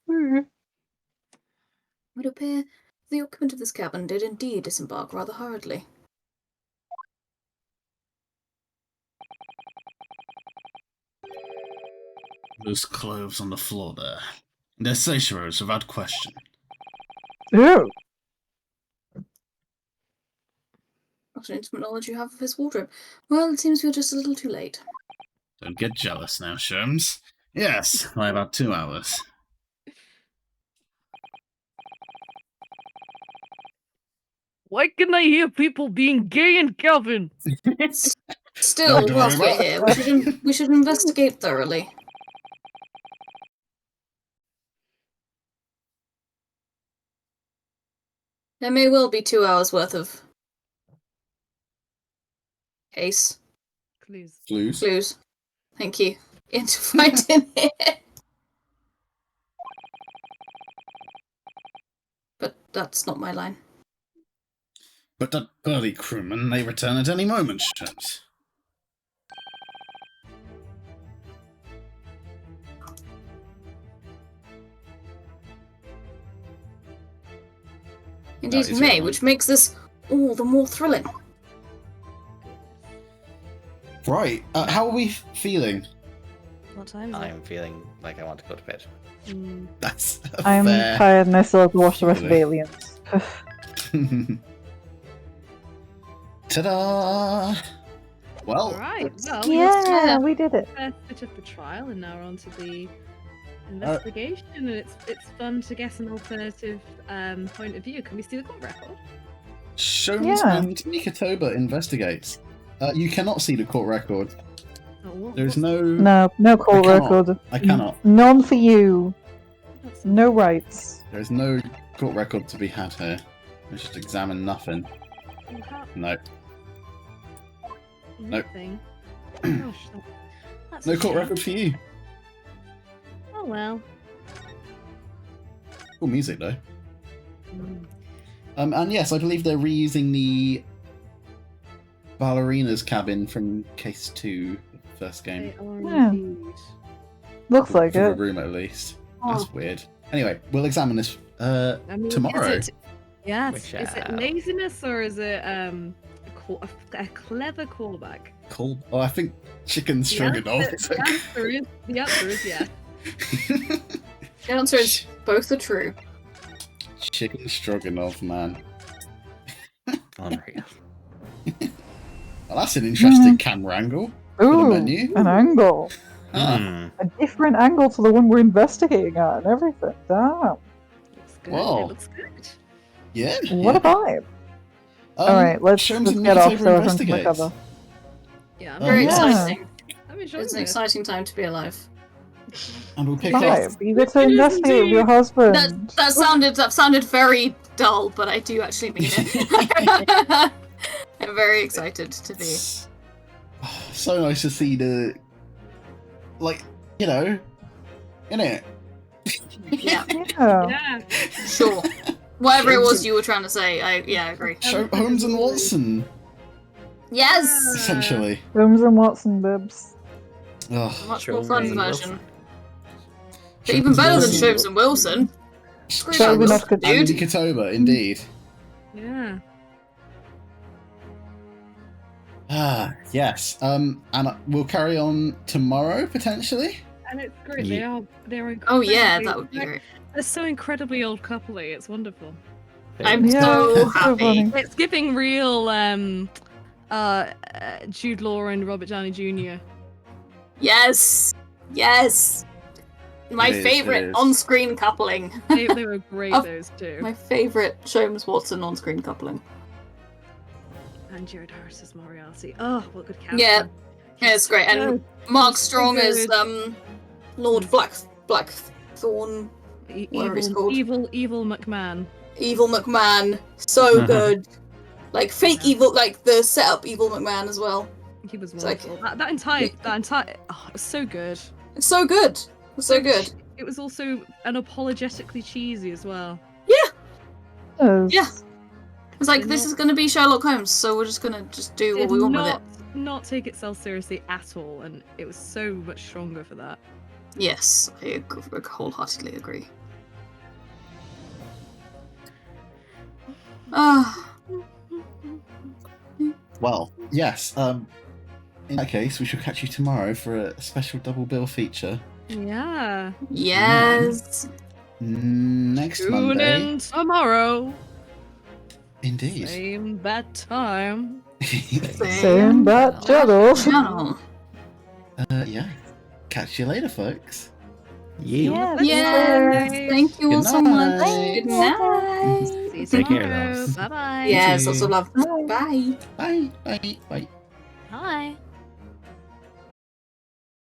It would appear the occupant of this cabin did indeed disembark rather hurriedly. Those clothes on the floor there. They're Seishiro's without question. Ew. What an intimate knowledge you have of his wardrobe. Well, it seems we're just a little too late. Don't get jealous now, Sholmes. Yes, by about 2 hours. Why can I hear people being gay in cabin? Still, Dr. whilst we're Robert? here, we should investigate thoroughly. There may well be 2 hours worth of case Clues. clues. Thank you. To find in here. But that's not my line. But that burly crewman may return at any moment, Sholmes. Indeed, That he is may, your which makes this all the more thrilling. Right, how are we feeling? What time is I'm feeling like I want to go to bed. it? That's I'm fair. tired and I still have to watch the rest of Really? Aliens. Ta-da! Well, Alright, well, Yeah, we did it. first bit of the trial, and now we're on to the investigation, and it's fun to get an alternative point of view. Can we see the court record? Sholmes Yeah. and Mikotoba investigates. You cannot see the court record. Oh, There's No call I cannot. record. I cannot. None for you. No rights. There's no court record to be had here. Let's just examine nothing. No. Nope. Nothing. Gosh, that's No a court shame. record for you. Oh well. Cool music though. And yes, I believe they're reusing the ballerina's cabin from Case 2, the first game. They are Yeah. indeed. Looks like For a it. room at least. Oh. That's weird. Anyway, we'll examine this I mean, tomorrow. Is Which, it laziness or is it a clever callback? Cool. Oh, I think chicken stroganoff. The answer is yes. The answer is both are true. Chicken stroganoff, man. Unreal. Well, that's an interesting camera angle for the Ooh, menu. an angle. Ah, Hmm. A different angle to the one we're investigating at and everything. Damn. Looks good. Wow. It looks good. yeah. What a vibe. Um, Alright, let's Sherms and get off Nikitoba so everyone can investigates. recover. Yeah, I'm Oh, Very yeah. exciting. I'm enjoying It's an this. exciting time to be alive. And we'll pick up. Vibe. You get to It is investigate with your indeed. husband. That sounded very dull, but I do actually mean it. I'm very excited to be. So nice to see the, like, you know, innit? Yeah, Yeah. Yeah. sure. Whatever it was you were trying to say, I agree. Holmes and Watson, Yes, essentially. Holmes and Watson bibs. Ugh. much more Sholmes fun and version. Wilson. But even better than Sholmes and Wilson. Screw That that, would be Wilson, not good. And dude. Nikitoba, indeed. Yeah. Ah, yes. And we'll carry on tomorrow, potentially. And it's great. Yeah. They're Oh yeah, incredibly- that would be great. They're so incredibly old coupley. It's wonderful. I'm Yeah, so it's so happy. funny. It's giving real Jude Law and Robert Downey Jr. Yes, yes. My It is, it favorite is. on-screen coupling. They were great, Of- those two. My favorite Sholmes Watson on-screen coupling. And Jared Harris as Moriarty. Oh, what good casting. Yeah, yeah, it's great. And Mark Strong is good. Lord Blackthorn, whatever he's called. Evil McMahon. Evil McMahon, so good. Like fake evil, like the setup evil McMahon as well. He was It's like- wonderful. That entire. Oh, it was so good. It's so good. It's so good. It was also unapologetically cheesy as well. Yes. Yeah. It's like Did this not- is gonna be Sherlock Holmes, so we're just gonna do what Did we want with it. not take itself seriously at all, and it was so much stronger for that. Yes, I wholeheartedly agree. Ah, Well, yes. In that case, we shall catch you tomorrow for a special double bill feature. Yeah. yes. Next Tune Monday. in tomorrow. Indeed. Same bad time. Same bad channel. Channel. Yeah. Catch you later, folks. Yeah. Yes. Thank you all Good so much. night. Good night. See you Take care, tomorrow. loves. Bye bye. Yes, lots of love. Bye. Bye. Bye. Bye. Hi.